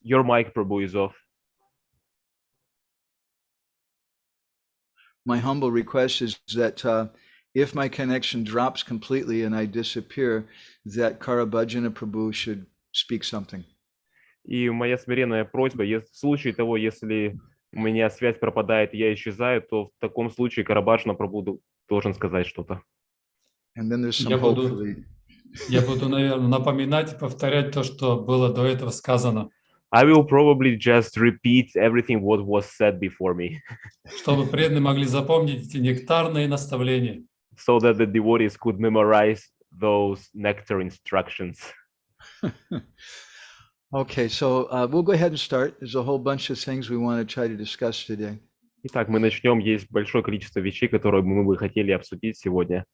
Your mic, Prabhu, is off. My humble request is that if my connection drops completely and I disappear, that Karabhajana Prabhu should speak something. И моя смиренная просьба, в случае того, если у меня связь пропадает, и я исчезаю, то в таком случае Карабаджана Прабhu должен сказать что-то. And then there's some hopefully. Я буду, наверное, напоминать и повторять то, что было до этого сказано. I will probably just repeat everything what was said before me. Чтобы преданные могли запомнить эти нектарные наставления. So that the devotees could memorize those nectar instructions. Okay, so we'll go ahead and start. There's a whole bunch of things we want to try to discuss today. Итак, мы начнем. Есть большое количество вещей, которые мы бы хотели обсудить сегодня.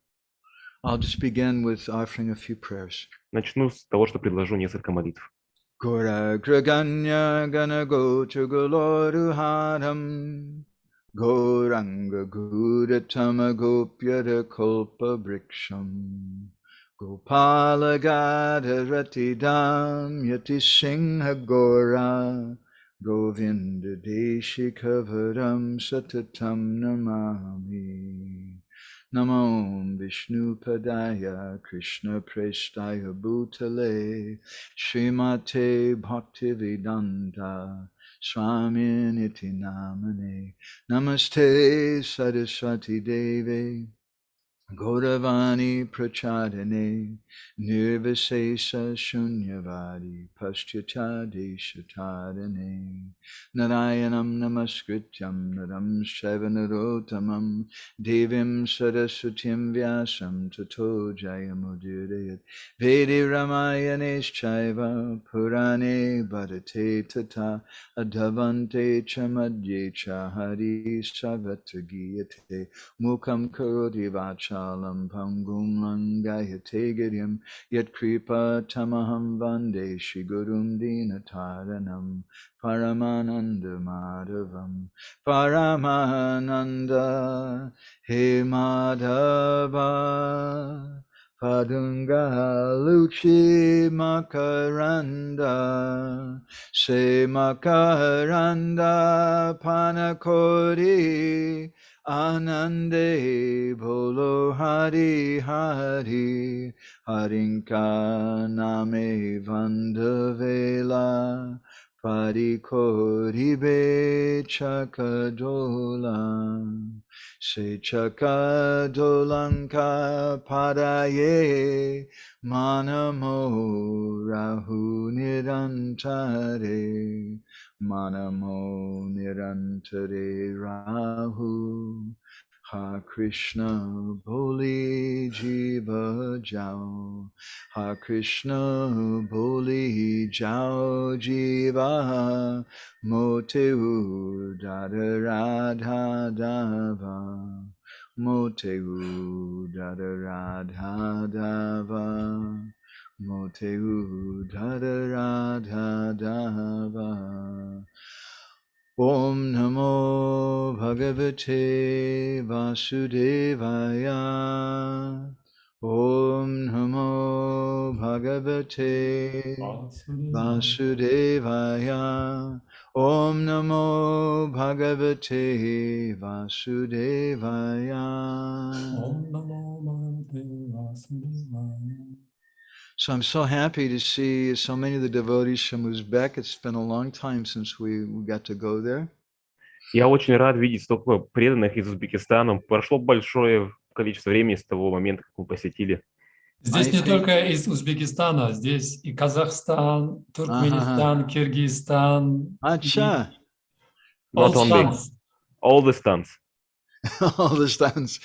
I'll just begin with offering a few prayers. Начну с того, что предложу несколько молитв. Gora Graganya Gana Gocha Goloruharam Goranga Gudatama Gopyata Kolpa Briksham Gopala Gada Ratidam Yati Singha Gora Govinda Deshikavaram Satatam Namami Namo Vishnu Padaya Krishna Prestaya Bhutale Srimate Bhaktivedanta Swaminiti Namane Namaste Saraswati Devi Gauravani Prachadane Nirvisesa Shunyavadi Paschatade Shatadane Narayanam Namaskrityam Naram Shravanarotamam Devim Saraswatim Vyasam Tato Jayamudirayat Vedi Ramayaneschaiva Purane Bharate Tata Adhavante Chamadye Chahari Savatagiyate Mukam Karoti Vachalam Pangum Langayate Giryam Yat Kripa Tamaham Vande Shigurum Dinataranam Paramananda Madhavam Paramananda He Madhava Padunga Luchi Makaranda Se Makaranda Panakori Anande Bolo Hari Hari Harinka Name Vandavela Parikoribe Chakadola Se Chakadolanka Padaye Manamo Rahu Nirantare Manamo Nirantare Rahu Ha Krishna Boli Jiva Jao Ha Krishna Boli Jao Jiva Moteu Dada Radha Dava Moteu Dada Radha Dava Moteu Dada Radha Dava Om Namo Bhagavate Vasudevaya Om Namo Bhagavate Vasudevaya Om Namo Bhagavate Vasudevaya Om Namo Bhagavate Vasudevaya. So I'm so happy to see so many of the devotees from Uzbek. It's been a long time since we got to go there. Я очень рад видеть столько преданных из Узбекистана. Прошло большое количество времени с того момента, как мы посетили. Здесь не только из Узбекистана, здесь и Казахстан, Туркменистан, Киргизстан. Acha. Not only, all the stands. All the stands.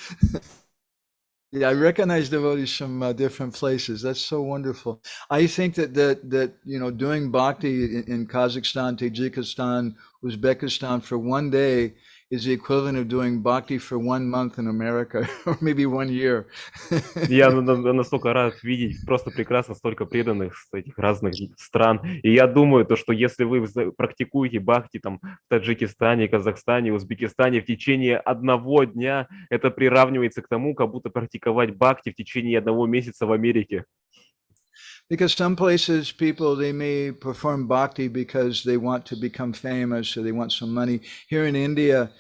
Yeah, I recognize devotees from different places. That's so wonderful. I think that you know, doing bhakti in Kazakhstan, Tajikistan, Uzbekistan for one day is the equivalent of doing bhakti for 1 month in America, or maybe 1 year. Я настолько рад видеть просто прекрасно столько преданных с этих разных стран. И я думаю, то, что если вы практикуете бхакти там, в Таджикистане, Казахстане, Узбекистане в течение 1 дня, это приравнивается к тому, как будто практиковать бхакти в течение 1 месяца в Америке. Because some places people, they may perform bhakti because they want to become famous or they want some money. Here in India,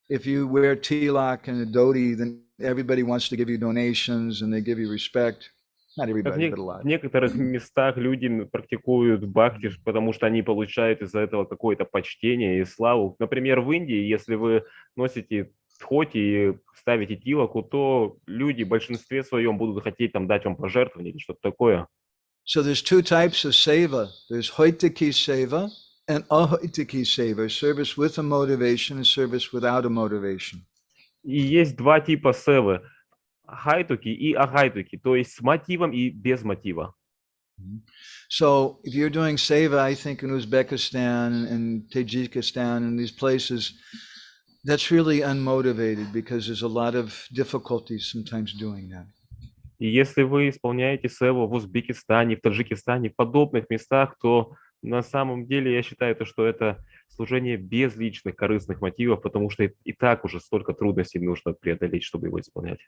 if you wear tilak and a dhoti, then everybody wants to give you donations and they give you respect. Not Как everybody, but a в lot. некоторых местах люди практикуют бхакти, потому что они получают из-за этого какое-то почтение и славу. Например, в Индии, если вы носите тхоти и ставите тилаку, то люди в большинстве своем будут хотеть там дать вам пожертвование или что-то такое. So there's two types of seva. There's hoitaki seva and ahoitaki seva, service with a motivation and service without a motivation. И есть два типа севы: хайтуки и ахайтуки, то есть с мотивом и без мотива. So if you're doing seva, I think in Uzbekistan and Tajikistan and these places, that's really unmotivated because there's a lot of difficulties sometimes doing that. И если вы исполняете севу в Узбекистане, в Таджикистане, в подобных местах, то на самом деле я считаю, что это служение без личных корыстных мотивов, потому что и так уже столько трудностей нужно преодолеть, чтобы его исполнять.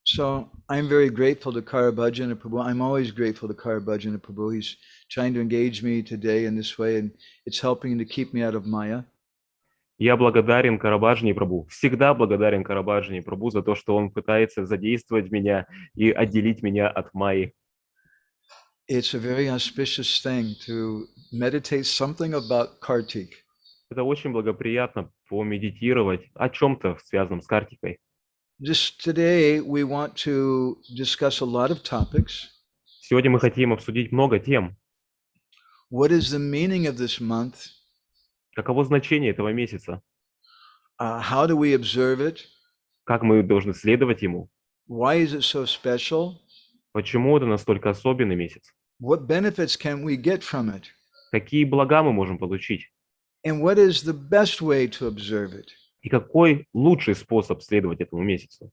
So I'm very grateful to Karabhajana Prabhu. I'm always grateful to Karabhajana Prabhu. He's trying to engage me today in this way, and it's helping to keep me out of Maya. Я благодарен Карабаджани Прабху, всегда благодарен Карабаджани Прабху за то, что он пытается задействовать меня и отделить меня от Майи. It's a very auspicious thing to meditate something about Kartik. Это очень благоприятно помедитировать о чем-то связанном с Картикой. Just today, we want to discuss a lot of topics. Сегодня мы хотим обсудить много тем. What is the meaning of this month? Каково значение этого месяца? How do we observe it? Как мы должны следовать ему? Why is it so special? Почему это настолько особенный месяц? What benefits can we get from it? Какие блага мы можем получить? And what is the best way to observe it? И какой лучший способ следовать этому месяцу?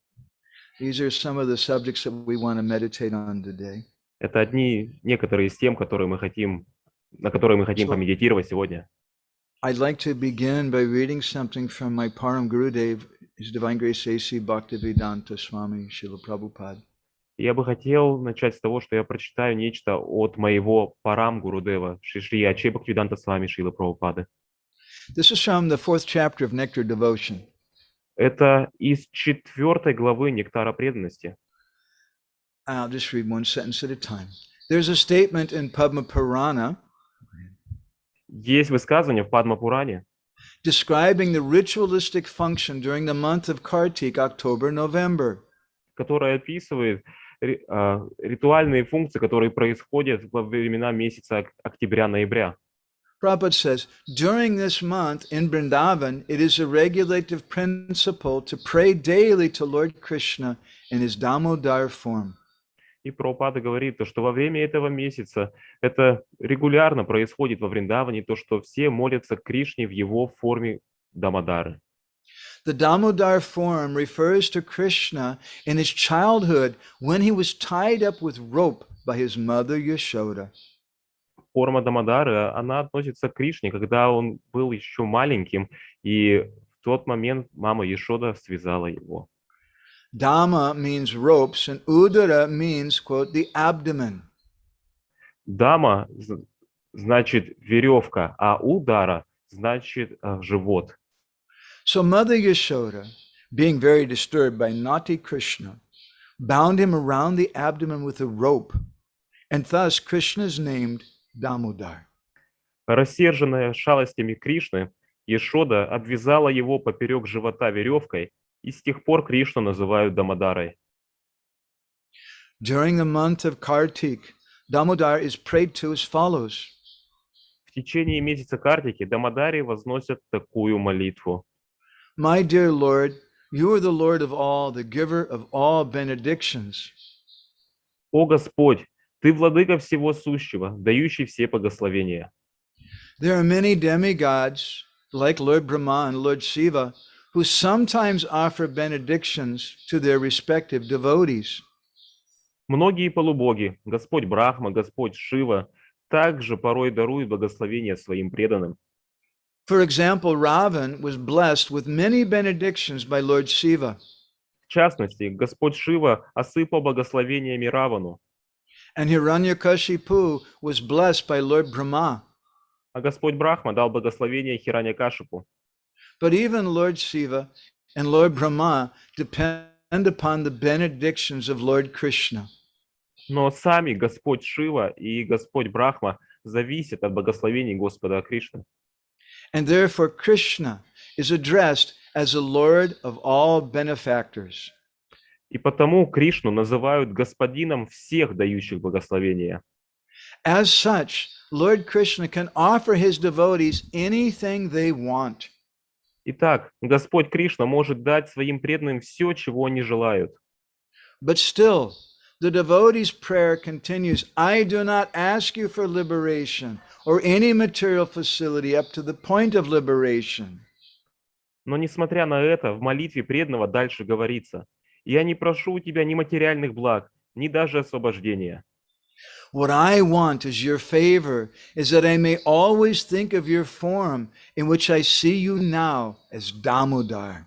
These are some of the subjects that we want to meditate on today. Это некоторые из тем, на которые мы хотим помедитировать сегодня. I'd like to begin by reading something from my Param Gurudev, His Divine Grace A.C. Bhaktivedanta Swami Srila Prabhupada. Я бы хотел начать с того, что я прочитаю нечто от моего Парам Гурудева, Шри Аче Бхактивиданта Свами Шрила Прабхупады. This is from the 4th chapter of Nectar Devotion. Это из 4 главы Нектара преданности. I'll just read one sentence at a time. There's a statement in Padma Purana Есть высказывание в Падма-Пуране, describing the ritualistic function during the month of Kartik, October, November. которое описывает ритуальные функции, которые происходят во времена месяца октября-ноября. Prabhupada says, during this month in Vrindavan, it is a regulative principle to pray daily to Lord Krishna in his Damodar form. И Прабхупада говорит, что во время этого месяца это регулярно происходит во Вриндаване, то, что все молятся Кришне в его форме Дамодары. The Damodar form refers to Krishna in his childhood when he was tied up with rope by his mother Yashoda. Форма Дамодары, она относится к Кришне, когда он был еще маленьким, и в тот момент мама Яшода связала его. Dhamma means ropes, and Udara means, quote, the abdomen. Дама значит веревка, а удара значит живот. So Mother Yashoda, being very disturbed by naughty Krishna, bound him around the abdomen with a rope, and thus Krishna is named Damodar. Рассерженная шалостями Кришны, Яшода обвязала его поперек живота веревкой, и с тех пор Кришну называют Дамодарой. During the month of Kartik, Damodar is prayed to as follows. В течение месяца Картики Дамодари возносят такую молитву. My dear Lord, you are the Lord of all, the giver of all benedictions. О Господь, Ты владыка всего сущего, дающий все благословения. There are many demigods, like Lord Brahma and Lord Shiva, who sometimes offer benedictions to their respective devotees. Многие полубоги, Господь Брахма, Господь Шива, также порой даруют благословения своим преданным. For example, Ravan was blessed with many benedictions by Lord Shiva. В частности, Господь Шива осыпал благословениями Равану. And Hiranyakashipu was blessed by Lord Brahma. А Господь Брахма дал благословение Хираньякашипу. But even Lord Shiva and Lord Brahma depend upon the benedictions of Lord Krishna. Но сами Господь Шива и Господь Брахма зависят от благословений Господа Кришны. And therefore Krishna is addressed as the Lord of all benefactors. И потому Кришну называют господином всех дающих благословения. As such, Lord Krishna can offer his devotees anything they want. Итак, Господь Кришна может дать своим преданным все, чего они желают. But still, the devotee's prayer continues, I do not ask you for liberation or any material facility up to the point of liberation. Но несмотря на это, в молитве преданного дальше говорится: «Я не прошу у тебя ни материальных благ, ни даже освобождения. What I want as your favor is that I may always think of your form in which I see you now as Damodar.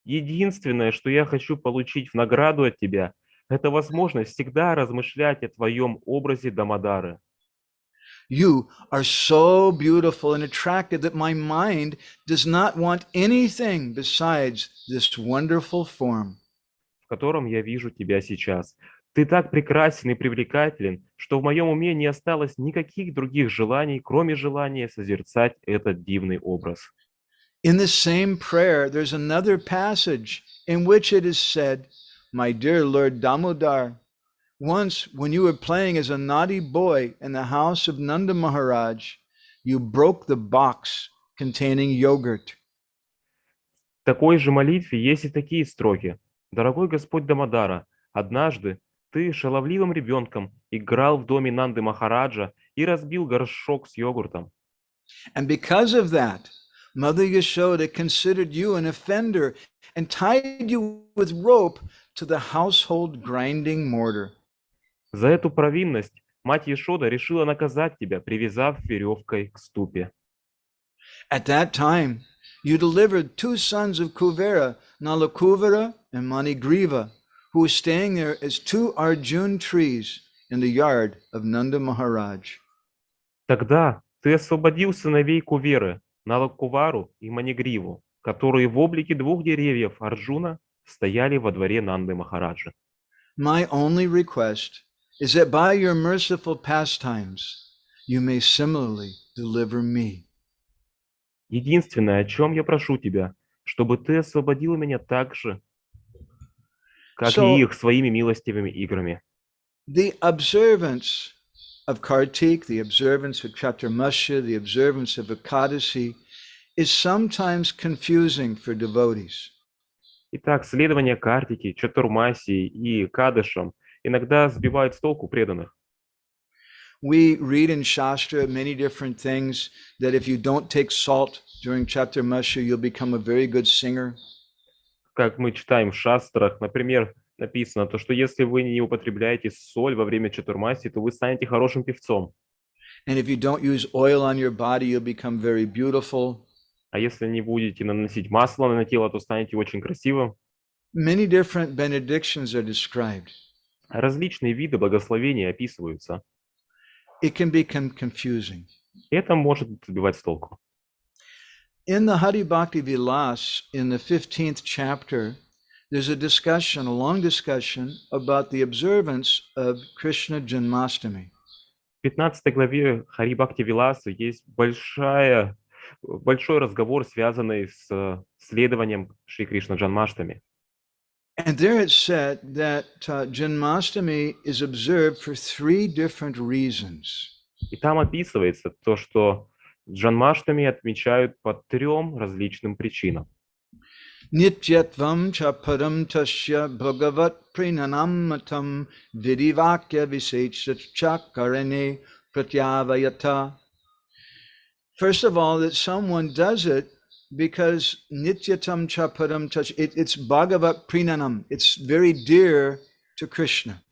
Единственное, что я хочу получить в награду от тебя, это возможность всегда размышлять о твоем образе Дамодары. You are so beautiful and attractive that my mind does not want anything besides this wonderful form. В котором я вижу тебя сейчас. Ты так прекрасен и привлекателен, что в моем уме не осталось никаких других желаний, кроме желания созерцать этот дивный образ». In the same prayer, there's another passage in which it is said, My dear Lord Damodar, once when you were playing as a naughty boy in the house of Nanda Maharaj, you broke the box containing yogurt. В такой же молитве есть и такие строки. «Дорогой Господь Дамодара, однажды ты шаловливым ребенком играл в доме Нанды Махараджа и разбил горшок с йогуртом. And because of that, Mother Yashoda considered you an offender and tied you with rope to the household grinding mortar. За эту провинность мать Ешода решила наказать тебя, привязав веревкой к ступе. At that time, you delivered two sons of Kuvera, Nalakuvara and Manigriva, who were staying there as two Arjun trees in the yard of Nanda Maharaj. Тогда ты освободил сыновей Куверы, Налакувару и Манигриву, которые в облике двух деревьев Арджуна стояли во дворе Нанды Махараджа. My only request is that by your merciful pastimes, you may similarly deliver me. Единственное, о чем я прошу тебя, чтобы ты освободил меня так же, как и их своими милостивыми играми. The observance of Kartik, the observance of Chaturmasya, the observance of Ekadasi is sometimes confusing for devotees. Итак, следование Картики, Чатурмасии и Кадышам иногда сбивают с толку преданных. We read in Shastra many different things that if you don't take salt during Chaturmasya, you'll become a very good singer. Как мы читаем в шастрах, например, написано, то, что если вы не употребляете соль во время Чатурмаси, то вы станете хорошим певцом. And if you don't use oil on your body, you'll become very beautiful. А если не будете наносить масло на тело, то станете очень красивым. Many different benedictions are described. Различные виды благословения описываются. It can become confusing. Это может сбивать с толку. In the Hari Bhakti Vilas, in the 15th chapter, there's a discussion, a long discussion about the observance of Krishna Janmashtami. В 15 главе Хари Бхакти Виласа есть большой разговор, связанный с следованием Шри Кришна Джанмаштами. And there it said that Janmashtami is observed for three different reasons. И там описывается то, что Джанмаштами отмечают по трем различным причинам. Nityatvam cha param tasya bhagavat prinanamatam vidivakya visecha chakarane pratyavayata. First of all, that someone does it because nityatam cha param tasya, it's bhagavat prinanam, it's very dear to Krishna.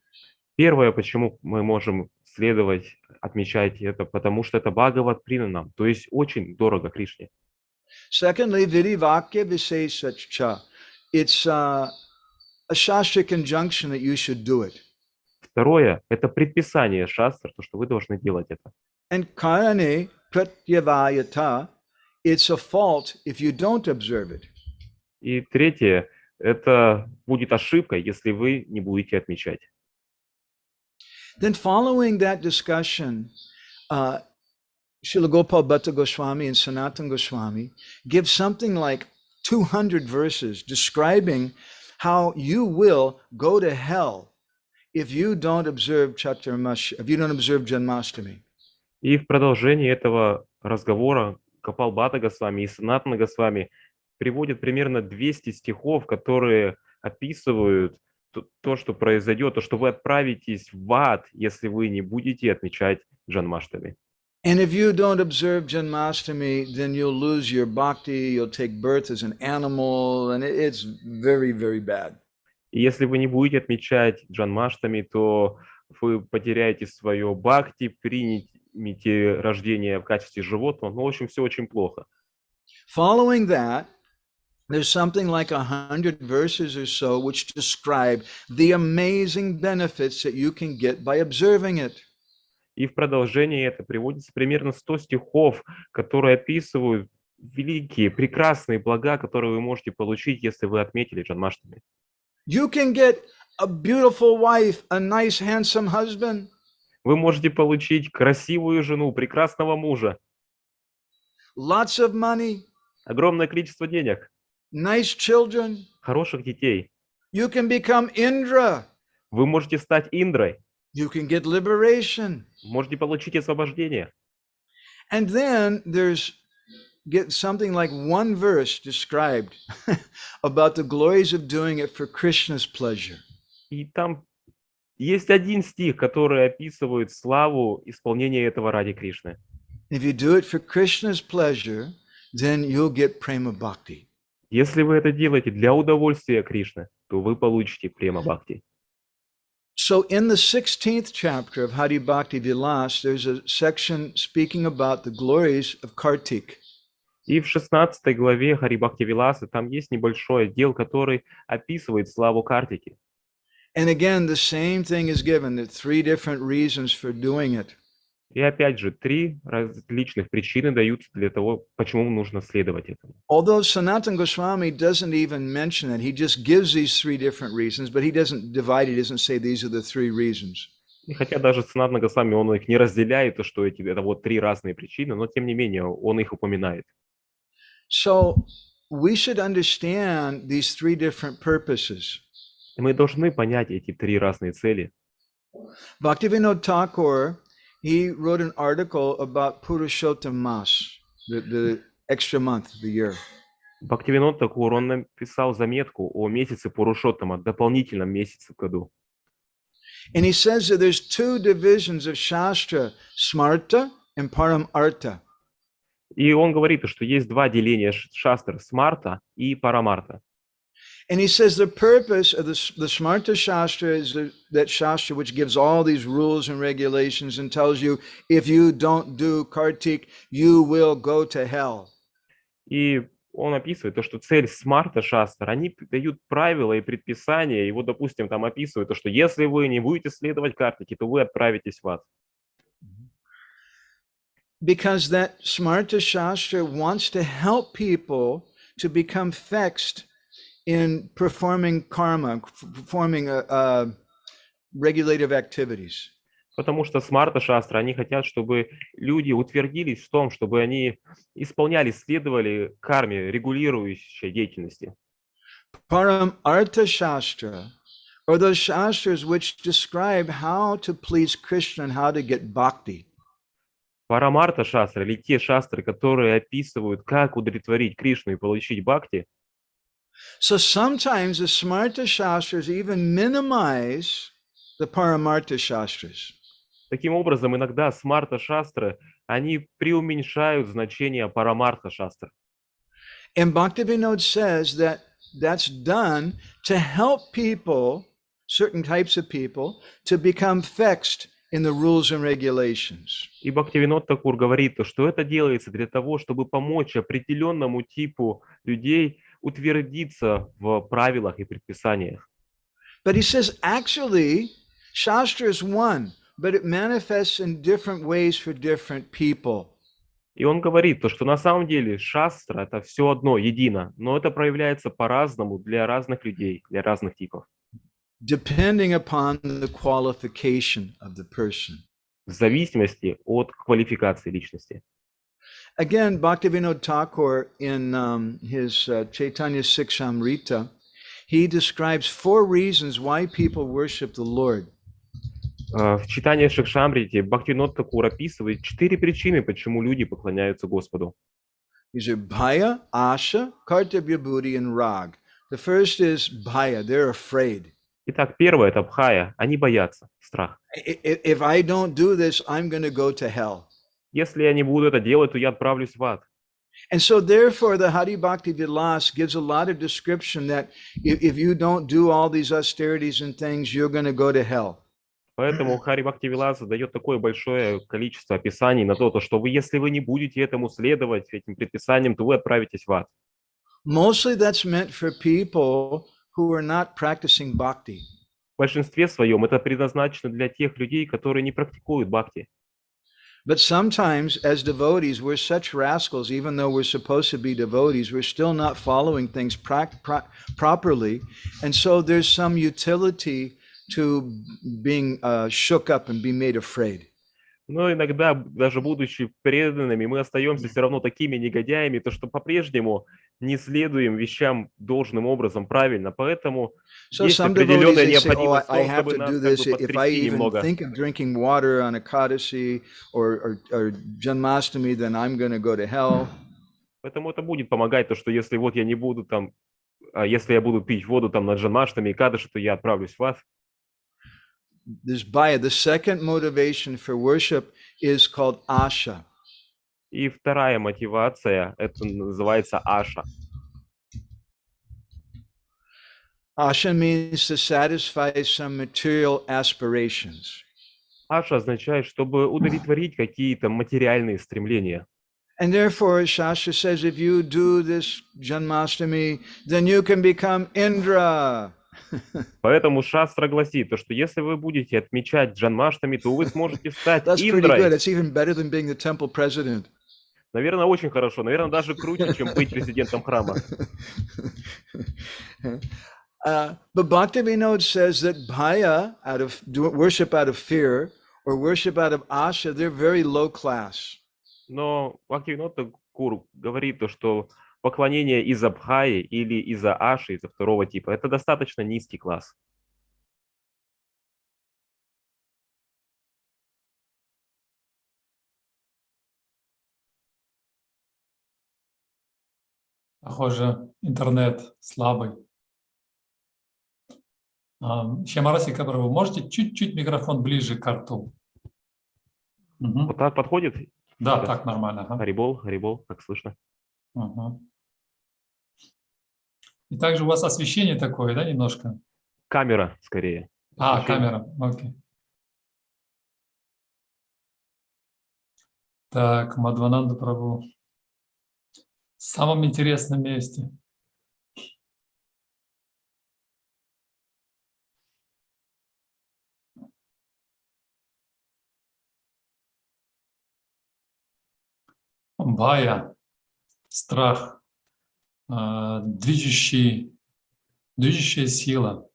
Первое, почему мы можем следовать, отмечать это, потому что это Бхагават Принанам, то есть очень дорого Кришне. Secondly, vidivakya visecha, it's a shastric injunction that you should do it. Второе– это предписание шастр, то, что вы должны делать это. And karane pratyavayata, it's a fault if you don't observe it. И третье– это будет ошибкой, если вы не будете отмечать. Then following that discussion, Srila Gopal Bhatta Goswami and Sanatana Goswami give something like 200 verses describing how you will go to hell if you don't observe if you don't observe Janmashtami. И в продолжении этого разговора Гопал Бхатта Госвами и Санатана Госвами приводят примерно 200 стихов, которые описывают то, что произойдет, то, что вы отправитесь в ад, если вы не будете отмечать Джанмаштами. And if you don't observe Janmashtami, then you'll lose your bhakti, you'll take birth as an animal, and it's very, very bad. И если вы не будете отмечать Джанмаштами, то вы потеряете свое бхакти, примете рождение в качестве животного. Ну, в общем, все очень плохо. Following that, there's something like 100 verses or so which describe the amazing benefits that you can get by observing it. И в продолжении это приводится примерно 100 стихов, которые описывают великие, прекрасные блага, которые вы можете получить, если вы отметили Джанмаштами. You can get a beautiful wife, a nice, handsome husband. Вы можете получить красивую жену, прекрасного мужа, Lots of money, огромное количество денег, nice children. хороших детей. You can become Indra. Вы можете стать Индрой, You can get liberation. можете получить освобождение. And then there's something like one verse described about the glories of doing it for Krishna's pleasure. И там есть один стих, который описывает славу исполнения этого ради Кришны. If you do it for Krishna's pleasure, then you'll get prema bhakti. Если вы это делаете для удовольствия Кришны, то вы получите према бхакти. So in the 16th chapter of Hari Bhakti Vilas, there's a section speaking about the glories of Kartik. И в 16 главе Хари Бхакти Виласы там есть небольшой отдел, который описывает славу Картики. And again, the same thing is given, the 3 different reasons for doing it. И опять же, 3 различных причины даются для того, почему нужно следовать этому. Although Sanatana Goswami doesn't even mention it, he just gives these 3 different reasons, but he doesn't divide it, he doesn't say these are the 3 reasons. И хотя даже Санатана Госвами, он их не разделяет, то что это вот 3 разные причины, но тем не менее он их упоминает. So we should understand these 3 different purposes. И мы должны понять эти 3 разные цели. Bhaktivinoda Thakur, he wrote an article about Purushottam Mas, the extra month of the year. Бхактивинод Такур, он написал заметку о месяце Пурушоттама, дополнительном месяце в году. And he says that there's 2 divisions of Shastra, Smarta and Paramartha. И он говорит, что есть 2 деления шастр, смарта и парамарта. And he says the purpose of the Smarta Shastra is that Shastra which gives all these rules and regulations and tells you if you don't do Kartik, you will go to hell. И он описывает то, что цель смарта шастр, они дают правила и предписания, и вот, допустим, там описывают то, что если вы не будете следовать Картике, то вы отправитесь в ад. Because that Smarta Shastra wants to help people to become fixed in performing karma, performing regulative activities. Потому что смарта шастра, они хотят, чтобы люди утвердились в том, чтобы они исполняли, следовали карме, регулирующей деятельности. Paramartha Shastra, or those shastras which describe how to please Krishna and how to get bhakti. Парамарта шастры, или те шастры, которые описывают, как удовлетворить Кришну и получить бхакти. So sometimes the Smarta Shastras even minimize the Paramartha Shastras. Таким образом, иногда смарта шастры, они преуменьшают значение парамарта шастры. And Bhaktivinoda says that that's done to help people, certain types of people, to become fixed in the rules and regulations. И Бхактивинод Такур говорит, что это делается для того, чтобы помочь определенному типу людей утвердиться в правилах и предписаниях. But he says actually Shastra is one, but it manifests in different ways for different people. И он говорит, то, что на самом деле шастра – это все одно, едино, но это проявляется по-разному для разных людей, для разных типов. Depending upon the qualification of the person. В зависимости от квалификации личности. Again, Bhaktivinoda Thakur in his Chaitanya Siksamrita, he describes 4 reasons why people worship the Lord. В читании Шикшамрити Бхактивинода Такур описывает 4 причины, почему люди поклоняются Господу. These are bhaya, asha, kartavya buddhi, and rag. The first is bhaya, they're afraid. Итак, первое – это бхая, они боятся, страх. If I don't do this, I'm going to go to hell. Если я не буду это делать, то я отправлюсь в ад. And so therefore the Hari Bhakti Vilas gives a lot of description that if you don't do all these austerities and things, you're going to go to hell. Поэтому Хари Бхакти Виласа дает такое большое количество описаний на то, что если вы не будете этому следовать, этим предписаниям, то вы отправитесь в ад. Mostly that's meant for people who are not practicing bhakti. В большинстве своем это предназначено для тех людей, которые не практикуют бхакти. But sometimes as devotees, we're such rascals, even though we're supposed to be devotees, we're still not following things properly. And so there's some utility to being shook up and be made afraid. Но иногда, даже будучи преданными, мы остаемся все равно такими негодяями, то что по-прежнему не следуем вещам должным образом, правильно. Поэтому есть определенная необходимость в том, чтобы нас потрясти немного. If I even think of drinking water on Ekadasi or Janmashtami, then I'm going to go to hell. Поэтому это будет помогать, то что если вот я не буду там, если я буду пить воду там на Джанмаштами и Кадаши, то я отправлюсь в ад. This bhaya, the second motivation for worship is called asha. И вторая мотивация, это называется аша. Asha means to satisfy some material aspirations. Аша означает, чтобы удовлетворить какие-то материальные стремления. And therefore, Shastra says, if you do this Janmashtami, then you can become Indra. Поэтому Шастра гласит, что если вы будете отмечать Джанмаштами, то вы сможете стать That's pretty good. Индрой. That's even better than being the temple president. Наверное, очень хорошо. Наверное, даже круче, чем быть президентом храма. But Bhaktivinoda says that bhaya, worship out of fear, or worship out of asha, they're very low class. Но Бхактивинода Такур говорит, что поклонение из-за бхаи или из-за аши, из-за второго типа, это достаточно низкий класс. Похоже, интернет слабый. Шьямарасика Прабху, можете чуть-чуть микрофон ближе к рту? Вот так подходит? Да, так нормально. Ага. Харибол, как слышно. Угу. И также у вас освещение такое, да, немножко? Камера, скорее. Камера, окей. Так, Мадхавананда Прабху. В самом интересном месте. Бхая, страх, движущая сила,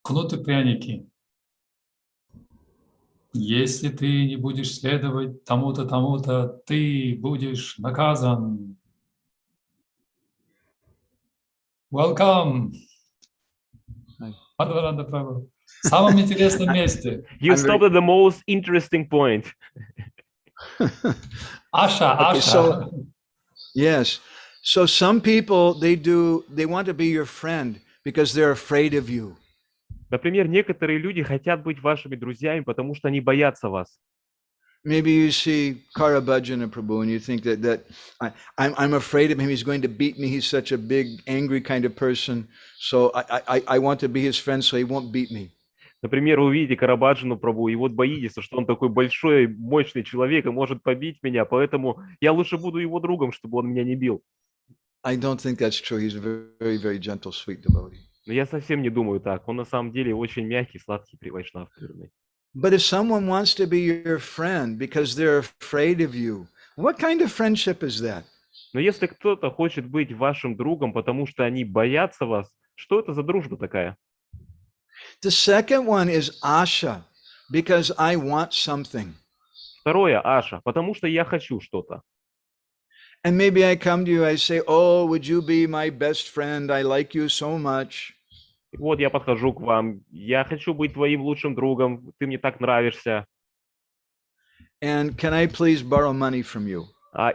кнут и пряники. Если ты не будешь следовать тому-то, тому-то, ты будешь наказан. Welcome. Мадхавананда Прабху. В самом интересном месте. You stopped at the most interesting point. Asha. So, yes. So some people, they want to be your friend because they're afraid of you. Например, некоторые люди хотят быть вашими друзьями, потому что они боятся вас. Maybe you see Karabhajana Prabhu and you think that I'm afraid of him. He's going to beat me. He's such a big, angry kind of person. So I want to be his friend so he won't beat me. Например, вы видите Карабаджану Прабху, и вот боитесь, что он такой большой, мощный человек и может побить меня, поэтому я лучше буду его другом, чтобы он меня не бил. I don't think that's true. He's a very, very gentle, sweet devotee. Но я совсем не думаю так. Он на самом деле очень мягкий, сладкий вайшнав преданный. But if someone wants to be your friend because they're afraid of you, what kind of friendship is that? Но если кто-то хочет быть вашим другом, потому что они боятся вас, что это за дружба такая? The second one is asha, because I want something. Второе, Аша, потому что я хочу что-то. And maybe I come to you, I say, oh, would you be my best friend? I like you so much. И вот я подхожу к вам, я хочу быть твоим лучшим другом, ты мне так нравишься. And can I please borrow money from you?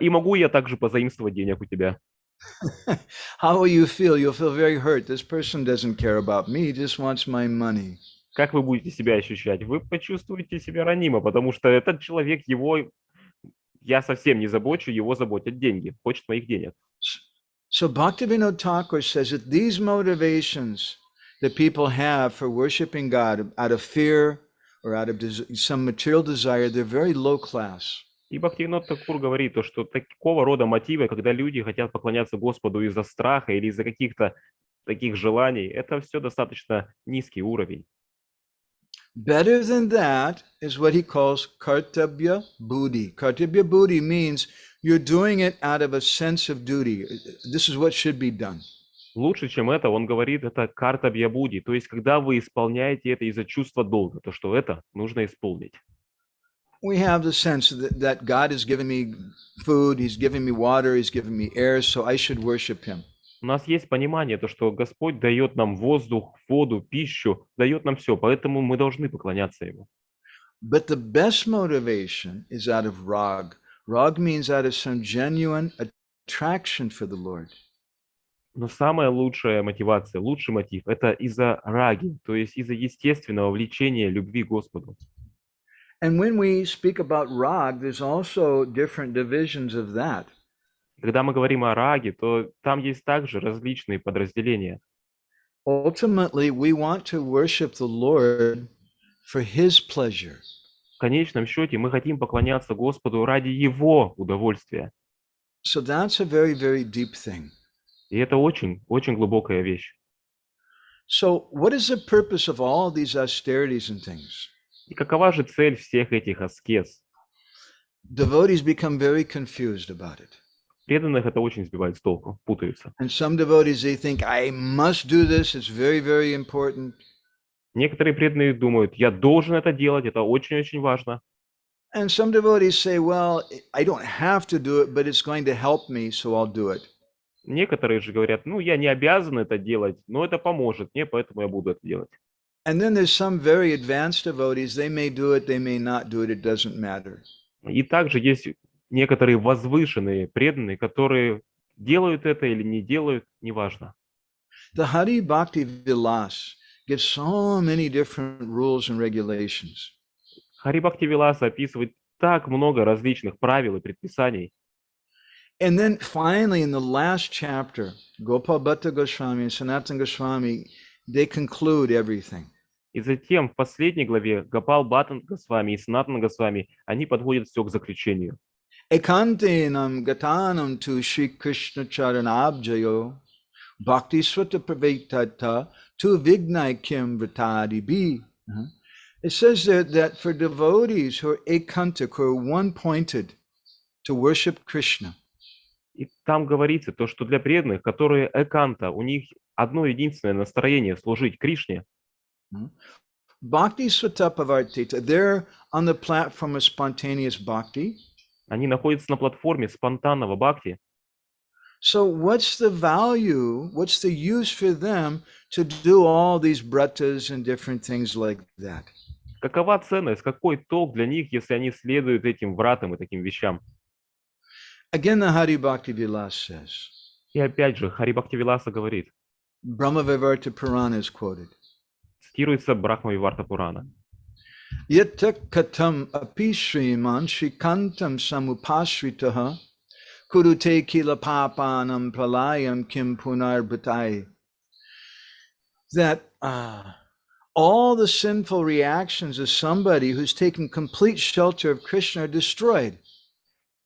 И могу я также позаимствовать денег у тебя? How will you feel? You'll feel very hurt. This person doesn't care about me, he just wants my money. Как вы будете себя ощущать? Вы почувствуете себя ранимо, потому что этот человек, я совсем не забочу, его заботят деньги, хочет моих денег. So Bhaktivinoda Thakur says that these motivations that people have for worshiping God out of fear or out of some material desire, they're very low class. И Бхактивинод Такур говорит, что такого рода мотивы, когда люди хотят поклоняться Господу из-за страха или из-за каких-то таких желаний, это все достаточно низкий уровень. Better than that is what he calls kartabya buddhi. Kartabya buddhi means you're doing it out of a sense of duty. This is what should be done. Лучше, чем это, он говорит, это картабья буди, то есть когда вы исполняете это из-за чувства долга, то что это нужно исполнить. We have the sense that God has given me food, he's given me water, he's given me air, so I should worship him. У нас есть понимание, то, что Господь дает нам воздух, воду, пищу, дает нам все, поэтому мы должны поклоняться Ему. But the best motivation is out of rag. Rag means out of some genuine attraction for the Lord. Но самая лучшая мотивация, лучший мотив – это из-за раги, то есть из-за естественного влечения любви к Господу. And when we speak about rag, there's also different divisions of that. Когда мы говорим о раге, то там есть также различные подразделения. Ultimately, we want to worship the Lord for his pleasure. В конечном счете мы хотим поклоняться Господу ради Его удовольствия. So that's a very, very deep thing. И это очень, очень глубокая вещь. So what is the purpose of all these austerities and things? И какова же цель всех этих аскез? Devotees become very confused about it. Преданных это очень сбивает с толку, путаются. And some devotees, they think, I must do this, it's very, very important. Некоторые преданные думают, я должен это делать, это очень-очень важно. And some devotees say, well, I don't have to do it, but it's going to help me, so I'll do it. Некоторые же говорят, я не обязан это делать, но это поможет мне, поэтому я буду это делать. And then there's some very advanced devotees, they may do it, they may not do it doesn't matter. И также есть некоторые возвышенные преданные, которые делают это или не делают, неважно. The Hari Bhakti Vilas gives so many different rules and regulations. Хари Бхакти Виласа описывает так много различных правил и предписаний. And then finally, in the last chapter, Gopal Bhatta Goswami and Sanatana Goswami, they conclude everything. И затем в последней главе Гопал Бхаттан Госвами и Санатана Госвами, они подводят все к заключению. Ekantenam gatanam tu Shri Krishna charanabjayo bhakti swata pravetata tu vignai kim vritadi bi. It says that for devotees who are ekantic, who are one-pointed to worship Krishna, И там говорится то, что для преданных, которые эканта, у них одно единственное настроение служить Кришне. Bhakti Swatapavartita, they're on the platform of spontaneous bhakti. Они находятся на платформе спонтанного бхакти. So what's the value, what's the use for them to do all these bratas and different things like that? Какова ценность, какой толк для них, если они следуют этим вратам и таким вещам? Again, the Hari Bhakti Vilas says, И опять же, Хари Бхакти Виласа говорит, Brahmavivarta Purana is quoted. цитируется Брахма Виварта Пурана. Yata katam api shriman shrikantam samupashritaha kurute kila papanam pralayam kim punar bhatai. That all the sinful reactions of somebody who's taken complete shelter of Krishna are destroyed.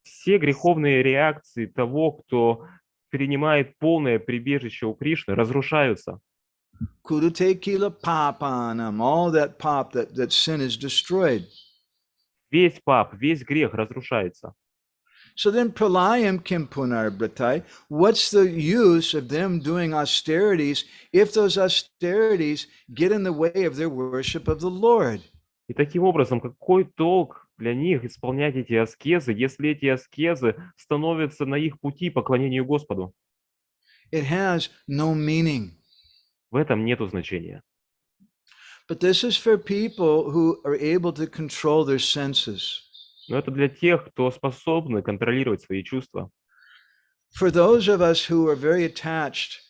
Все греховные реакции того, кто принимает полное прибежище у Кришны, разрушаются. Kurute kila papanam, all that pop, that sin is destroyed. Весь пап, весь грех разрушается. So then pralayam kim punarbratai, what's the use of them doing austerities if those austerities get in the way of their worship of the Lord? И таким образом, какой толк для них исполнять эти аскезы, если эти аскезы становятся на их пути поклонению Господу? It has no meaning. В этом нету значения. But this is for people who are able to control their senses. Но это для тех, кто способны контролировать свои чувства. For those of us who are very attached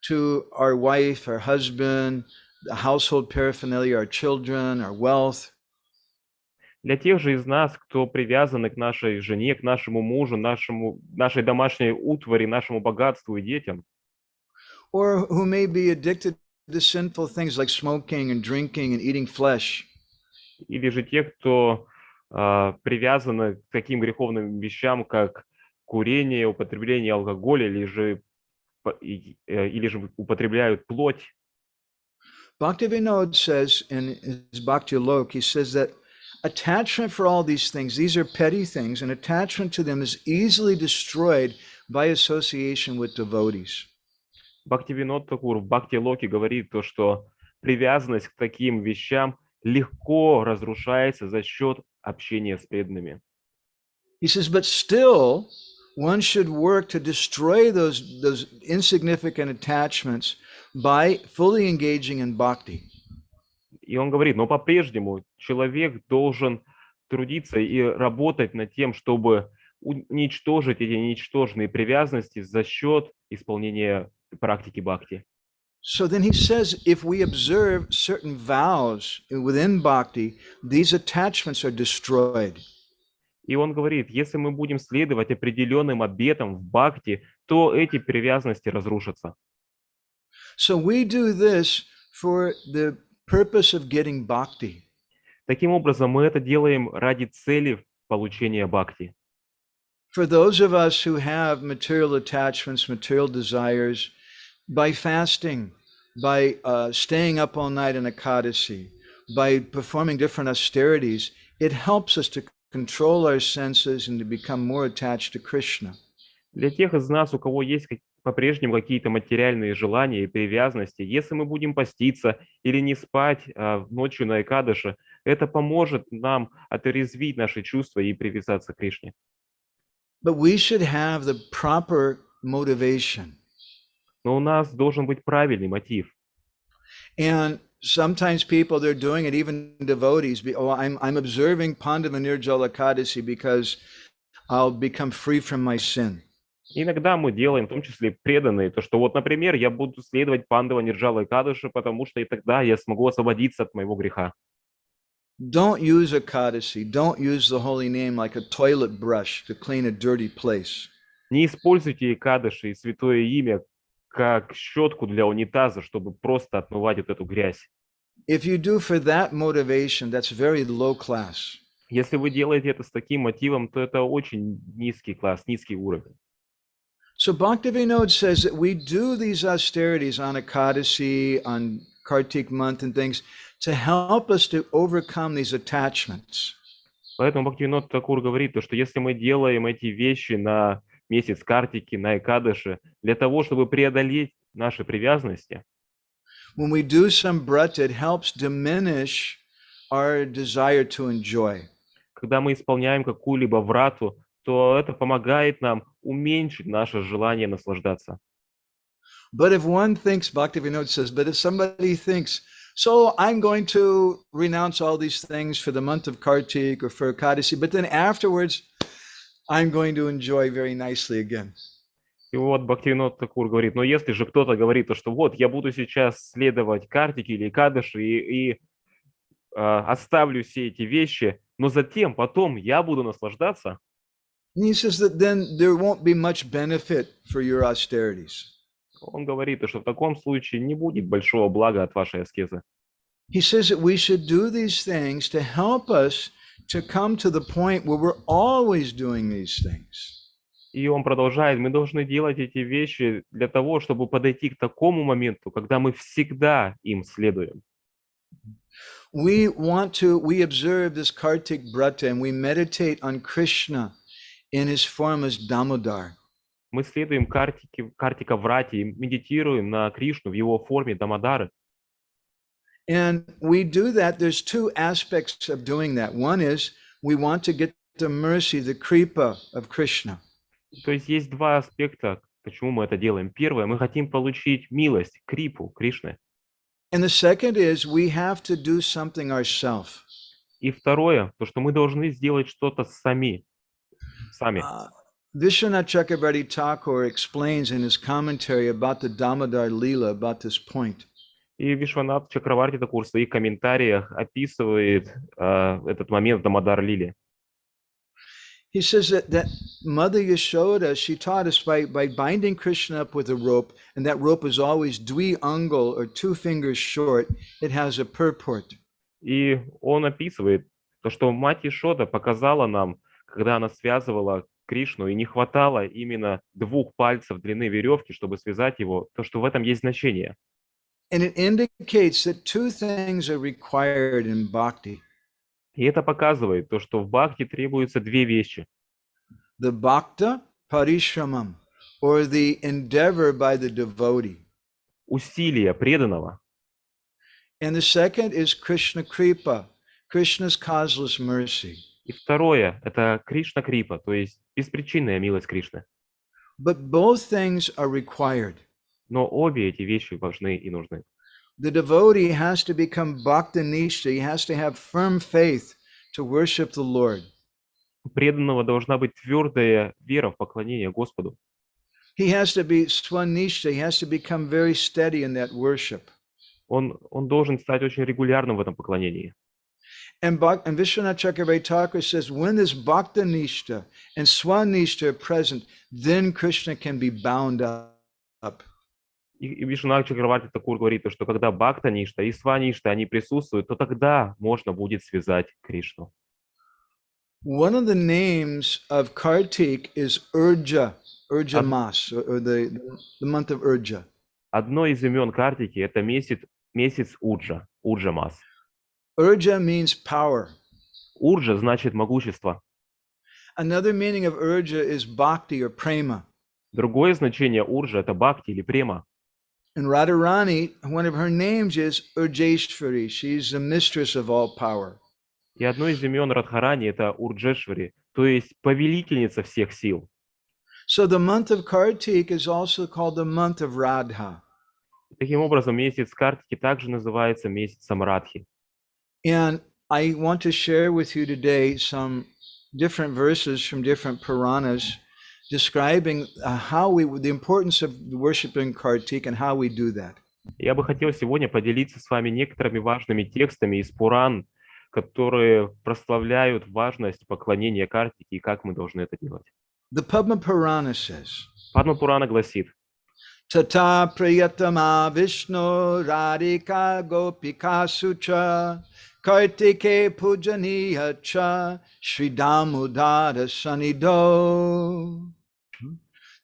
to our wife, our husband, the household paraphernalia, our children, our wealth, Для тех же из нас, кто привязаны к нашей жене, к нашему мужу, нашей домашней утвари, нашему богатству и детям, or who may be addicted to sinful things like smoking and drinking and eating flesh, или же те, кто привязаны к таким греховным вещам, как курение, употребление алкоголя, или же употребляют плоть. Bhaktivinoda says in his Bhakti Lok, he says that attachment for all these things, these are petty things, and attachment to them is easily destroyed by association with devotees. Бхактивинод Такур в Бхакти Локе говорит то, что привязанность к таким вещам легко разрушается за счет общения с преданными. He says, but still, one should work to destroy those insignificant attachments by fully engaging in bhakti. И он говорит, но по-прежнему человек должен трудиться и работать над тем, чтобы уничтожить эти ничтожные привязанности за счет исполнения практики бхакти. So then he says, if we observe certain vows within bhakti, these attachments are destroyed. И он говорит, если мы будем следовать определенным обетам в бхакти, то эти привязанности разрушатся. So we do this for the purpose of getting bhakti. Таким образом, мы это делаем ради цели получения бхакти. For those of us who have material attachments, material desires, by fasting, by staying up all night in Ekadasi, by performing different austerities, it helps us to control our senses and to become more attached to Krishna. Для тех из нас, у кого есть по-прежнему какие-то материальные желания и привязанности, если мы будем поститься или не спать ночью на Экадаши, это поможет нам отрезвить наши чувства и привязаться к Кришне. But we should have the proper motivation. Но у нас должен быть правильный мотив. And sometimes people, they're doing it, even devotees, I'm observing Pandava Nirjala Ekadasi because I'll become free from my sin. Иногда мы делаем, в том числе преданные, то, что вот, например, я буду следовать Пандава Нирджала Экадаши, потому что и тогда я смогу освободиться от моего греха. Don't use Ekadasi, don't use the holy name like a toilet brush to clean a dirty place. Не используйте Экадаши и святое имя как щетку для унитаза, чтобы просто отмывать вот эту грязь. If you do for that motivation, that's very low class. Если вы делаете это с таким мотивом, то это очень низкий класс, низкий уровень. So Bhaktivinoda says that we do these austerities on Ekadasi, on Kartik month and things to help us to overcome these attachments. Поэтому Бхактивинод Такур говорит, что если мы делаем эти вещи на месяц Картики, на Экадаши, для того, чтобы преодолеть наши привязанности, when we do some brata, it helps diminish our desire to enjoy. Когда мы исполняем какую-либо врату, то это помогает нам уменьшить наше желание наслаждаться. But if one thinks, Bhaktivinoda says, but if somebody thinks, so I'm going to renounce all these things for the month of Kartik or for Ekadasi, but then afterwards, I'm going to enjoy very nicely again. И вот Бхактивинод Такур говорит, но если же кто-то говорит, что вот я буду сейчас следовать Картике или Экадаши и оставлю все эти вещи, но затем, потом я буду наслаждаться. And he says that then there won't be much benefit for your austerities. Он говорит, что в таком случае не будет большого блага от вашей аскезы. He says that we should do these things to help us to come to the point where we're always doing these things. И он продолжает, мы должны делать эти вещи для того, чтобы подойти к такому моменту, когда мы всегда им следуем. We observe this Kartik Brata and we meditate on Krishna in his form as Damodar. Мы следуем Картика Врати и медитируем на Кришну в его форме Дамодары. And we do that. There's two aspects of doing that. One is we want to get the mercy, the kripa of Krishna. То есть есть два аспекта, почему мы это делаем. Первое, мы хотим получить милость, крипу Кришны. And the second is we have to do something ourselves. И второе, то, что мы должны сделать что-то сами. Vishwanath Chakravarti Thakur explains in his commentary about the Damodar Leela about this point. И Вишванат Чакраварти Такур в своих комментариях описывает этот момент в Дамодар Лиле. He says that Mother Yashoda, she taught us by binding Krishna up with a rope, and that rope is always dvi-angal, or 2 fingers short. It has a purport. И он описывает то, что мать Ишода показала нам, когда она связывала Кришну, и не хватало именно 2 пальцев длины веревки, чтобы связать его, то, что в этом есть значение. And it indicates that 2 things are required in bhakti. И это показывает то, что в бхакти требуются 2 вещи. The bhakta parishramam, or the endeavor by the devotee. Усилие преданного. And the second is Krishna kripa, Krishna's causeless mercy. И второе – это Кришна Крипа, то есть беспричинная милость Кришны. But both things are required. Но обе эти вещи важны и нужны. The devotee has to become bhaktanishta. He has to have firm faith to worship the Lord. У преданного должна быть твердая вера в поклонение Господу. He has to be swanishta. He has to become very steady in that worship. Он должен стать очень регулярным в этом поклонении. And Vishwanath Chakravarti Thakur says, when this bhaktanishta and swanishta are present, then Krishna can be bound up. И Вишванат Чакраварти Такур говорит, что когда Бхакта-ништа и Сваништа, они присутствуют, то тогда можно будет связать Кришну. One of the names of Kartik is Urja Mas, or the month of Urja. Одно из имен Картики – это месяц Урджа, Урджа Мас. Urja means power. Урджа значит могущество. Another meaning of Urja is bhakti or prema. Другое значение Урджа – это бхакти или према. And Radharani, one of her names is Urjeshwari. She's the mistress of all power. И одно из имен Радхарани – это Урджешвари, то есть повелительница всех сил. So the month of Kartik is also called the month of Radha. Таким образом, месяц Картики также называется месяцем Радхи. And I want to share with you today some different verses from different Puranas describing the importance of worshiping Kartik and how we do that. Я бы хотел сегодня поделиться с вами некоторыми важными текстами из Пуран, которые прославляют важность поклонения Картики и как мы должны это делать. The Padma Purana says, Падма Пурана гласит: Tata priyatama Vishnu radhika gopika sutra kartike pujaniya cha Sri Damodara Sanido.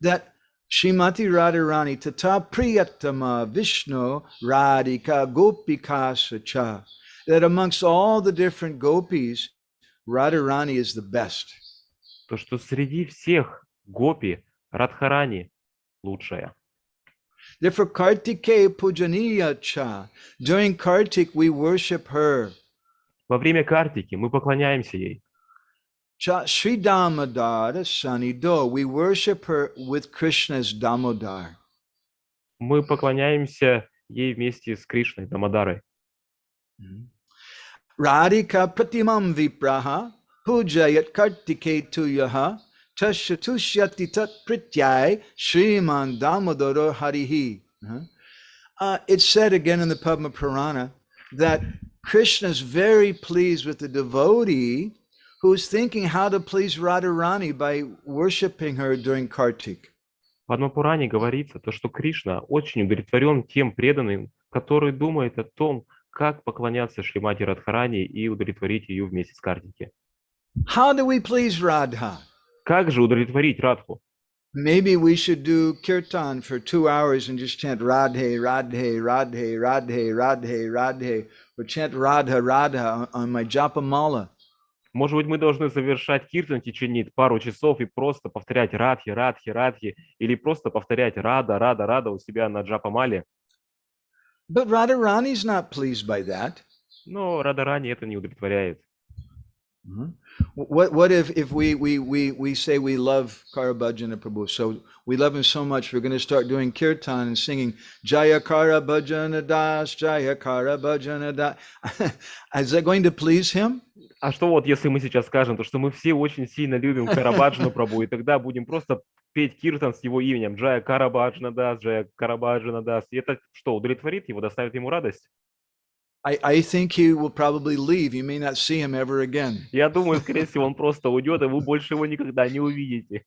That Srimati Radharani Tata priyatama Vishnu radhika gopika sutra. That amongst all the different gopis, Radharani is the best. То, что среди всех гопи Радхарани лучшая. Therefore, Kartike Pujaniya Cha. During Kartik, we worship her. Во время Картики мы поклоняемся ей. Cha Sri Damodara Sanido. We worship her with Krishna's Damodar. Мы поклоняемся ей вместе с Кришной, Дамодарой. Radhika Pratimam Vipraha Pujayat Kartike Tuyaha Tashatushyati Tat Prityai Sriman Damodara Harihi. It's said again in the Padma Purana that Krishna is very pleased with the devotee who's thinking how to please Radharani by worshiping her during Kartik. В Падма-пуране говорится, то, что Кришна очень удовлетворен тем преданным, который думает о том, как поклоняться Шримати Радхарани и удовлетворить ее в месяц Картики. How do we please Radha? Как же удовлетворить Радху? maybe we should do kirtan for 2 hours and just chant Radhe, Radhe, Radhe, Radhe, Radhe, Radhe, or chant Radha, Radha on my Japamala. Может быть, мы должны завершать киртан в течение пару часов и просто повторять радхи, радхи, радхи, или просто повторять рада, рада, рада у себя на джапамале. But Radharani's not pleased by that. Но Радарани это не удовлетворяет. What if we say we love Karabhajana Prabhu, so we love him so much, we're going to start doing kirtan and singing Jaya Karabhajana Das, Jaya Karabhajana Das. Is that going to please him? А что вот, если мы сейчас скажем, то что мы все очень сильно любим Карабаджану Прабху, и тогда будем просто петь киртан с его именем, Джая Карабаджана Дас, Джая Карабаджана Дас, и это что, удовлетворит его, доставит ему радость? I think he will probably leave. You may not see him ever again. Я думаю, скорее всего, он просто уйдет, и вы больше его никогда не увидите.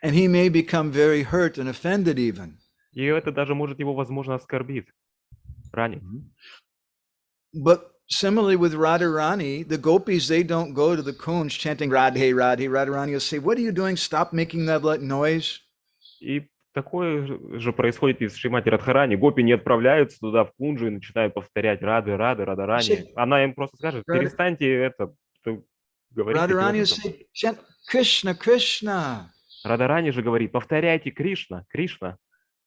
And he may become very hurt and offended even. И это даже может его, возможно, оскорбить, ранит. But similarly with Radharani, the gopis, they don't go to the kunj chanting Radhe, Radhe. Radharani will say, what are you doing? Stop making that noise. И такое же происходит и с Шримати Радхарани. Гопи не отправляются туда в кунджу и начинают повторять Рады, Рады, Радарани. Она им просто скажет, перестаньте это говорить. Radharani will say, chant Krishna, Krishna. Радарани же говорит, повторяйте Кришна, Кришна.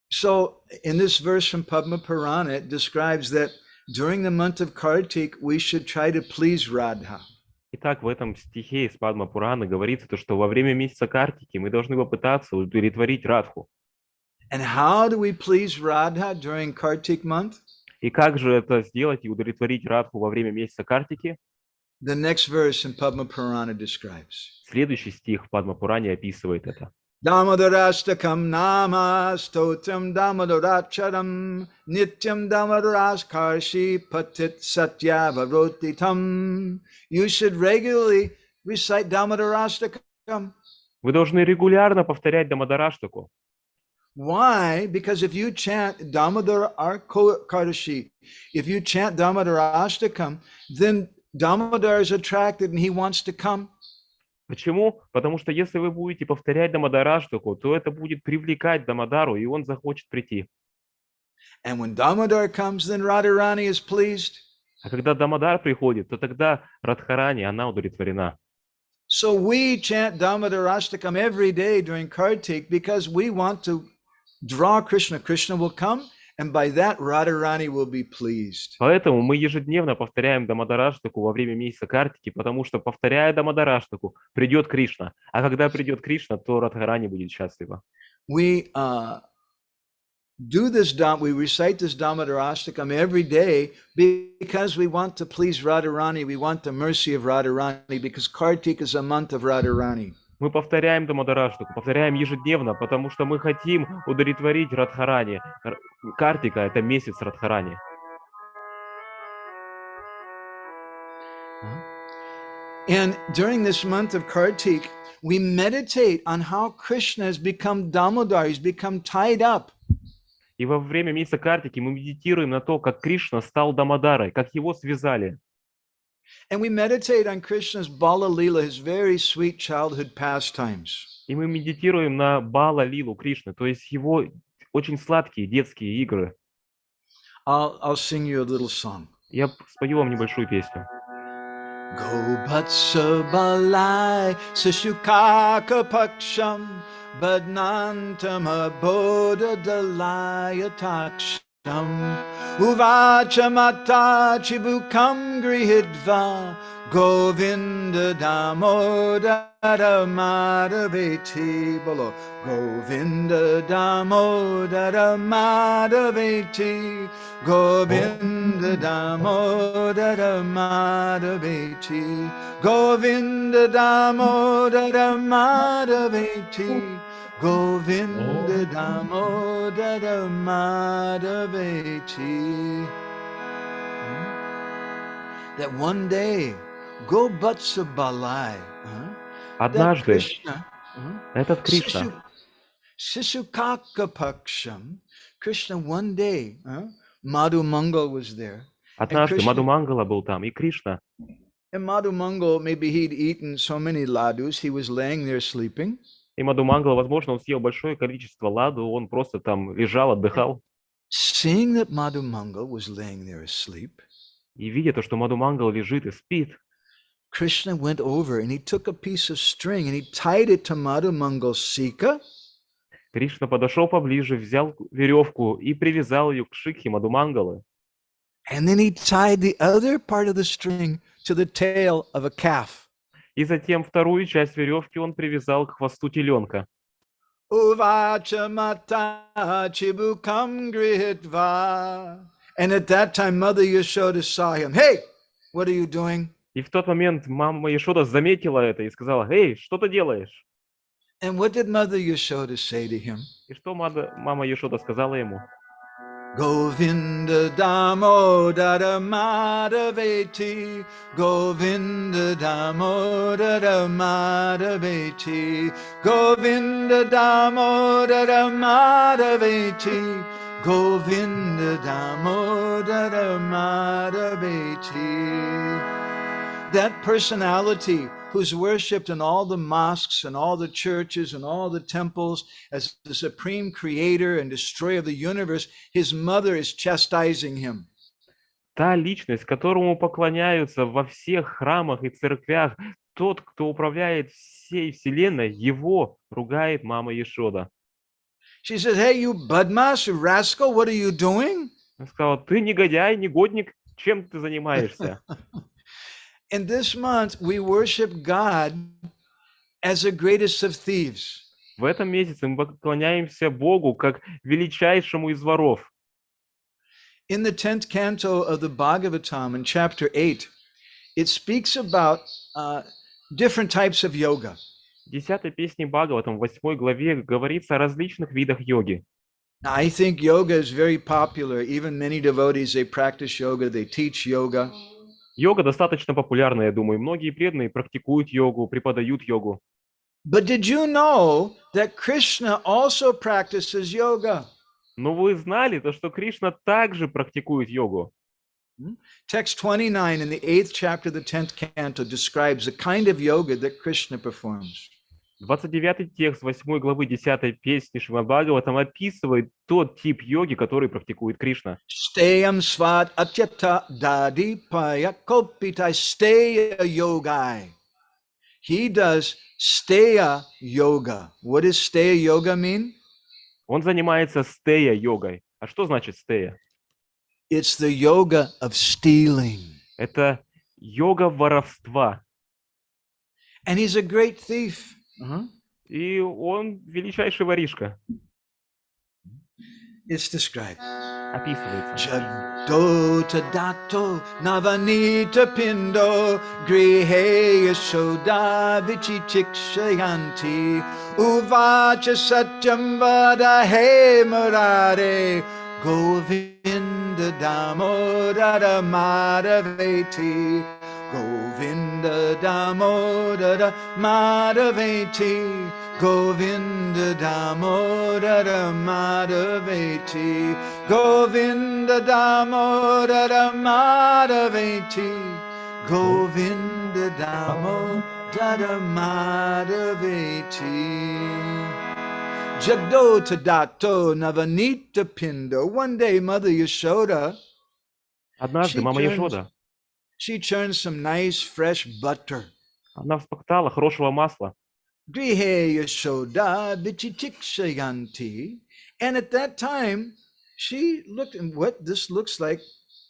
So in this verse from Padma Purana, it describes that during the month of Kartik, we should try to please Radha. Итак, в этом стихе из Падма Пураны говорится, то, что во время месяца Картики мы должны попытаться удовлетворить Радху. And how do we please Radha during Kartik month? И как же это сделать и удовлетворить Радху во время месяца Картики? The next verse in Padma Purana describes. Следующий стих в Падма Пуране описывает это. Damodarashtakam nama stotram damodaracharam nityam damodaraskarshi patit satyavarotitam. You should regularly recite Damodarashtakam. Вы должны регулярно повторять Дамодараштаку. Why? Because if you chant Damodara Kardashi, if you chant Damodarashtakam, then Damodar is attracted and he wants to come. Почему? Потому что если вы будете повторять Дамодараштаку, то это будет привлекать Дамодару, и он захочет прийти. And when Damodar comes, then Radharani is pleased. А когда Дамодар приходит, то тогда Радхарани, она удовлетворена. So we chant Damodarashtakam every day during Kartik because we want to draw Krishna. Krishna will come, and by that Radharani will be pleased. Поэтому мы ежедневно повторяем Дамодараштаку во время месяца Картики, потому что, повторяя Дамодараштаку, придет Кришна. А когда придет Кришна, то Радхарани будет счастлива. We we recite this Damodarashtakam every day because we want to please Radharani. We want the mercy of Radharani because Kartik is a month of Radharani. Мы повторяем Дамодараштаку, повторяем ежедневно, потому что мы хотим удовлетворить Радхарани. Картика – это месяц Радхарани. And during this month of Kartik, we meditate on how Krishna has become Damodar, he's become tied up. И во время месяца Картики мы медитируем на то, как Кришна стал Дамодарой, как его связали. And we meditate on Krishna's Bala Leela, his very sweet childhood pastimes. И мы медитируем на Бала Лилу Кришны, то есть его очень сладкие детские игры. I'll sing you a little song. Я спою вам небольшую песню. Go Vatsa Balai Sishukaka Paksham Badnantama Bodha Dalaya Taksham Uvacha Mata Chibukam Grihidva Govinda Damodara Madhaveti Bolo Govinda Damodara Madhaveti Govinda Damodara Madhaveti Govinda Damodara Madhaveti Govinda Damodara Madhaveti. That one day Go Vatsa Balai. Однажды этот Кришна, Sisukaka Paksham, Krishna one day, Madhu Mangal was there. однажды Мадху Мангала был там, и Кришна. And Madhu Mangal, maybe he'd eaten so many ladus, he was laying there sleeping. И Мадхавананда, возможно, он съел большое количество ладу, он просто там лежал, отдыхал. Seeing that Madhumanga was laying there asleep, И видя то, что Мадхавананда лежит и спит, Krishna went over and he took a piece of string and he tied it to Madhumanga's sika. Кришна подошел поближе, взял веревку и привязал ее к шикхе Мадхавангалы. And then he tied the other part of the string to the tail of a calf. И затем вторую часть веревки он привязал к хвосту теленка. Uvacha mata chibukam grihitva. And at that time, Mother Yashoda saw him. Hey, what are you doing? И в тот момент мама Яшода заметила это и сказала: «Эй, что ты делаешь?» And what did Mother Yashoda say to him? И что мама Яшода сказала ему? Govinda Damodara Madhaveti, Govinda Damodara Madhaveti, Govinda Damodara Madhaveti, Govinda Damodara Madhaveti. That personality who's worshipped in all the mosques and all the churches and all the temples as the supreme creator and destroyer of the universe, his mother is chastising him. Та личность, которому поклоняются во всех храмах и церквях, тот, кто управляет всей вселенной, его ругает мама Яшода. She says, hey, you badmash, you rascal, what are you doing? Она сказала: «Ты негодяй, негодник, чем ты занимаешься?» In this month, we worship God as the greatest of thieves. В этом месяце мы поклоняемся Богу как величайшему из воров. In the 10th canto of the Bhagavatam, in chapter 8, it speaks about different types of yoga. В 10-й песне Бхагаватам, в 8 главе, говорится о различных видах йоги. I think yoga is very popular. Even many devotees, they practice yoga, they teach yoga. Йога достаточно популярна, я думаю. Многие преданные практикуют йогу, преподают йогу. But did you know that Krishna also practices yoga? Но вы знали то, что Кришна также практикует йогу? Text 29 in the 8th chapter of the 10th canto describes the kind of yoga that Krishna performs. 29-й текст 8 главы 10-й песни Шримад Бхагаватам описывает тот тип йоги, который практикует Кришна. Steyam svat atyata dadipaya kopita steya yogai. He does steya yoga. What does steya yoga mean? Он занимается стея-йогой. А что значит стея? It's the yoga of stealing. Это йога воровства. And he's a great thief. И он величайший воришка. It's described. Описывается. Jagdo tadato navanita pindo grihe yashoda vichichikshayanti uvacha satyam vada he murare govinda damodara madhaveti Govinda Damodara Madhaveti Govinda Damodara Madhaveti Govinda Damodara Madhaveti Govinda Damodara Madhaveti Jagdo Tadato Navanita Pindo. One day Mother Yashoda, Однажды мама Яшода, she churned some nice fresh butter. она вспоктала хорошего масла. Grihe Yashoda Vichichikshayanti. And at that time, she looked, and what this looks like,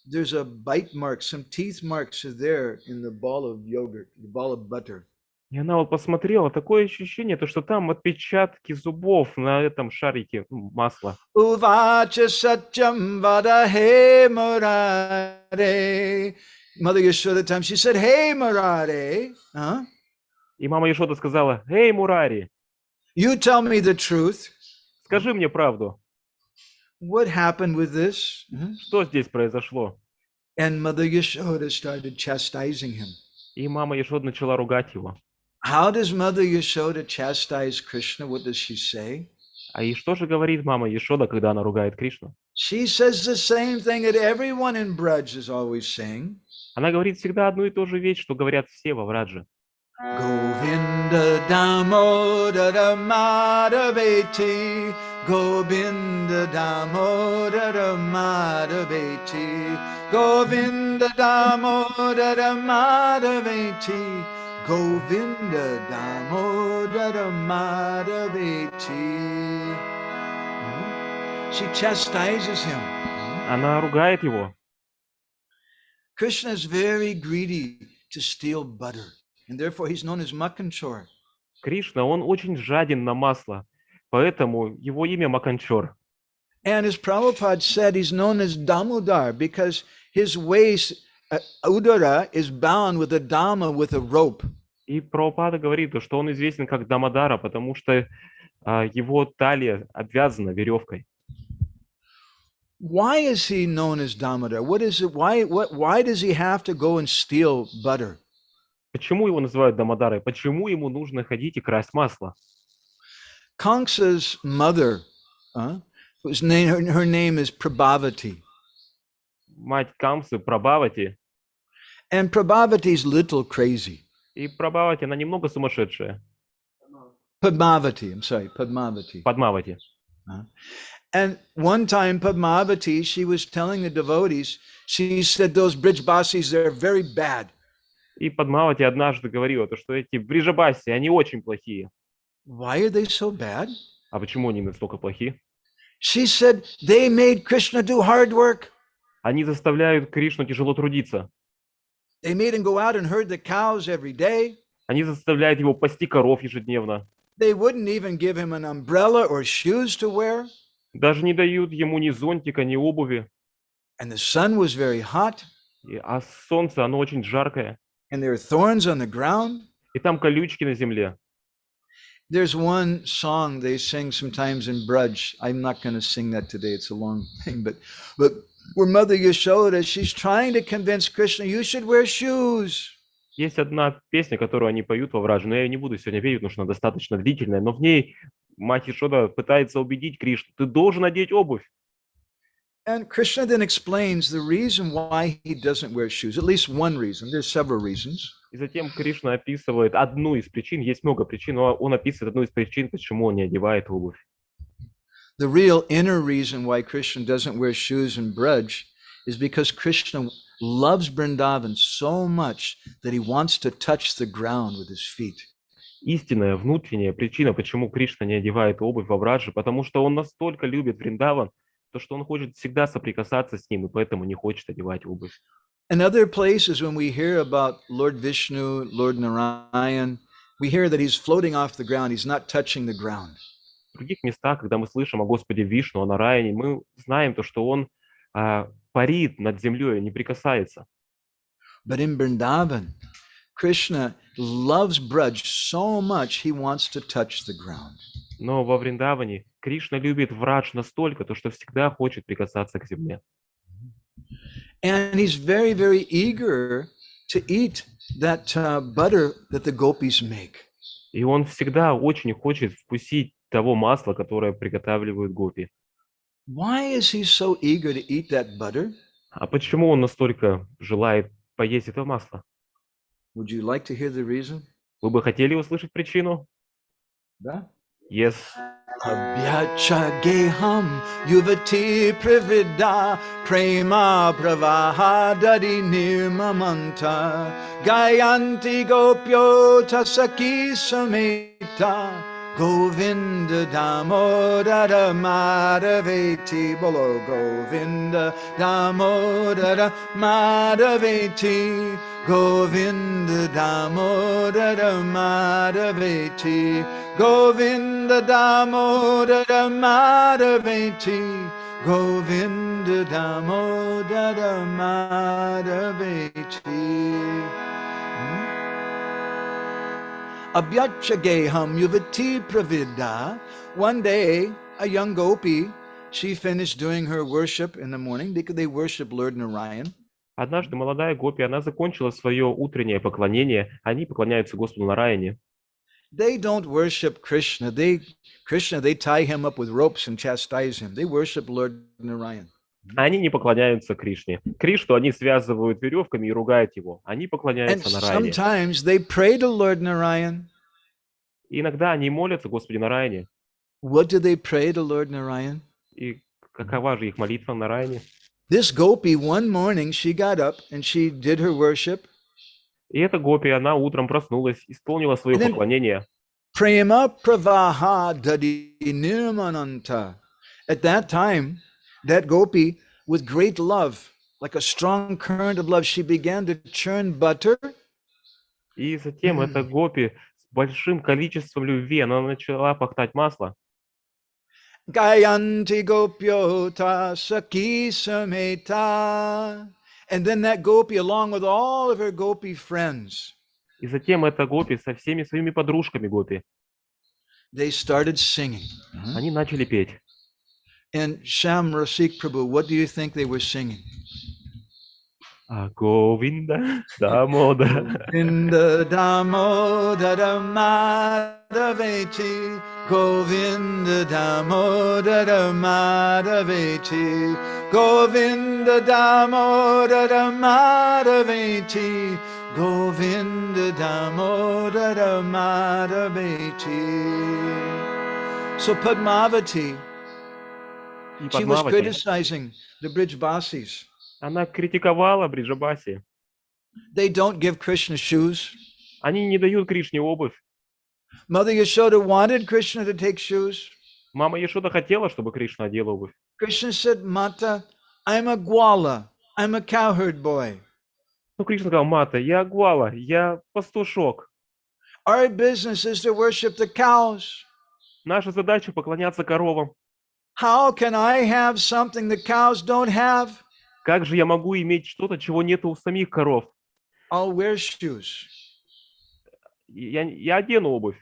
there's a bite mark, some teeth marks are there in the ball of yogurt, the ball of butter. И она вот посмотрела, такое ощущение, то, что там отпечатки зубов на этом шарике масла. Uvacha satyam vada he murare. Mother Yashoda time, she said, hey murare. И мама Яшода сказала: «Эй, Мурари, You tell me the truth. скажи мне правду. What happened with this? Что здесь произошло?» And Mother Yashoda started chastising him. И мама Яшода начала ругать его. How does Mother Yashoda chastise Krishna? What does she say? А и что же говорит мама Яшода, когда она ругает Кришну? She says the same thing that everyone in Braj is always saying. Она говорит всегда одну и ту же вещь, что говорят все во Врадже. Govinda Damodara Madhaveti, Govinda Damodara Madhaveti, Govinda Damodara Madhaveti, Govinda Damodara Madhaveti. She chastises him. Она ругает его. Krishna is very greedy to steal butter, and therefore he's known as Makanchor. Кришна, он очень жаден на масло, поэтому его имя Маканчор. And as Prabhupada said, he's known as Damodar because his waist, Udara, is bound with a Dhamma with a rope. И Прабхупада говорит, что он известен как Дамодара, потому что его талия обвязана веревкой. Why is he known as Damodar? What is it? Why does he have to go and steal butter? Почему его называют Дамодарой? Почему ему нужно ходить и красть масло? Kamsa's mother, whose name, her name is Prabhavati. Мать Камсы, Прабхавати. And Prabhavati's little crazy. И Прабхавати, она немного сумасшедшая. Padmavati, I'm sorry, Padmavati. Падмавати. And one time, Padmavati, she was telling the devotees, she said, those Brijbasis, they're very bad. И Падмавати однажды говорила, что эти бриджабаси, они очень плохие. Why are they so bad? А почему они настолько плохи? She said, they made Krishna do hard work. Они заставляют Кришну тяжело трудиться. They made him go out and herd the cows every day. Они заставляют его пасти коров ежедневно. They wouldn't even give him an umbrella or shoes to wear. Даже не дают ему ни зонтика, ни обуви. And the sun was very hot. А солнце, оно очень жаркое. And there are thorns on the ground. И там колючки на земле. There's one song they sing sometimes in Braj. I'm not going to sing that today. It's a long thing. But where Mother Yashoda, she's trying to convince Krishna, you should wear shoes. Есть одна песня, которую они поют во Врадже, но я ее не буду сегодня петь, потому что она достаточно длительная, но в ней мать Ишода пытается убедить Кришну, ты должен надеть обувь. And Krishna then explains the reason why he doesn't wear shoes, at least one reason. There's several reasons. И затем Кришна описывает одну из причин, есть много причин, но он описывает одну из причин, почему он не одевает обувь. The real inner reason why Krishna doesn't wear shoes in Braj is because Krishna loves Vrindavan so much that he wants to touch the ground with his feet. Истинная внутренняя причина, почему Кришна не одевает обувь во Врадже, потому что он настолько любит Вриндаван, то что он хочет всегда соприкасаться с ним, и поэтому не хочет одевать обувь. In other places, when we hear about Lord Vishnu, Lord Narayan, we hear that he's floating off the ground, he's not touching the ground. В других местах, когда мы слышим о Господе Вишну, о Нараяне, мы знаем то, что он парит над землей, не прикасается. But in Vrindavan, Krishna loves Braj so much he wants to touch the ground. Но во Вриндаване Кришна любит Врадж настолько, то, что всегда хочет прикасаться к земле. And he's very, very eager to eat that butter that the gopis make. И он всегда очень хочет вкусить того масла, которое приготавливают гопи. Why is he so eager to eat that butter? А почему он настолько желает поесть это масло? Would you like to hear the reason? Вы бы хотели услышать причину? Да? Yes. Abhyacha geham yuvati privida prema pravaha dadi nirmamanta gayanti gopyo tasaki sameta Govinda Damodara Madhaveti Bolo Govinda Damodara Madhaveti Govinda Damodara Madhaveti Govinda Damodara Madhaveti Govinda Damodara Madhaveti Abhyachageham yuvati pravida. One day, a young gopi, she finished doing her worship in the morning because they worship Lord Narayan. Однажды молодая гопи, она закончила свое утреннее поклонение, они поклоняются Господу Нараяне. They don't worship Krishna. They tie him up with ropes and chastise him. They worship Lord Narayan. Они не поклоняются Кришне. Кришну они связывают веревками и ругают его. Они And поклоняются Нараяне. sometimes they pray to Lord Narayan. И иногда они молятся Господи Нараяне. What do they pray to Lord Narayan? И какова же их молитва Нараяне? This gopi, one morning, she got up and she did her worship. И эта гопи, она утром проснулась, исполнила свое And then- поклонение. Prema pravaha dadi nirmananta. At that time, that gopi, with great love, like a strong current of love, she began to churn butter. И затем эта гопи с большим количеством любви, она начала пахтать масло. Gayanti gopyota saki sameta. And then that gopi, along with all of her gopi friends, И затем эта гопи со всеми своими подружками гопи, they started singing. они начали петь. And Sham Rasik Prabhu, what do you think they were singing? Говинда, Дамодара. Govinda Damodara Madhaveti, Govinda Damodara Madhaveti, Govinda Damodara Madhaveti, Govinda Damodara Madhaveti. So Padmavati, И she was Падмавати, criticizing the Brijbasis. она критиковала Бриджабаси. They don't give Krishna shoes. Они не дают Кришне обувь. Mother Yashoda wanted Krishna to take shoes. Мама Ешода хотела, чтобы Кришна одел обувь. Krishna said, Mata, I'm a gwala. I'm a cowherd boy. Ну, Кришна сказал: Мата, я гвала, я пастушок. Our business is to worship the cows. Наша задача поклоняться коровам. How can I have something the cows don't have? Как же я могу иметь что-то, чего нет у самих коров? I'll wear shoes. Я одену обувь.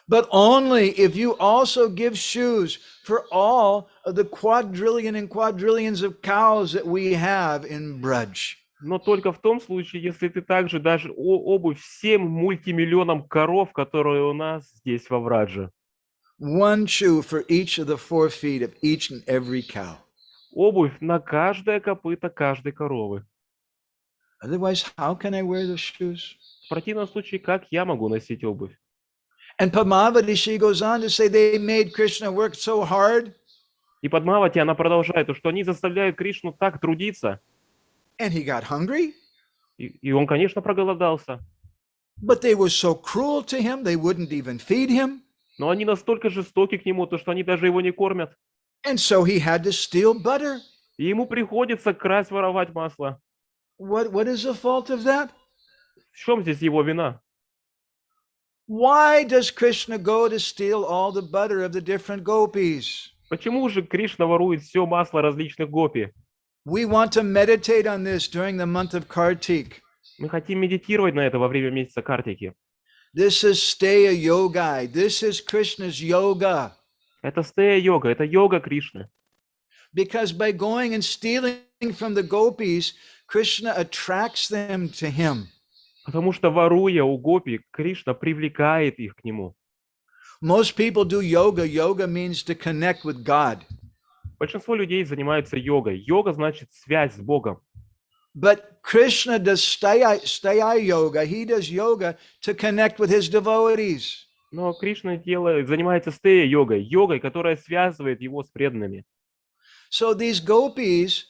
But only if you also give shoes for all of the quadrillion and quadrillions of cows that we have in Braj. Но только в том случае, если ты также дашь обувь всем мультимиллионам коров, которые у нас здесь во Врадже. One shoe for each of the 4 feet of each and every cow. Обувь на каждое копыто каждой коровы. Otherwise, how can I wear the shoes? В противном случае, как я могу носить обувь? And Padmavati, she goes on to say they made Krishna work so hard. И Падмавати, она продолжает, что они заставляют Кришну так трудиться. And he got hungry. И он, конечно, проголодался. But they were so cruel to him, they wouldn't even feed him. Но они настолько жестоки к нему, то что они даже его не кормят. And so he had to steal butter. И ему приходится красть, воровать масло. What is the fault of that? В чем здесь его вина? Why does Krishna go to steal all the butter of the different gopis? Почему же Кришна ворует все масло различных гопи? We want to meditate on this during the month of Kartik. Мы хотим медитировать на это во время месяца Картики. This is Steya Yoga. This is Krishna's yoga. Это стея-йога, это йога Кришны. Because by going and stealing from the gopis, Krishna attracts them to him. Потому что, воруя у гопи, Кришна привлекает их к нему. Most people do yoga. Yoga means to connect with God. Большинство людей занимаются йогой. Йога значит связь с Богом. But Krishna does staya yoga. He does yoga to connect with his devotees. Но Кришна занимается стея-йогой, йогой, которая связывает его с преданными. So these gopis,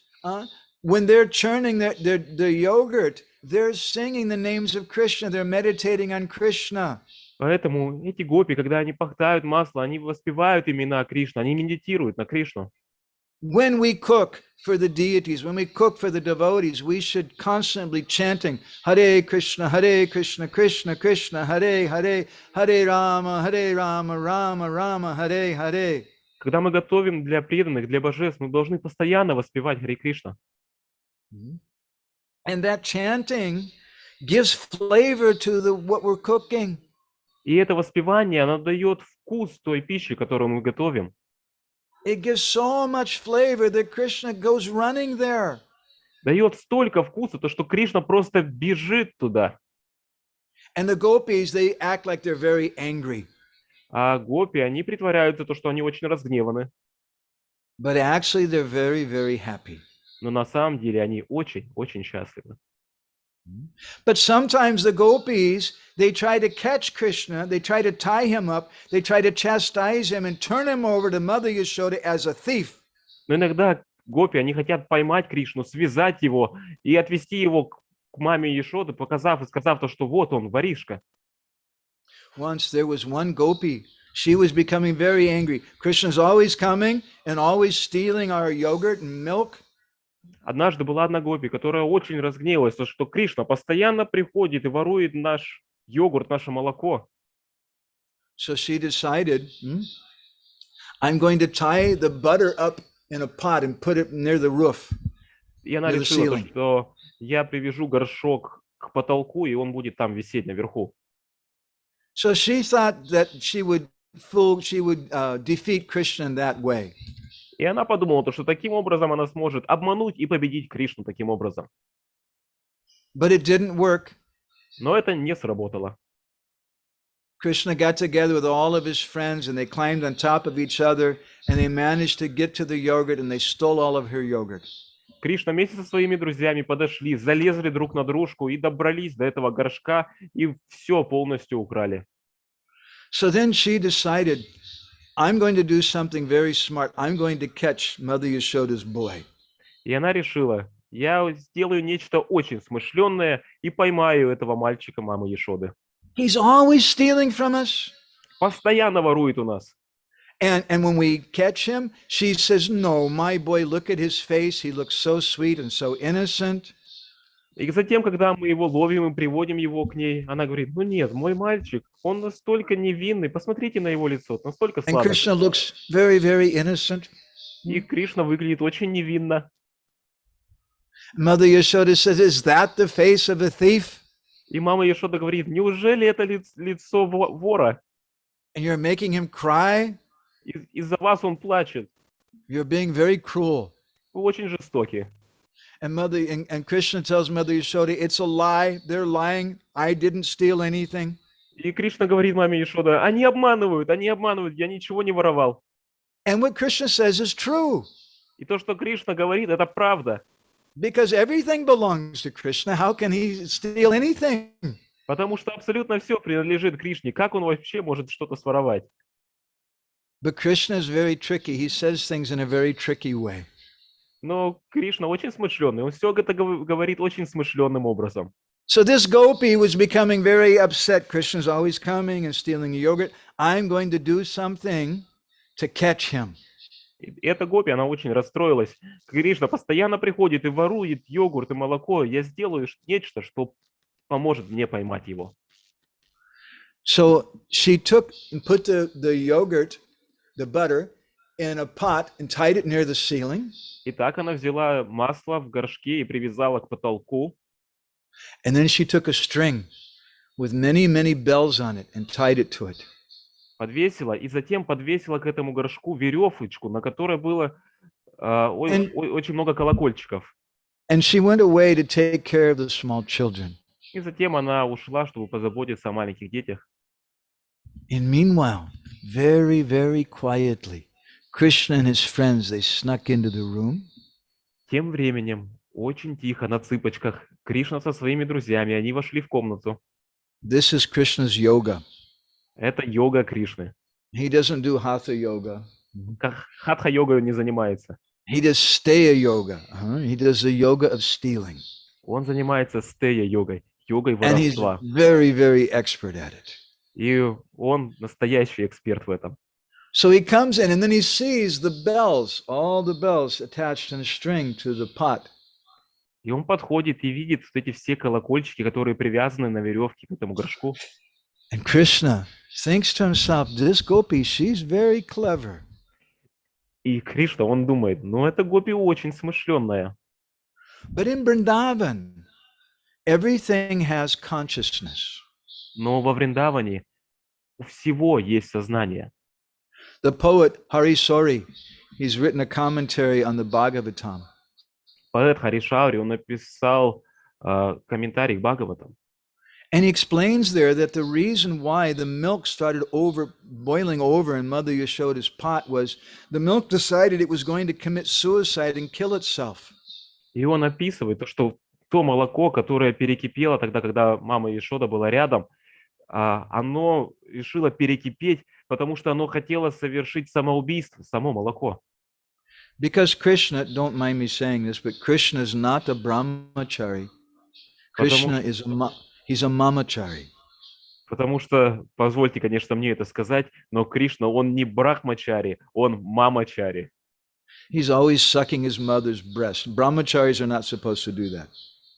when they're churning the yogurt, they're singing the names of Krishna. They're meditating on Krishna. Поэтому эти гопи, когда они пахтают масло, они воспевают имена Кришны, они медитируют на Кришну. When we cook for the deities, when we cook for the devotees, we should constantly chanting Hare Krishna, Krishna Krishna, Hare Hare, Hare Rama, Rama Rama, Hare Hare. Когда мы готовим для преданных, для божеств, мы должны постоянно воспевать Харе Кришна. And that chanting gives flavor to what we're cooking. И это воспевание, оно дает вкус той пищи, которую мы готовим. It gives so much flavor that Krishna goes running there. Дает столько вкуса, то что Кришна просто бежит туда. And the gopis, they act like they're very angry. А гопи, они притворяются, то, что они очень разгневаны. but actually they're very, very happy. Но на самом деле они очень счастливы. But sometimes the gopis, they try to catch Krishna, they try to tie him up, they try to chastise him and turn him over to Mother Yashoda as a thief. Но иногда гопи, они хотят поймать Кришну, связать его и отвести его к маме Ешоды, показав и сказав то, что вот он, воришка. Once there was one gopi, she was becoming very angry. Krishna's always coming and always stealing our yogurt and milk. Однажды была одна гопи, которая очень разгневалась, что Кришна постоянно приходит и ворует наш йогурт, наше молоко. So she decided, I'm going to tie the butter up in a pot and put it near the roof. И она решила, что я привяжу горшок к потолку, и он будет там висеть наверху. So she thought that she would defeat Krishna in that way. И она подумала, что таким образом она сможет обмануть и победить Кришну таким образом. But it didn't work. Но это не сработало. Krishna got together with all of his friends and they climbed on top of each other and they managed to get to the yogurt and they stole all of her yogurt. Кришна вместе со своими друзьями подошли, залезли друг на дружку и добрались до этого горшка и все полностью украли. So then she decided, I'm going to do something very smart. I'm going to catch Mother Yashoda's boy. И она решила, я сделаю нечто очень смышленное и поймаю этого мальчика мамы Ешоды. He's always stealing from us. Постоянно ворует у нас. And when we catch him, she says, no, my boy, look at his face. He looks so sweet and so innocent. И затем, когда мы его ловим и приводим его к ней, она говорит, ну нет, мой мальчик, он настолько невинный, посмотрите на его лицо, настолько And сладок. Krishna looks very, very innocent. И Кришна выглядит очень невинно. Mother Yashoda says, is that the face of a thief? И мама Ешода говорит, неужели это лицо вора? And you're making him cry? Из-за вас он плачет. You're being very cruel. Вы очень жестоки. And Krishna tells Mother Yashoda, it's a lie. They're lying. I didn't steal anything. И Кришна говорит маме Ешода, они обманывают, я ничего не воровал. And what Krishna says is true. И то, что Кришна говорит, это правда. Because everything belongs to Krishna. How can he steal anything? Потому что абсолютно все принадлежит Кришне. Как он вообще может что-то своровать? But Krishna is very tricky. He says things in a very tricky way. Но Кришна очень смышленый. Он все это говорит очень смышленным образом. So this gopi was becoming very upset. Krishna's always coming and stealing the yogurt. I'm going to do something to catch him. И эта гопи, она очень расстроилась. Кришна постоянно приходит и ворует йогурт и молоко. Я сделаю нечто, что поможет мне поймать его. So she took and put the yogurt, the butter, in a pot and tied it near the ceiling. Итак, она взяла масло в горшке и привязала к потолку. And then she took a string with many, many bells on it and tied it to it. Подвесила и затем подвесила к этому горшку веревочку, на которой было очень много колокольчиков. And she went away to take care of the small children. И затем она ушла, чтобы позаботиться о маленьких детях. And meanwhile, very, very quietly, Krishna and his friends, they snuck into the room. Тем временем, очень тихо, на цыпочках, Кришна со своими друзьями, они вошли в комнату. This is Krishna's yoga. Это йога Кришны. He doesn't do hatha yoga. Хатха-йогой не занимается. He does steya yoga. He does the yoga of stealing. Он занимается стея-йогой, йогой And he's воровства. very, very expert at it. И он настоящий эксперт в этом. So he comes in and then he sees the bells, all the bells attached in a string to the pot. И он подходит и видит вот эти все колокольчики, которые привязаны на веревке к этому горшку. And Krishna thinks to himself, this gopi, she's very clever. И Кришна, он думает, ну эта гопи очень смышленная. But in Vrindavan, everything has consciousness. Но во Вриндаване у всего есть сознание. The poet Hari Sori, he's written a commentary on the Bhagavatam. Поэт Харишаури, он написал комментарий к Бхагаватам. And he explains there that the reason why the milk started boiling over in Mother Yashoda's pot was the milk decided it was going to commit suicide and kill itself. И он описывает то, что то молоко, которое перекипело тогда, когда мама Ешода была рядом, оно решило перекипеть, потому что оно хотело совершить самоубийство, само молоко. Because Krishna, don't mind me saying this, but Krishna is not a brahmachari. Krishna is he's a mamachari. Потому что, позвольте, конечно, мне это сказать, но Кришна, он не брахмачари, он мамачари. He's always sucking his mother's breast. Brahmacharis are not supposed to do that.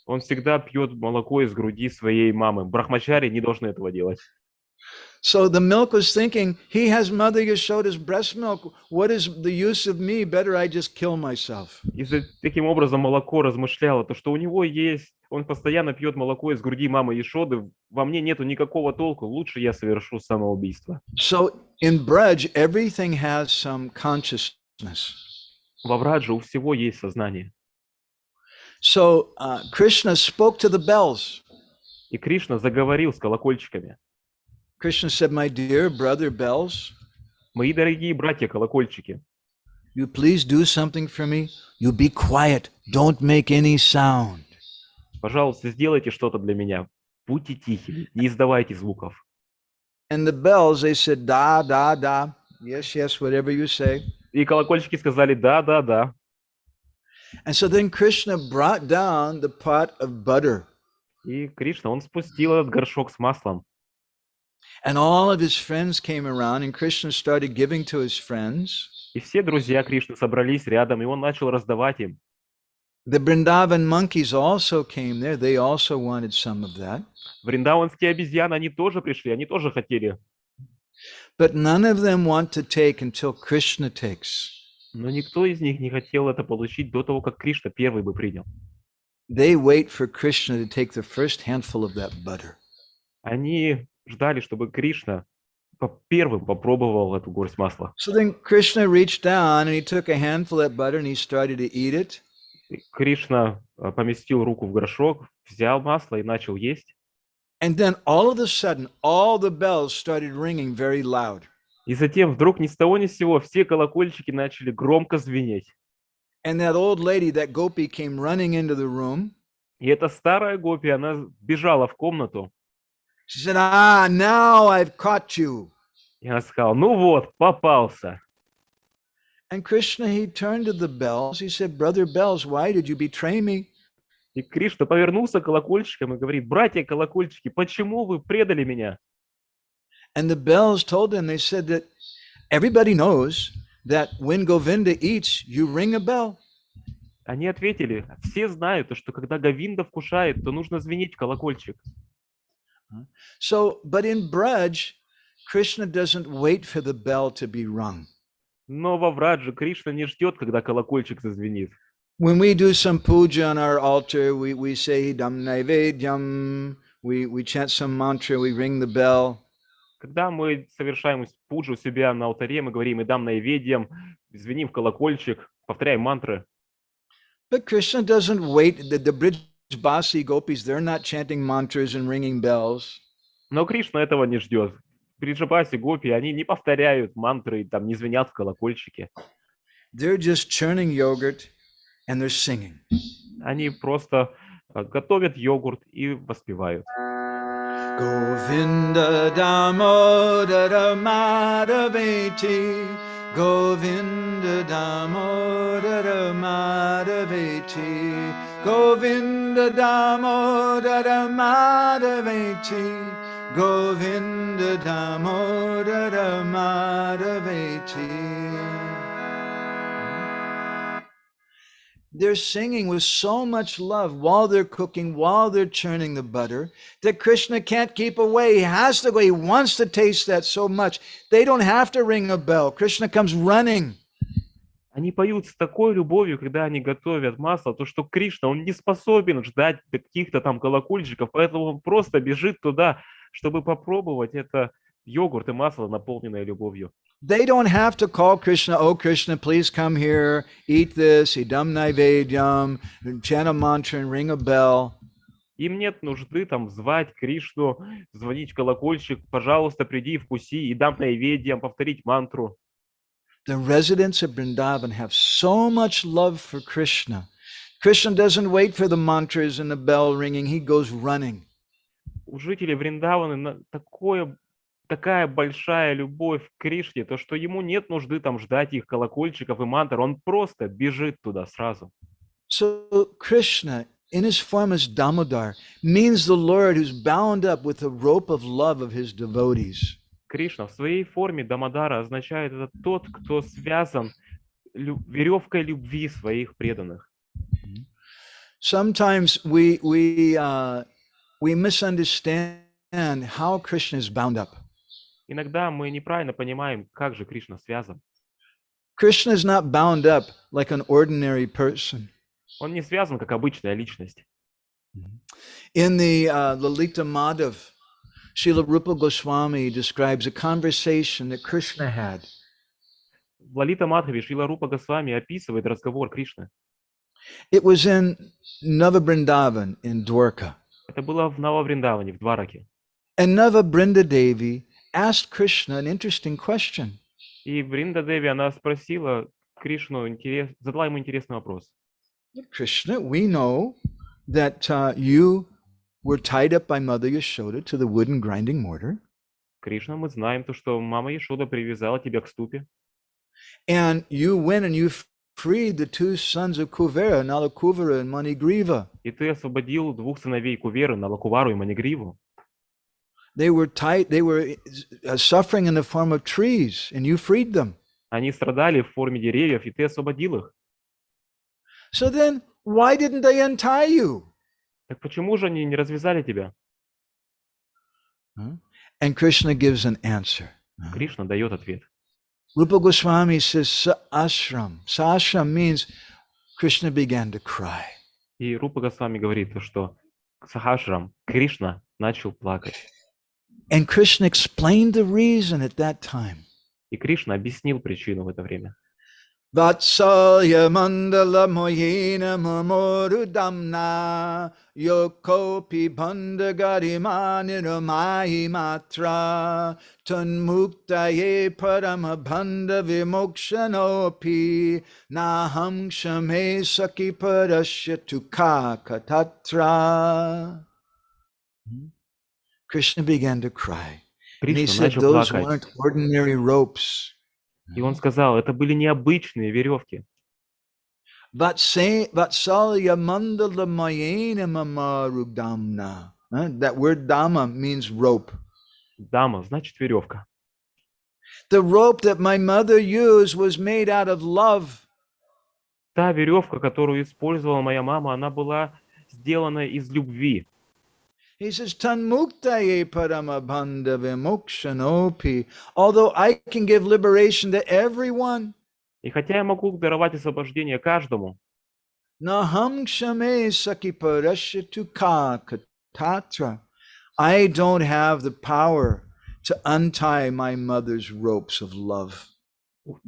Он всегда пьет молоко из груди своей мамы. Брахмачари не должны этого делать. So the milk was thinking, he has Mother Yashoda's breast milk. What is the use of me? Better I just kill myself. И таким образом молоко размышляло, то, что у него есть, он постоянно пьет молоко из груди мамы Ешоды, во мне нету никакого толку, лучше я совершу самоубийство. So in Braj, everything has some consciousness. Во Врадже у всего есть сознание. So Krishna spoke to the bells. И Кришна заговорил с колокольчиками. Krishna said, my dear brother bells, Мои дорогие братья-колокольчики, you please do something for me? You be quiet. Don't make any sound. пожалуйста, сделайте что-то для меня. Будьте тихими, не издавайте звуков. And the bells, they said, da, da, da. Yes, yes, whatever you say. И колокольчики сказали «да, да, да». And so then Krishna brought down the pot of butter. И Кришна, он спустил этот горшок с маслом. And all of his friends came around, and Krishna started giving to his friends. И все друзья Кришны собрались рядом, и он начал раздавать им. The Vrindavan monkeys also came there. They also wanted some of that. Вриндаванские обезьяны, они тоже пришли, они тоже хотели. But none of them want to take until Krishna takes. Но никто из них не хотел это получить до того, как Кришна первый бы принял. They wait for Krishna to take the first handful of that butter. Они ждали, чтобы Кришна первым попробовал эту горсть масла. So then Krishna reached down and he took a handful of that butter and he started to eat it. Кришна поместил руку в горшок, взял масло и начал есть. And then all of a sudden, all the bells started ringing very loud. И затем вдруг ни с того ни с сего все колокольчики начали громко звенеть. And that old lady, that gopi, came running into the room. И эта старая гопи, она бежала в комнату. She said, ah, now I've caught you. И она сказала, ну вот, попался. And Krishna, he turned to the bells. He said, brother bells, why did you betray me? И Кришна повернулся к колокольчикам и говорит, братья-колокольчики, почему вы предали меня? And the bells told him, they said that everybody knows that when Govinda eats, you ring a bell. Они ответили, все знают, что когда Говинда вкушает, то нужно звенеть в колокольчик. So, but in Braj, Krishna doesn't wait for the bell to be rung. Но во Врадже Кришна не ждет, когда колокольчик зазвенит. When we do some puja on our altar, we say Dam Naivedyam, we chant some mantra, we ring the bell. Когда мы совершаем пуджу у себя на алтаре, мы говорим «Идам наиведьям», звеним в колокольчик, повторяем мантры. But Krishna doesn't wait. The Brijbasi gopis, they're not chanting mantras and ringing bells. Но Кришна этого не ждет. Бриджабаси, гопи, они не повторяют мантры, там, не звенят в колокольчике. They're just churning yogurt and they're singing. Они просто готовят йогурт и воспевают. Govinda Damodara Madhaveti, Govinda Damodara Madhaveti, Govinda Damodara Madhaveti, Govinda Damodara Madhaveti. They're singing with so much love while they're cooking, while they're churning the butter, that Krishna can't keep away. He has to go. He wants to taste that so much. They don't have to ring a bell. Krishna comes running. Они поют с такой любовью, когда они готовят масло, то что Кришна, он не способен ждать каких-то там колокольчиков, поэтому он просто бежит туда, чтобы попробовать это йогурт и масло, наполненное любовью. They don't have to call Krishna, oh Krishna, please come here, eat this, idam naivedyam, chant a mantra and ring a bell. Им нет нужды там звать Кришну, звонить в колокольчик, пожалуйста, приди, вкуси, и дам найведиям, повторить мантру. The residents of Vrindavan have so much love for Krishna. Krishna doesn't wait for the mantras and the bell ringing, he goes running. У жителей Вриндавана такая большая любовь к Кришне, то что ему нет нужды там ждать их колокольчиков и мантр, он просто бежит туда сразу. So Krishna, in his form as Damodar, means the Lord who's bound up with the rope of love of his devotees. Кришна в своей форме Дамодара означает это тот, кто связан веревкой любви своих преданных. Sometimes we misunderstand how Krishna is bound up. Иногда мы неправильно понимаем, как же Кришна связан. Krishna is not bound up like an ordinary person. Он не связан как обычная личность. In the Lalita Madhav, Srila Rupa Goswami describes a conversation that Krishna had. В Лалита Мадхаве Шрила Рупа Госвами описывает разговор Кришны. It was in Nava Vrindavan in Dwarka. Это было в Нававриндаване, в Двараке. And Nava Brinda Devi asked Krishna an interesting question. И Бринда Деви, она спросила Кришну, задала ему интересный вопрос. Krishna, we know that you were tied up by Mother Yashoda to the wooden grinding mortar. Кришна, мы знаем то, что мама Яшода привязала тебя к ступе. And you went and you freed the two sons of Kuvera, Nalakuvara and Manigriva. И ты освободил двух сыновей Куверы, Налакувару и Манигриву. They were suffering in the form of trees, and you freed them. Они страдали в форме деревьев, и ты освободил их. So then, why didn't they untie you? Так почему же они не развязали тебя? And Krishna gives an answer. Кришна дает ответ. Rupa Goswami says, Sa-ashram. Sa-ashram means Krishna began to cry. И Рупа Госвами говорит, что Сахашрам, Кришна начал плакать. And Krishna explained the reason at that time. И Кришна объяснил причину в это время. Vatsalya mandala moyena mamoru damna yokopi bandagari manira mahi matra tanmuktaye parama banda vimokshanopi naham shame saki parasya tukaka tatra. Krishna began to cry. And he said those weren't ordinary ropes. И он сказал, это были необычные веревки. Vatsalya mandala mayena mamaru damna. That word dhamma means rope. Дама значит веревка. The rope that my mother used was made out of love. Та веревка, которую использовала моя мама, она была сделана из любви. He says, Tanmuktaye paramabhanda vimokshanopi. Although I can give liberation to everyone. И хотя я могу даровать освобождение каждому, Naham shame saki parasya tuka katatra. I don't have the power to untie my mother's ropes of love.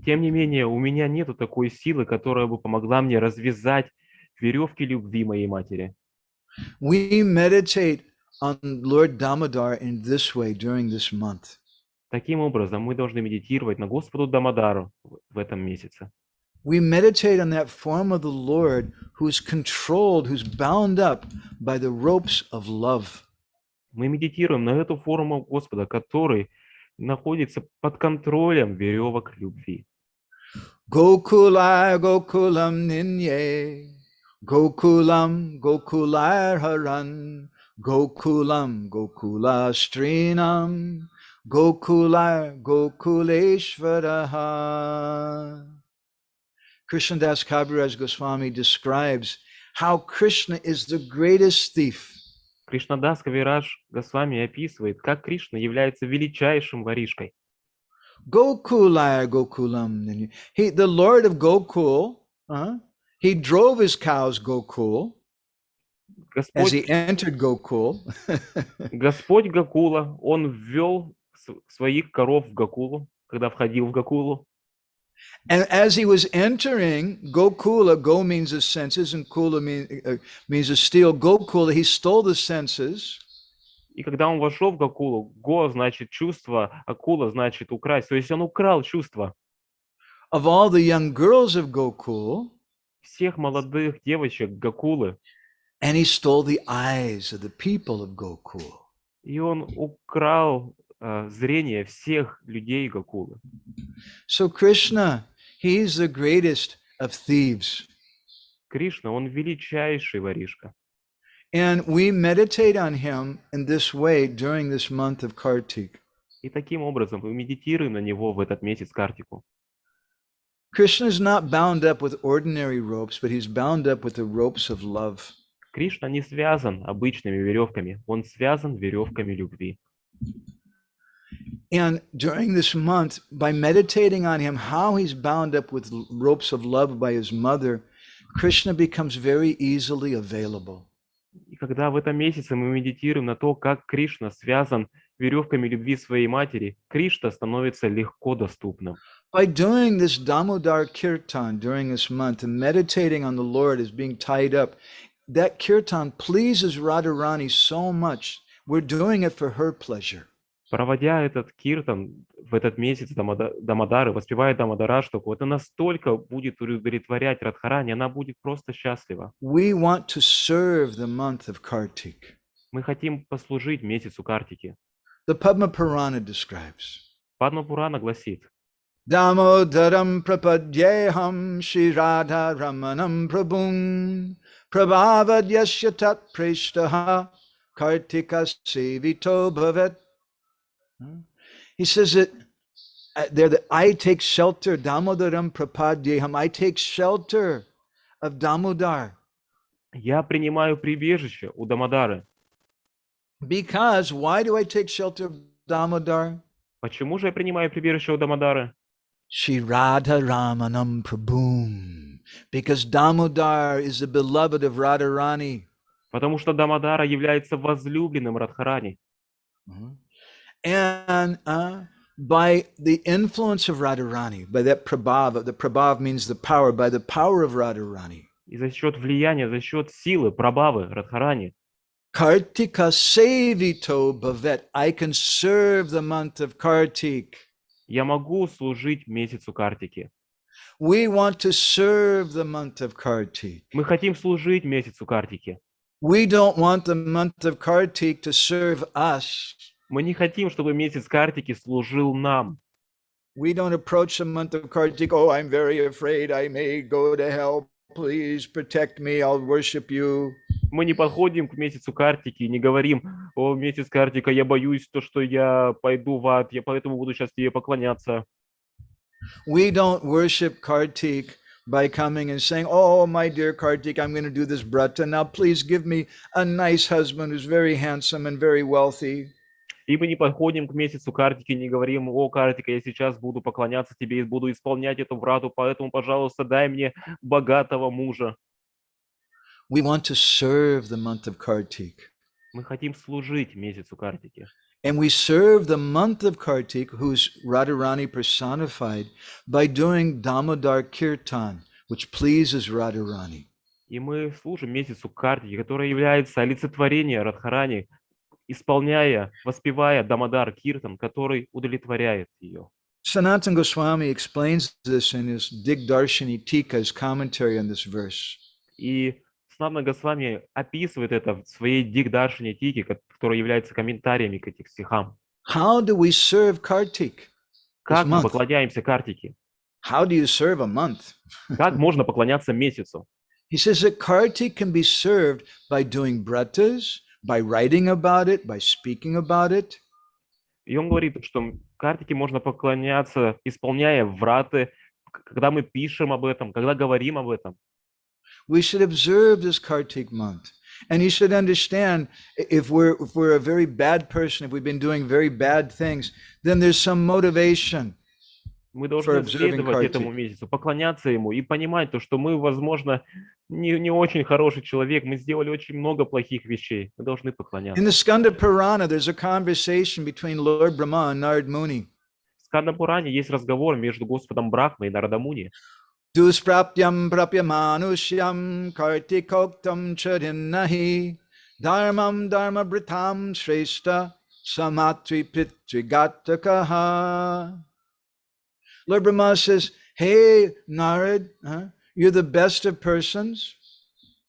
тем не менее, у меня нету такой силы, которая бы помогла мне развязать веревки любви моей матери. We meditate on Lord Damodar in this way during this month. Таким образом, мы должны медитировать на Господу Дамодару в этом месяце. We meditate on that form of the Lord who's controlled, who's bound up by the ropes of love. Мы медитируем на эту форму Господа, который находится под контролем веревок любви. Gokula Gokulam Ninye, Gokulam Gokular Haran, Gokulam Gokula Strinam, Gokular Gokuleshvaraha. Krishnadas Kaviraj Goswami describes how Krishna is the greatest thief. Кришнадас Кавирадж Госвами описывает, как Кришна является величайшим воришкой. Gokular Gokulam Ninye. The Lord of Gokul, he drove his cows Gokul. As he entered Gokul. Господь Гокула, он ввел своих коров в Гокулу, когда входил в Гокулу. And as he was entering Gokula, go means the senses, and Kula means to steal. Gokula, he stole the senses. И когда он вошел в Гакулу, го значит чувство, акула значит украсть. То есть он украл чувства Of all the young girls of Gokul, всех молодых девочек Гакулы. and he stole the eyes of the people of Gokul. И он украл зрение всех людей Гакулы. So Krishna, he's the greatest of thieves. Кришна, он величайший воришка. And we meditate on him in this way during this month of Kartik. И таким образом мы медитируем на него в этот месяц Картику. Krishna is not bound up with ordinary ropes, but he's bound up with the ropes of love. Кришна не связан обычными веревками, он связан веревками любви. And during this month, by meditating on him, how he's bound up with ropes of love by his mother, Krishna becomes very easily available. И когда в этом месяце мы медитируем на то, как Кришна связан веревками любви своей матери, Кришна становится легко доступным. By doing this Damodar Kirtan during this month and meditating on the Lord as being tied up, that Kirtan pleases Radharani so much. We're doing it for her pleasure. Проводя этот киртан в этот месяц Дамодары, воспевая Дамодараштаку, это настолько будет удовлетворять Радхарани, она будет просто счастлива. We want to serve the month of Kartik. Мы хотим послужить месяцу Картики. The Padma Purana describes. Падма Пурана гласит: Damodaram prapadyeham Shri Radha Ramanam Prabhum Prabhavad Yashyatat Preshtaha Kartika Sevito Bhavet. He says that there that I take shelter, Damodaram prapadyeham, I take shelter of Damodar. Я принимаю прибежище у Дамодары. Because, why do I take shelter of Damodar? Почему же я принимаю прибежище у Дамодары? Shri Radha Ramanam Prabhum. Because Damodar is the beloved of Radharani. Потому что Дамодара является возлюбленным Радхарани. And by the influence of Radharani, by that prabhava, the prabhav means the power, by the power of Radharani. И за счет влияния, за счет силы, прабхавы Радхарани, Kartika Sevito Bhavet, I can serve the month of Kartik. я могу служить месяцу Картики. We want to serve the month of Kartik. Мы хотим служить месяцу Картики. We don't want the month of Kartik to serve us. Мы не хотим, чтобы месяц Картики служил нам. We don't approach the month of Kartik, oh, I'm very afraid I may go to hell. Please protect me, I'll worship you. Мы не подходим к месяцу Картики и не говорим: о, месяц Картика, я боюсь, что я пойду в ад, я поэтому буду сейчас тебе поклоняться. We don't worship Kartik by coming and saying, oh, my dear Kartik, I'm going to do this brata. Now, please give me a nice husband who's very handsome and very wealthy. И мы не подходим к месяцу Картики, не говорим: о, Картика, я сейчас буду поклоняться тебе и буду исполнять эту врату, поэтому, пожалуйста, дай мне богатого мужа. We want to serve the month of Kartik. Мы хотим служить месяцу Картики. And we serve the month of Kartik, who's Radharani personified, by doing Damodar Kirtan, which pleases Radharani. И мы служим месяцу Картики, который является олицетворением Радхарани, исполняя, воспевая Дамодар Киртан, который удовлетворяет ее. Sanatana Goswami explains this in his Digdarshini Tika, his commentary on this verse. И Санатана Госвами описывает это в своей Дигдаршине Тике, которая является комментариями к этим стихам. How do we serve Kartik? Как мы поклоняемся Картике? How do you serve a month? Как можно поклоняться месяцу? He says that Kartik can be served by doing bratas, by writing about it, by speaking about it. И он говорит, что Картике можно поклоняться, исполняя враты, когда мы пишем об этом, когда говорим об этом. We should observe this Kartik month. And you should understand, if we're a very bad person, if we've been doing very bad things, then there's some motivation. Мы должны следовать этому месяцу, поклоняться ему и понимать то, что мы, возможно, не очень хороший человек, мы сделали очень много плохих вещей, мы должны поклоняться. In the Skanda Purana, there's a conversation between Lord Brahma and Narad Muni. В Сканда-Пуране есть разговор между Господом Брахмой и Нарадамуни. Dusprapyam prapyamanusyam kartikoktam charinnahi dharmam dharma britam shrestha samatri pitrigatakaha. Lord Brahma says, hey, Narad, you're the best of persons.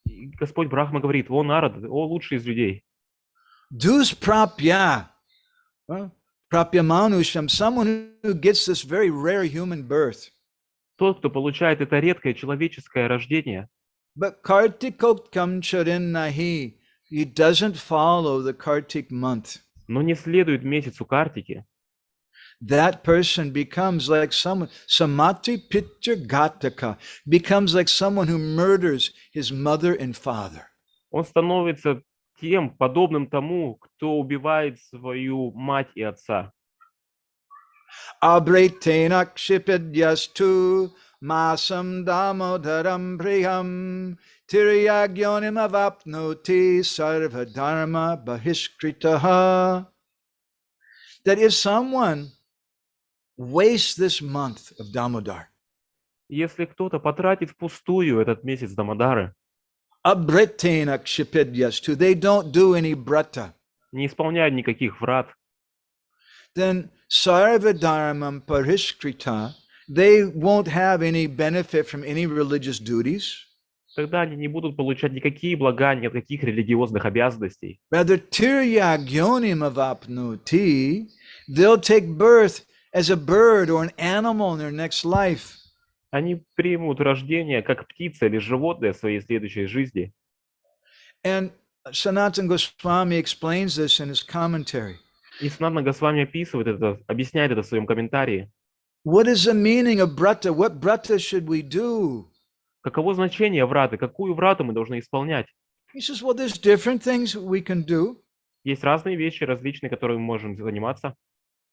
И Господь Брахма говорит: о, Нарад, о, лучший из людей. Dusprapya, prapyamanusyam, someone who gets this very rare human birth. Тот, кто получает это редкое человеческое рождение, But kartikoktam charinnahi, he doesn't follow the Kartik month. но не следует месяцу Картики, That person becomes like someone, samatri pitra gataka, becomes like someone who murders his mother and father. он становится тем, подобным тому, кто убивает свою мать и отца. Abretena kshipidyastu masam damodaram priyam tiryagyonim avapnoti sarva dharma bahishkritaha. That if someone wastes this month of Damodar, Если кто-то потратит впустую этот месяц Дамодары, abretena kshipidyastu, they don't do any brata, не исполняя никаких врат, then sarva dharmam parishkrita, they won't have any benefit from any religious duties. тогда они не будут получать никакие блага, никаких религиозных обязанностей. Rather, tiryagyonim avapnuti, they'll take birth as a bird or an animal in their next life. Они примут рождение как птица или животное в своей следующей жизни. And Sanatana Goswami explains this in his commentary. И Санатана Госвами описывает это, объясняет это в своем комментарии. What is the meaning of brata? What brata should we do? Каково значение враты? Какую врату мы должны исполнять? He says, well, there's different things we can do. Есть разные вещи, различные, которыми мы можем заниматься.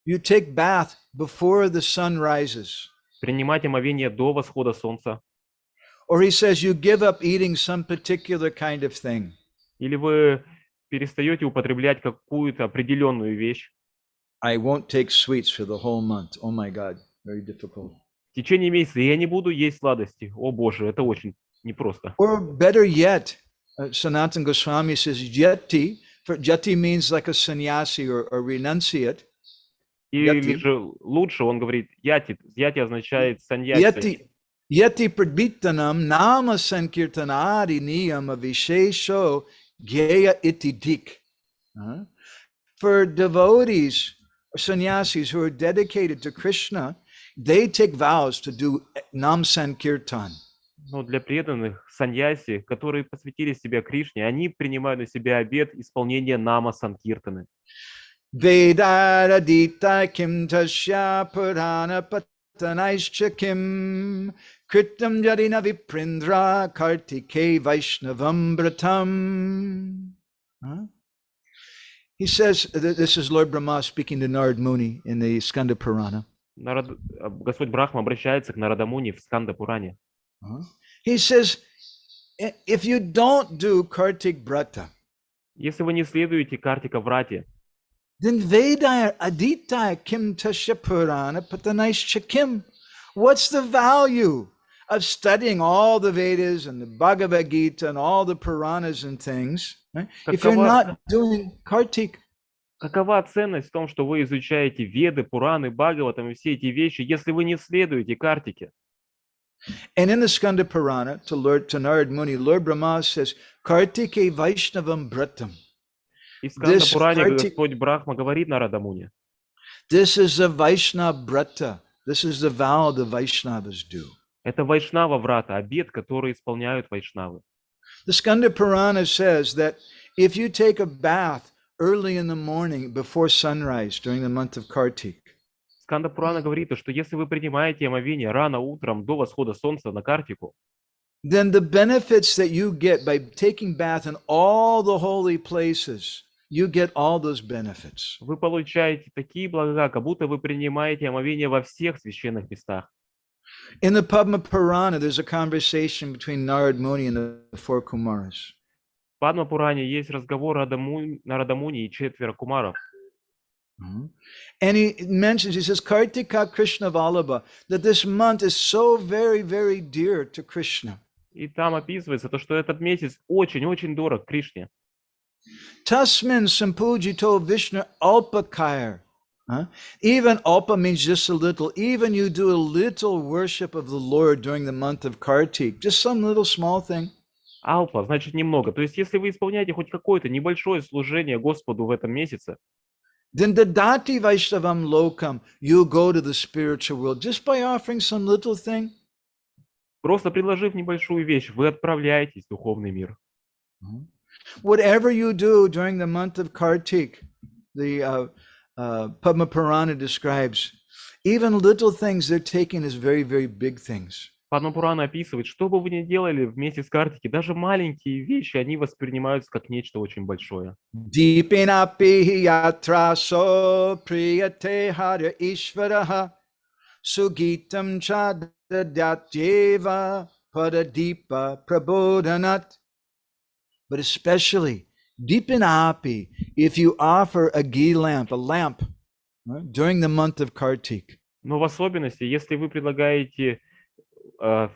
You take bath before the sun rises. Принимать омовение до восхода солнца. Or he says you give up eating some particular kind of thing. Или вы перестаете употреблять какую-то определенную вещь. I won't take sweets for the whole month. Oh my God, very difficult. В течение месяца я не буду есть сладости. О боже, это очень непросто. Or better yet, Sanatana Goswami says jati. For jati means like a sannyasi or renunciate. Или же лучше, он говорит, яти. Яти означает саньяси. Yati pradvitanam nama sankirtanadi niyama vishesho gyeya iti dik. For devotees or sannyasis who are dedicated to Krishna, they take vows to do nam sankirtan. Но для преданных саньяси, которые посвятили себя Кришне, они принимают на себя обет исполнения нама санкиртаны. Vedaradita kim tasya purana patanaischa kim kritam jadina viprindra kartike vaishnavam bratam. He says, this is Lord Brahma speaking to Narad Muni in the Skanda Purana. Господь Брахма обращается к Нарадамуни в Сканда-Пуране. He says, if you don't do Kartik Brata, если вы не следуете Картика Врате, then Vedaya Aditya Kim Tasya Purana Patanaischa Kim. What's the value of studying all the Vedas and the Bhagavad Gita and all the Puranas and things, right? If you're not doing Kartik? Какова ценность в том, что вы изучаете Веды, Пураны, Бхагаватам и все эти вещи, если вы не следуете Картике? And in the Skanda Purana, to Narad Muni, Lord Brahma says, Kartike Vaishnavam Bratam. И в Сканда-Пуране Господь Брахма говорит Нарадамуни. This is the Vaishnava Brata. This is the vow the Vaishnavas do. Это Вайшнава Врата, обет, который исполняют Вайшнавы. The Skanda Purana says that if you take a bath early in the morning before sunrise during the month of Kartik, Сканда-Пурана говорит, что если вы принимаете омовение рано утром до восхода солнца на Картику, then the benefits that you get by taking bath in all the holy places, you get all those benefits. вы получаете такие блага, как будто вы принимаете омовение во всех священных местах. In the Padma Purana, there's a conversation between Narad Muni and the four Kumaras. В Падма-Пуране есть разговор о Нарадамуни и четверо кумаров. And he mentions, he says, Kartika Krishna Vallabha, that this month is so very, very dear to Krishna. И там описывается то, что этот месяц очень-очень дорог Кришне. Tasmin Sampujito Vishnu Alpakayar. Even Alpa means just a little. Even you do a little worship of the Lord during the month of Kartik, just some little small thing. Алпа значит немного. То есть, если вы исполняете хоть какое-то небольшое служение Господу в этом месяце, Then the Dati Vaishnavam Lokam, you go to the spiritual world just by offering some little thing. просто предложив небольшую вещь, вы отправляетесь в духовный мир. Whatever you do during the month of Kartik, the Padma Purana describes, even little things they're taking as very, very big things. Падма Пурана описывает, что бы вы ни делали в месяц Картики, даже маленькие вещи, они воспринимаются как нечто очень большое. Deepinapi yatra so priyate hara ishvaraha sugitam chadadyeva padadeepa prabodhanat. But especially, deepinapi, if you offer a ghee lamp, right, during the month of Kartik. Но в особенности, если вы предлагаете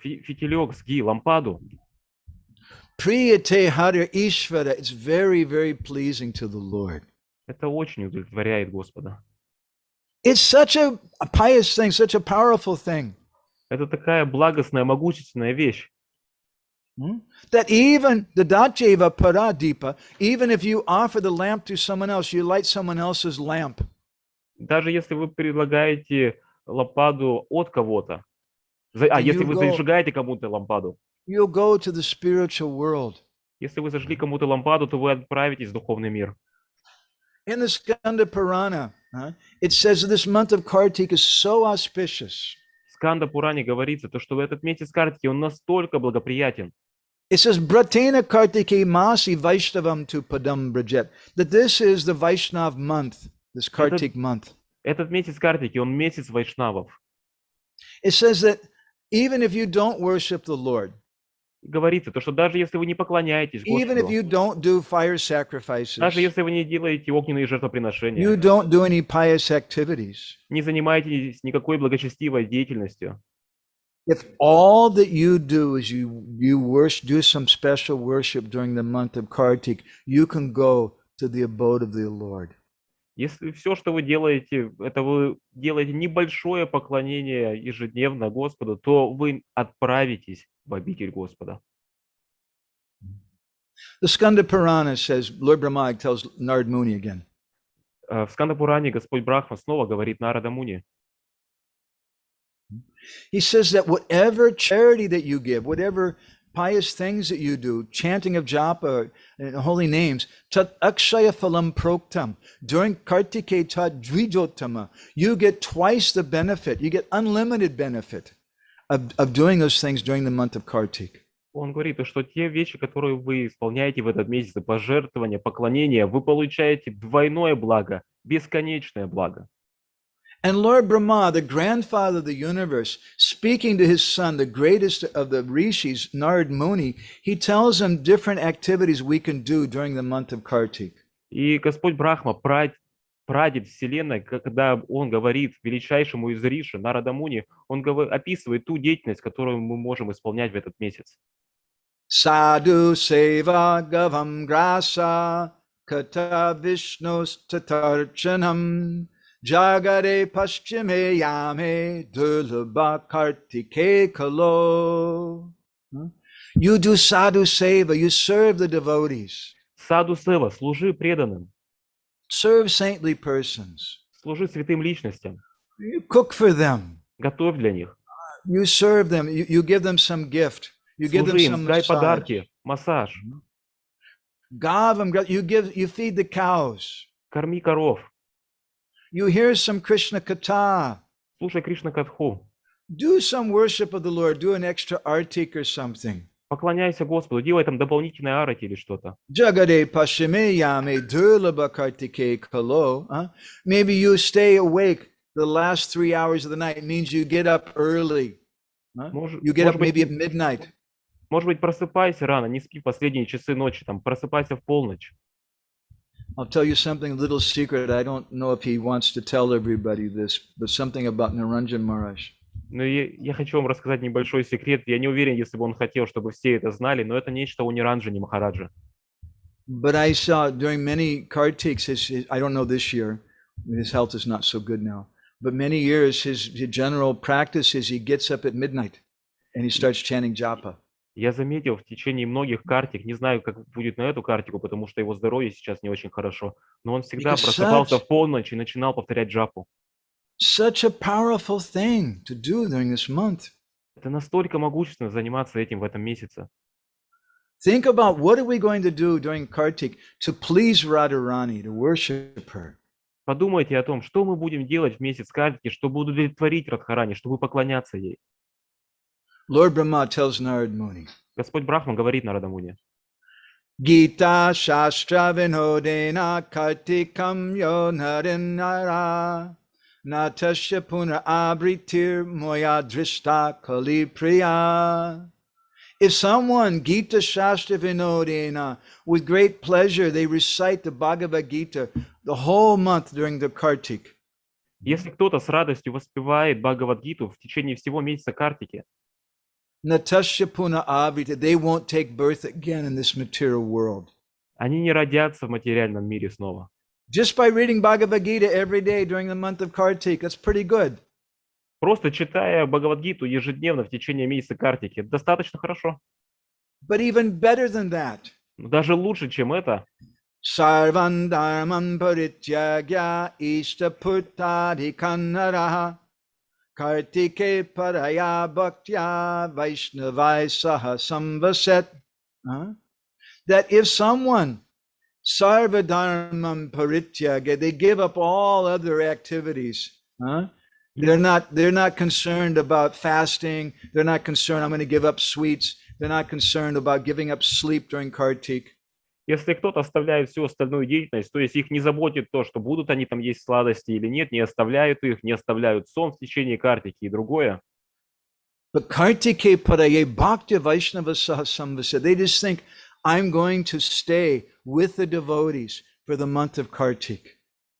фитилек с ги, лампаду, Priyate hara ishvara, it's very, very pleasing to the Lord. это очень удовлетворяет Господа. It's such a pious thing, such a powerful thing. Это такая благостная, могущественная вещь. That even the Dacheva Paradipa, even if you offer the lamp to someone else, you light someone else's lamp. Даже если вы предлагаете лампаду от кого-то, если вы зажигаете кому-то лампаду, You'll go to the spiritual world. если вы зажгли кому-то лампаду, то вы отправитесь в духовный мир. In the Skanda Purana, it says that this month of Kartik is so auspicious. В Сканда Пуране говорится, то, что в этот месяц Картики, он настолько благоприятен. It says, Bratena Kartike Masi Vaishnavam tu Padam Brajet. That this is the Vaishnav month, this Kartik month. Этот месяц Картики, он месяц вайшнавов. It says that even if you don't worship the Lord, Говорится, то, что даже если вы не поклоняетесь even if Господу, you don't do fire sacrifices, даже если вы не делаете огненные жертвоприношения, you don't do any pious activities, не занимаетесь никакой благочестивой деятельностью, if all that you do is you worship, do some special worship during the month of Kartik, you can go to the abode of the Lord. если все, что вы делаете, это вы делаете небольшое поклонение ежедневно Господу, то вы отправитесь в обитель Господа. The Skanda Purana says, Lord Brahma tells Narad Muni again, В Сканда-Пуране Господь Брахма снова говорит Нарада Муни. he says that whatever charity that you give, whatever pious things that you do, chanting of japa and holy names, tat akshaya phalam proktam, during Kartike tat dvijotama, you get twice the benefit, you get unlimited benefit of doing those things during the month of Kartik. Он говорит, что те вещи, которые вы исполняете в этот месяц, пожертвования, поклонения, вы получаете двойное благо, бесконечное благо. And Lord Brahma, the grandfather of the universe, speaking to his son, the greatest of the rishis, Narad Muni, he tells him different activities we can do during the month of Kartik. И Господь Брахма, прадед Вселенной, когда он говорит величайшему из риши, Нарада Муни, он описывает ту деятельность, которую мы можем исполнять в этот месяц. Sadhu seva gavam grasa kata vishnus tatarchanam jagare paschime yame dulaba kartike kalo. You do sadhu seva, you serve the devotees. Саду Сева, служи преданным, Serve saintly persons. служи святым личностям, You cook for them. готовь для них, You serve them. You give them some gift. You give them служи some им, дай massage. подарки, массаж, You feed the cows. корми коров, You hear some Krishna katha. слушай Кришна Катху, Do some worship of the Lord. Do an extra artik or something. поклоняйся Господу, делай там дополнительное арати или что-то. Jagade pashime yame durlaba kartike kalo. Maybe you stay awake the last 3 hours of the night. It means you get up early. You get up maybe at midnight. Может быть, просыпайся рано, не спи последние часы ночи, там, просыпайся в полночь. I'll tell you something, a little secret. I don't know if he wants to tell everybody this, but something about Niranjan Maharaj. Но я хочу вам рассказать небольшой секрет. Я не уверен, если бы он хотел, чтобы все это знали, но это нечто у Ниранджани Махараджа. But I saw during many Kartiks, I don't know this year, his health is not so good now, but many years his general practice is he gets up at midnight and he starts chanting japa. Я заметил в течение многих картик, не знаю, как будет на эту картику, потому что его здоровье сейчас не очень хорошо, но он всегда просыпался в полночь и начинал повторять джапу. Such a powerful thing to do during this month. Это настолько могущественно заниматься этим в этом месяце. Think about what are we going to do during Kartik to please Radharani, to worship her. Подумайте о том, что мы будем делать в месяц Картики, чтобы удовлетворить Радхарани, чтобы поклоняться ей. Lord Brahma tells Narad Muni, Господь Брахман говорит Нарада Муни: Gita Shastra Vinodena Kartikam Yo Narinara Natasya Puna Abritir Moya Drishta Kali Priya. If someone, Gita Shastra Vinodena, with great pleasure, they recite the Bhagavad Gita the whole month during the Kartik. Если кто-то с радостью воспевает Бхагавад-гиту в течение всего месяца Картики, Natasya Puna Avrita, they won't take birth again in this material world. они не родятся в материальном мире снова. Just by reading Bhagavad Gita every day during the month of Kartik, that's pretty good. Просто читая Бхагавад-гиту ежедневно в течение месяца Картики, это достаточно хорошо. But even better than that, Но даже лучше, чем это, Sarvan Dharman Parityagya Ishtaputtadi Kannaraha Kartike Paraya Bhaktya Vaishnavai Saha Samvaset. That if someone Sarva Dharman Parityaga, they give up all other activities. They're not concerned about fasting. They're not concerned, I'm going to give up sweets. They're not concerned about giving up sleep during Kartik. если кто-то оставляет всю остальную деятельность, то есть их не заботит то, что будут они там есть сладости или нет, не оставляют их, не оставляют сон в течение Картики и другое. But Kartike Paraye Bhakti Vaishnava Sahasamvasa, they just think, I'm going to stay with the devotees for the month of Kartik.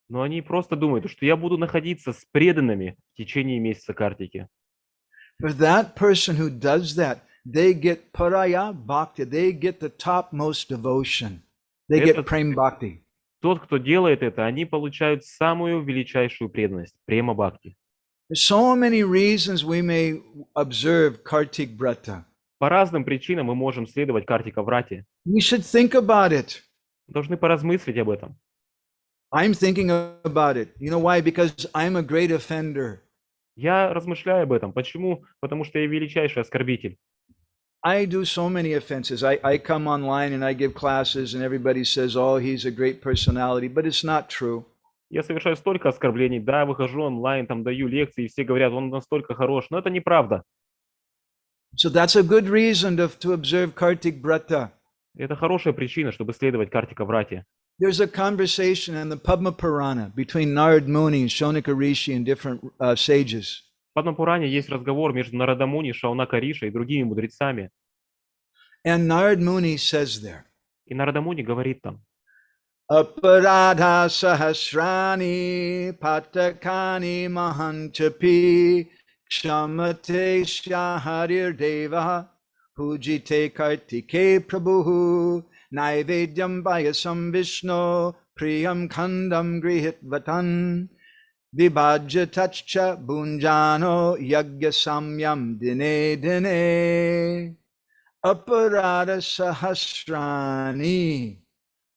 Но они просто думают, что я буду находиться с преданными в течение месяца Картики. For that person who does that, they get Paraya Bhakti, they get the topmost devotion. They get Prem Bhakti. Тот, кто делает это, они получают самую величайшую преданность, према бхакти. There's so many reasons we may observe Kartik Brata. По разным причинам мы можем следовать Картика Врате. We should think about it. Должны поразмыслить об этом. I'm thinking about it. You know why? Because I'm a great offender. Я размышляю об этом. Почему? Потому что я величайший оскорбитель. I do so many offenses. I come online and I give classes and everybody says, oh, he's a great personality, but it's not true. Я совершаю столько оскорблений. Да, выхожу онлайн, там даю лекции, и все говорят, он настолько хорош. Но это неправда. So that's a good reason to observe Kartik Brata. Это хорошая причина, чтобы следовать Картика Врате. There's a conversation in the Padma Purana between Narad Muni and Shaunaka Rishi and different sages. В Падма-пуране есть разговор между Нарада Муни, Шаунака Риши и другими мудрецами. And Narad Muni says there, И Нарада Муни говорит там: Aparadha sahasrani patakani mahanchapi kshamate shaharir deva pujite kartike prabhu naivedyam bayasam vishnu priyam khandam grihit vatan vibhajya tachcha bunjano yagya samyam dine dine aparada sahasrani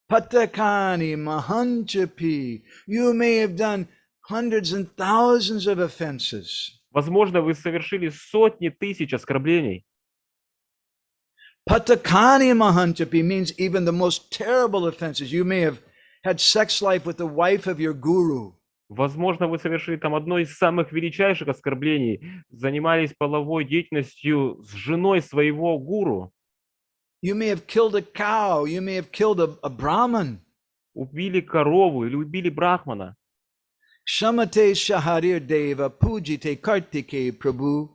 patakani mahanchapi. You may have done hundreds and thousands of offenses. Возможно, вы совершили сотни тысяч оскорблений. Patakani mahanchapi means even the most terrible offenses. You may have had sex life with the wife of your guru. Возможно, вы совершили там одно из самых величайших оскорблений, занимались половой деятельностью с женой своего гуру. You may have killed a cow. You may have killed a Brahman. Убили корову или убили брахмана. Kshamate shaharir deva pujite kartike prabhu.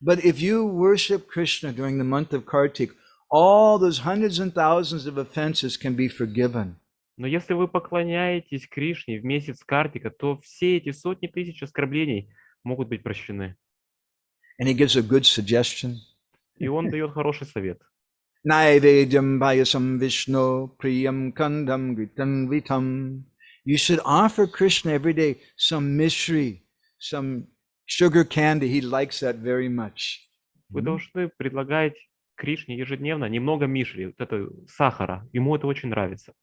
But if you worship Krishna during the month of Kartik, all those hundreds and thousands of offenses can be forgiven. Но если вы поклоняетесь Кришне в месяц Картика, то все эти сотни тысяч оскорблений могут быть прощены. And he gives a good suggestion. И он дает хороший совет. Naivedyam payasam Vishnu priyam kandam gritam vitam. You should offer Krishna every day some mishri, some sugar candy. He likes that very much. Вы должны предлагать Кришне ежедневно немного мишри, вот это сахара. Ему это очень нравится.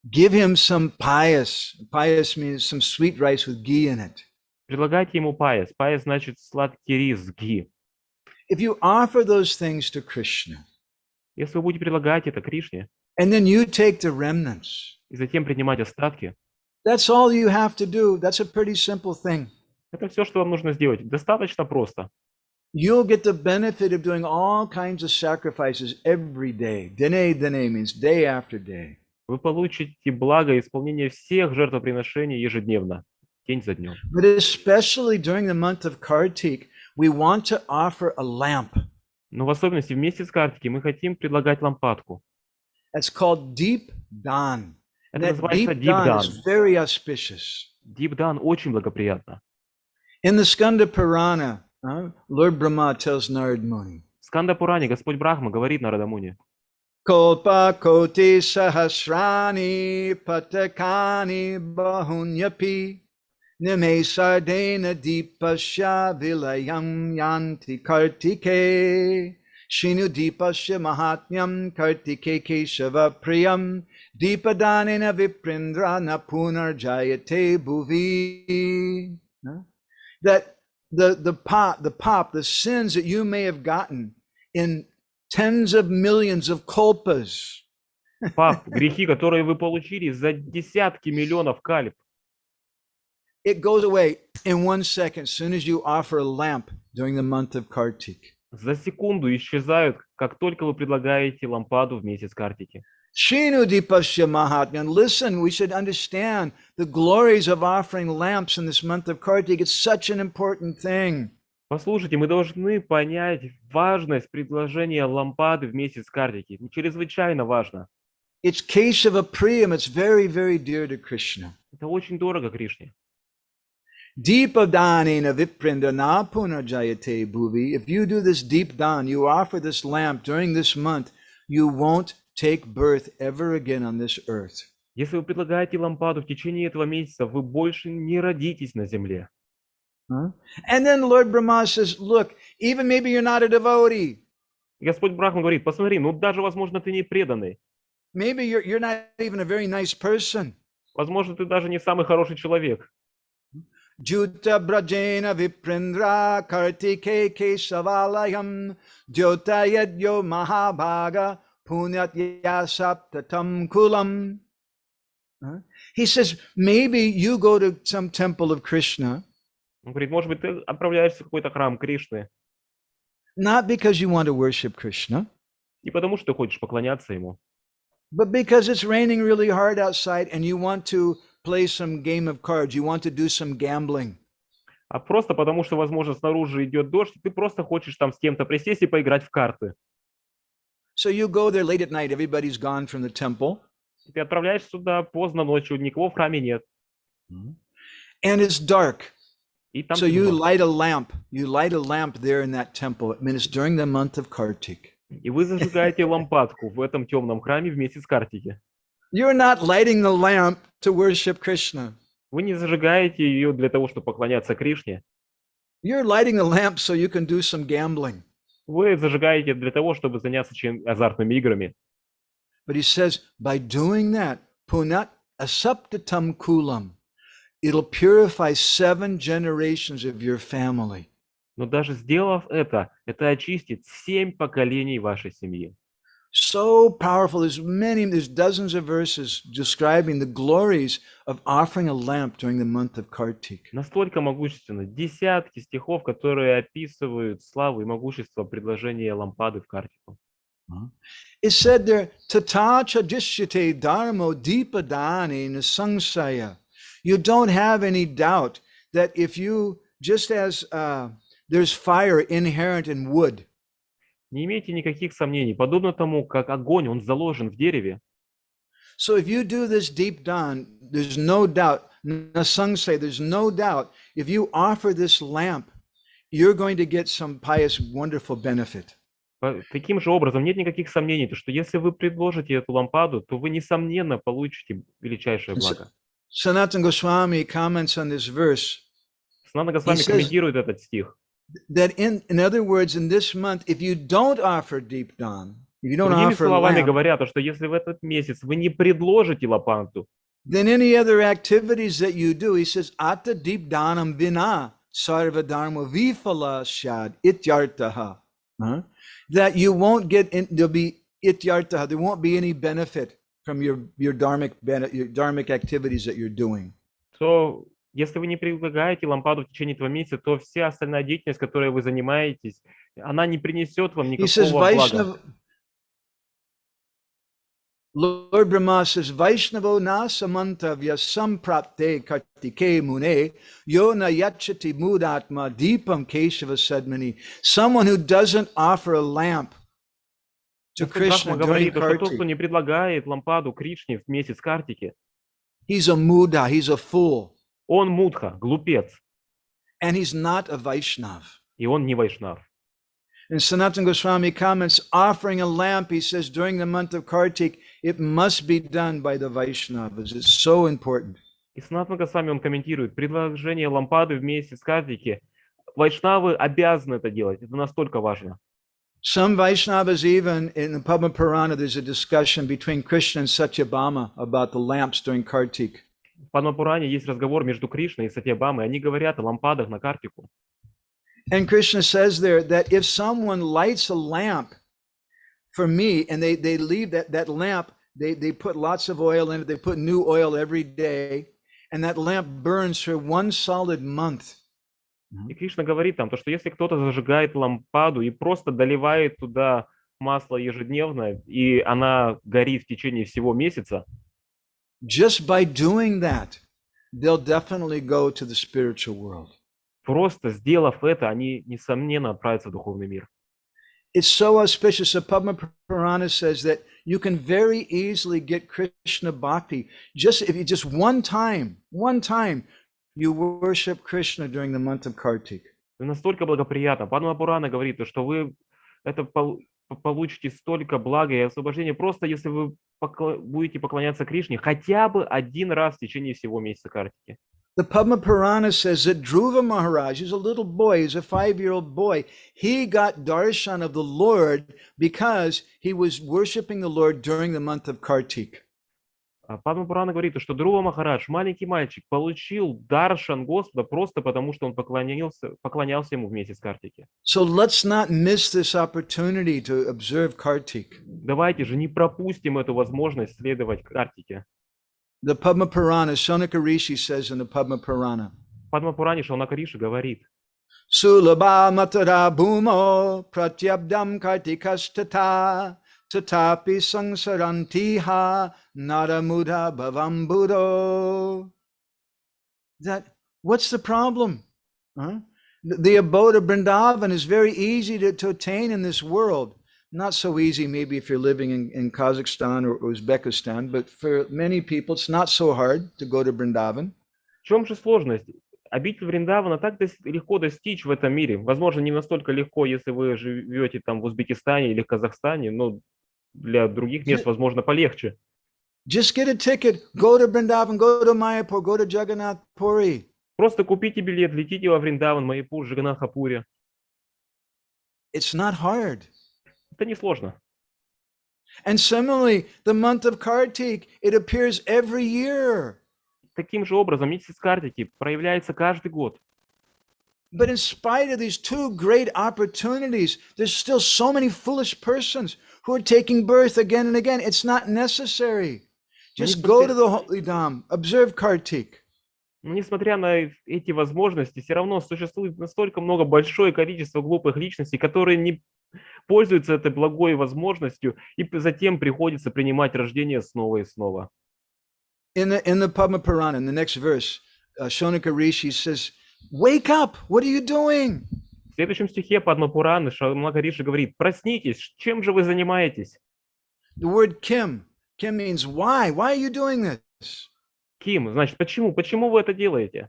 Give him some payas. Payas means some sweet rice with ghee in it. Предлагайте ему паяс. Паяс значит сладкий рис с ги. If you offer those things to Krishna, Если вы будете предлагать это Кришне, and then you take the remnants, и затем принимать остатки, that's all you have to do. That's a pretty simple thing. это все, что вам нужно сделать. Достаточно просто. You'll get the benefit of doing all kinds of sacrifices every day. Dine means day after day. Вы получите благо исполнения всех жертвоприношений ежедневно, день за днем. But especially during the month of Kartik, we want to offer a lamp. Но в особенности в месяц Картики мы хотим предлагать лампадку. That's called Deep Dan. Это That называется Deep Dan Дипдан. is very auspicious. Дипдан очень благоприятно. In the Skanda Purana, Lord Brahma tells Narad Muni, В Сканда-Пуране Господь Брахма говорит Нарадамуни: Kolpa koti sahasrani patakani bahunyapi nime sardena deepasya vilayam yanti kartike shinu deepasya mahatmyam kartike keshava priyam deepadanena viprindra na punarjayate bhuvi. That the sins that you may have gotten in tens of millions of kalpas. Пап, грехи, которые вы получили за десятки миллионов кальп, It goes away in 1 second as soon as you offer a lamp during the month of Kartik. за секунду исчезают, как только вы предлагаете лампаду в месяц Картики. Shinu Dipasya Mahatmyan. Listen, we should understand the glories of offering lamps in this month of Kartik. It's such an important thing. Послушайте, мы должны понять важность предложения лампады в месяц Картики. Чрезвычайно важно. It's Keshava Priyam. It's very, very dear to Krishna. Это очень дорого Кришне. Deepa danena viprinda na punarjayate bhuvi. If you do this deep dan, you offer this lamp during this month, you won't take birth ever again on this earth. Если вы предлагаете лампаду в течение этого месяца, вы больше не родитесь на земле. And then Lord Brahma says, look, even maybe you're not a devotee. Господь Брахма говорит: посмотри, ну даже, возможно, ты не преданный. Maybe you're not even a very nice person. Возможно, ты даже не самый хороший человек. Juta brajena viprindra kartike kesavalayam dyotayadyo mahabhaga punyatya saptatam kulam. He says, maybe you go to some temple of Krishna. Он говорит: может быть, ты отправляешься в какой-то храм Кришны Not because you want to worship Krishna, не потому, что ты хочешь поклоняться ему, but because it's raining really hard outside and you want to play some game of cards, you want to do some gambling. а просто потому, что, возможно, снаружи идет дождь, и ты просто хочешь там с кем-то присесть и поиграть в карты. So you go there late at night, everybody's gone from the temple. Ты отправляешься сюда поздно ночью, никого в храме нет. And it's dark. И там So you темно. light a lamp. You light a lamp there in that temple. I mean, it's during the month of Kartik. И вы зажигаете лампадку в этом темном храме в месяц Картики. You're not lighting the lamp to worship Krishna. Вы не зажигаете ее для того, чтобы поклоняться Кришне. You're lighting the lamp so you can do some gambling. Вы зажигаете для того, чтобы заняться азартными играми. But he says, by doing that, punat asaptatam kulam, it'll purify 7 generations of your family. Но даже сделав это очистит 7 поколений вашей семьи. So powerful. There's dozens of verses describing the glories of offering a lamp during the month of Kartik. Настолько могущественно. Десятки стихов, которые описывают славу и могущество предложения лампады в Картику. It said there, Tatacha dishyate dharmo deepadani nasangsaya. You don't have any doubt that if you, just as there's fire inherent in wood, Не имейте никаких сомнений. Подобно тому, как огонь, он заложен в дереве, So if you do this deep dawn, there's no doubt, Nasang say, there's no doubt, if you offer this lamp, you're going to get some pious, wonderful benefit. Таким же образом, нет никаких сомнений, что если вы предложите эту лампаду, то вы, несомненно, получите величайшее благо. Sanatana Goswami comments on this verse. Санатана Госвами комментирует этот стих. That in other words, in this month, if you don't offer deep dawn, if you don't Другими offer словами lamp, говоря, то, что если в этот месяц вы не предложите лампаду, then any other activities that you do, he says, Atta deep danam vina sarva dharma vifala shad ityartaha. That you won't get in, there'll be ityartaha, there won't be any benefit from your dharmic activities that you're doing. то если вы не предлагаете лампаду в течение этого месяца, то вся остальная деятельность, которой вы занимаетесь, она не принесет вам He says, никакого блага. Lord Brahma says, Vaishnavo na samantavya samprapte kartike mune yona yachati mudatma deepam keshava sadmani. Someone who doesn't offer a lamp to Krishna during говорит, что тот, кто Kartik, не предлагает лампаду Кришне в месяц Картики, he's a muda, he's a fool, он мудха, глупец, and he's not a Vaishnav. и он не вайшнав. And Sanatana Goswami comments, offering a lamp, he says, during the month of Kartik, it must be done by the Vaishnavas. It's so important. И Санатана Госвами он комментирует, предложение лампады в месяц Картики, вайшнавы обязаны это делать, это настолько важно. Some Vaishnavas, even in the Padma Purana, there's a discussion between Krishna and Satyabhama about the lamps during Kartik. В Падмапуране есть разговор между Кришной и Сатьябамой, они говорят о лампадах на Картику. And Krishna says there that if someone lights a lamp for me and they leave that lamp, they put lots of oil in it, they put new oil every day, and that lamp burns for 1 solid month. И Кришна говорит там, то, что если кто-то зажигает лампаду и просто доливает туда масло ежедневно, и она горит в течение всего месяца, just by doing that, they'll definitely go to the spiritual world. просто сделав это, они, несомненно, отправятся в духовный мир. It's so auspicious. The Padma Purana says that you can very easily get Krishna bhakti if you just one time you worship Krishna during the month of Kartik. Это настолько благоприятно. Падмапурана говорит, что вы это получите столько блага и освобождения, просто если вы будете поклоняться Кришне хотя бы один раз в течение всего месяца Картики. The Padma Purana says that Dhruva Maharaj, he's a little boy, he's a 5-year-old boy. He got darshan of the Lord because he was worshiping the Lord during the month of Kartik. Падмапурана говорит, что Друва Махарадж, маленький мальчик, получил даршан Господа просто потому, что он поклонялся ему в месяц Картики. So let's not miss this opportunity to observe Kartik. Давайте же не пропустим эту возможность следовать Картике. The Padma Purana, Shaunaka Rishi says in the Padma Purana. В Падмапуране Шаунaka Риши говорит: Sulabha matara bhumo pratyabdam kartikastata tatapi sangsarantiha naramudha bhavam buddho. What's the problem? The abode of Vrindavan is very easy to attain in this world. Not so easy maybe if you're living in Kazakhstan or Uzbekistan, but for many people it's not so hard to go to Vrindavan. В чем же сложность? Обитель Вриндавана так легко достичь в этом мире. Возможно, не настолько легко, если вы живете там в Узбекистане или в Казахстане, но для других мест, возможно, полегче. Just get a ticket, go to Vrindavan, go to Mayapur, go to Jagannath Puri. Просто купите билет, летите во Вриндаван, Майяпур, Джаганнатхапури. It's not hard. Это не сложно. And similarly, the month of Kartik, it appears every year. Таким же образом, месяц Картики проявляется каждый год. But in spite of these two great opportunities, there's still so many foolish persons who are taking birth again and again. It's not necessary. Just go to the holy dham, observe Kartik. Но несмотря на эти возможности, все равно существует настолько большое количество глупых личностей, которые не пользуются этой благой возможностью, и затем приходится принимать рождение снова и снова. In the Padma Purana, in the next verse, Shaunaka Rishi says, "Wake up! What are you doing?" В следующем стихе Падмапураны Шаунaka Риши говорит: проснитесь, чем же вы занимаетесь? The word kim Kim means why? Why are you doing this? Ким, значит, почему? Почему вы это делаете?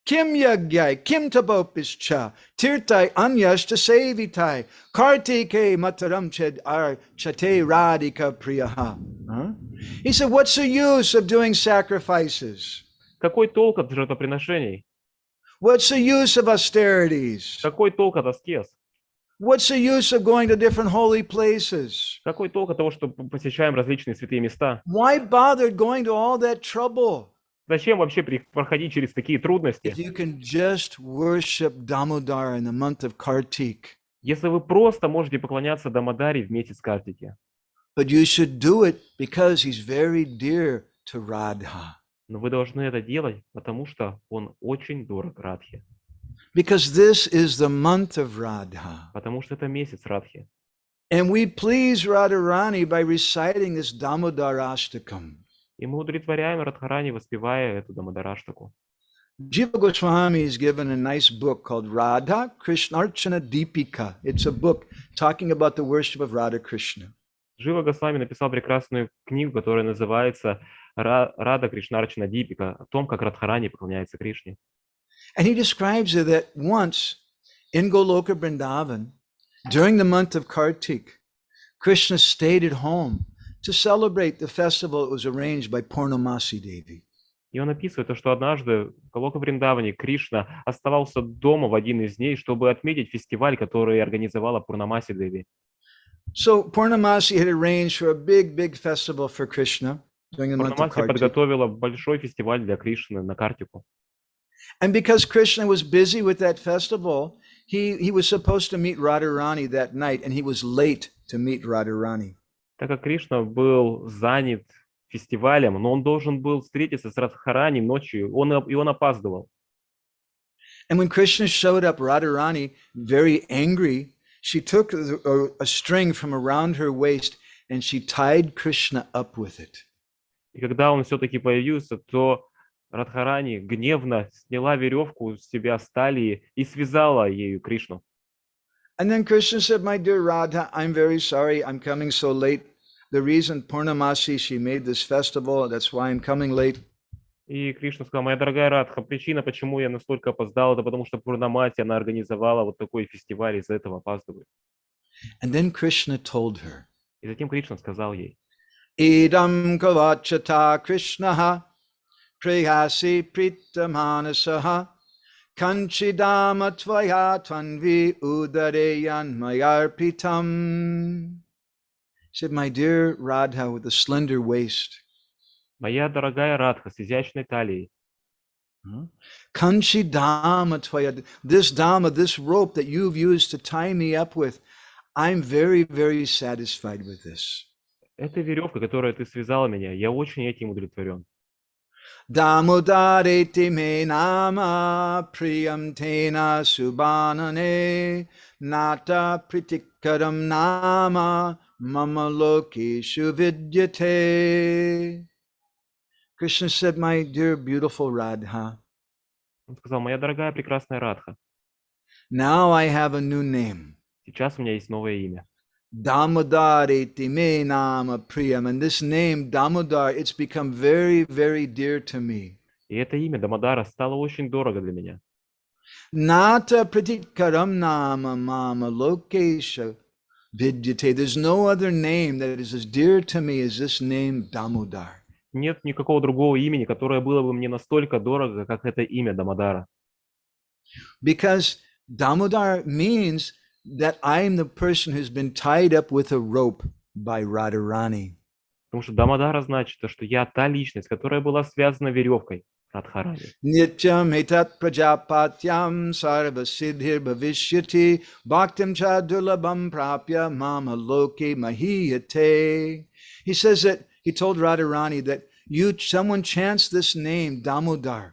Kim yagyai, kim tabopischa, tirtai anyashta sevitai, kartike mataram ched ar chate radika priyaha. He said, what's the use of doing sacrifices? Какой толк от жертвоприношений? What's the use of austerities? Какой толк от аскез? What's the use of going to different holy places? Какой толк от того, что посещаем различные святые места? Why bother going to all that trouble? Зачем вообще проходить через такие трудности? If you can just worship Damodara in the month of Kartik. Если вы просто можете поклоняться Дамодаре в месяц Картики. But you should do it because he's very dear to Radha. Но вы должны это делать, потому что он очень дорог Радхе. Because this is the month of Radha. Потому что это месяц Радхи. And we please Radharani by reciting this Damodarashtakam. И мы удовлетворяем Радхарани, воспевая эту Дамодараштаку. Jiva Goswami has given a nice book called Radha Krishnarchana Deepika. It's a book talking about the worship of Radha Krishna. Джива Госвами написал прекрасную книгу, которая называется «Рада Кришнарчана Дипика», о том, как Радхарани поклоняется Кришне. And he describes it that once in Goloka Vrindavan, during the month of Kartik, Krishna stayed at home to celebrate the festival that was arranged by Purnamasi Devi. И он описывает, что однажды в Галока-Вриндаване Кришна оставался дома в один из дней, чтобы отметить фестиваль, который организовала Пурнамаси Деви. So Purnamasi had arranged for a big festival for Krishna during the month of Пурнамаси Kartik. подготовила большой фестиваль для Кришны на Картику. And because Krishna was busy with that festival, he was supposed to meet Radharani that night, and he was late to meet Radharani. Так как Кришна был занят фестивалем, но он должен был встретиться с Радхарани ночью, и он опаздывал. And when Krishna showed up, Radharani, very angry, she took a string from around her waist and she tied Krishna up with it. И когда он все-таки появился, то Радхарани гневно сняла веревку с себя с талии и связала ею Кришну. And then Krishna said, my dear Radha, I'm very sorry, I'm coming so late. The reason Purnamasi, she made this festival, that's why I'm coming late. И Кришна сказал: моя дорогая Радха, причина, почему я настолько опоздал, это потому что Пурнамати, она организовала вот такой фестиваль, из-за этого опаздываю. And then Krishna told her, И затем Кришна сказал ей: Idam kavachata Krishnaha priyasi pritamanasaha kanchidama tvaya tvanvi udareyan mayarpitam. He said, my dear Radha with a slender waist. моя дорогая Радха с изящной талией. Kanchi dama tvaya, this dama, this rope that you've used to tie me up with, I'm very satisfied with this. Эта веревка, которой ты связала меня, я очень этим удовлетворен. Damodareti me nama priyam tena subhanane nata pritikaram nama mama lokeshu vidyate. Krishna said, my dear beautiful Radha, Он сказал: моя дорогая прекрасная Радха, now I have a new name. сейчас у меня есть новое имя. Damodareti me nama priyam. And this name, Damodar, it's become very dear to me. И это имя Дамодара стало очень дорого для меня. Nata pratikaram nama mama lokesha vidyate. There's no other name that is as dear to me as this name Damodar. Нет никакого другого имени, которое было бы мне настолько дорого, как это имя Дамодара. Because Damodar means that I am the person who's been tied up with a rope by Radharani. Потому что Дамодара значит, что я та личность, которая была связана веревкой Радхарани. Nityam etat prajapatyam sarva siddhir bhavishyati bhaktim chadurlabham prapya mama loke mahiyate. He says that he told Radharani that someone chants this name Damodar.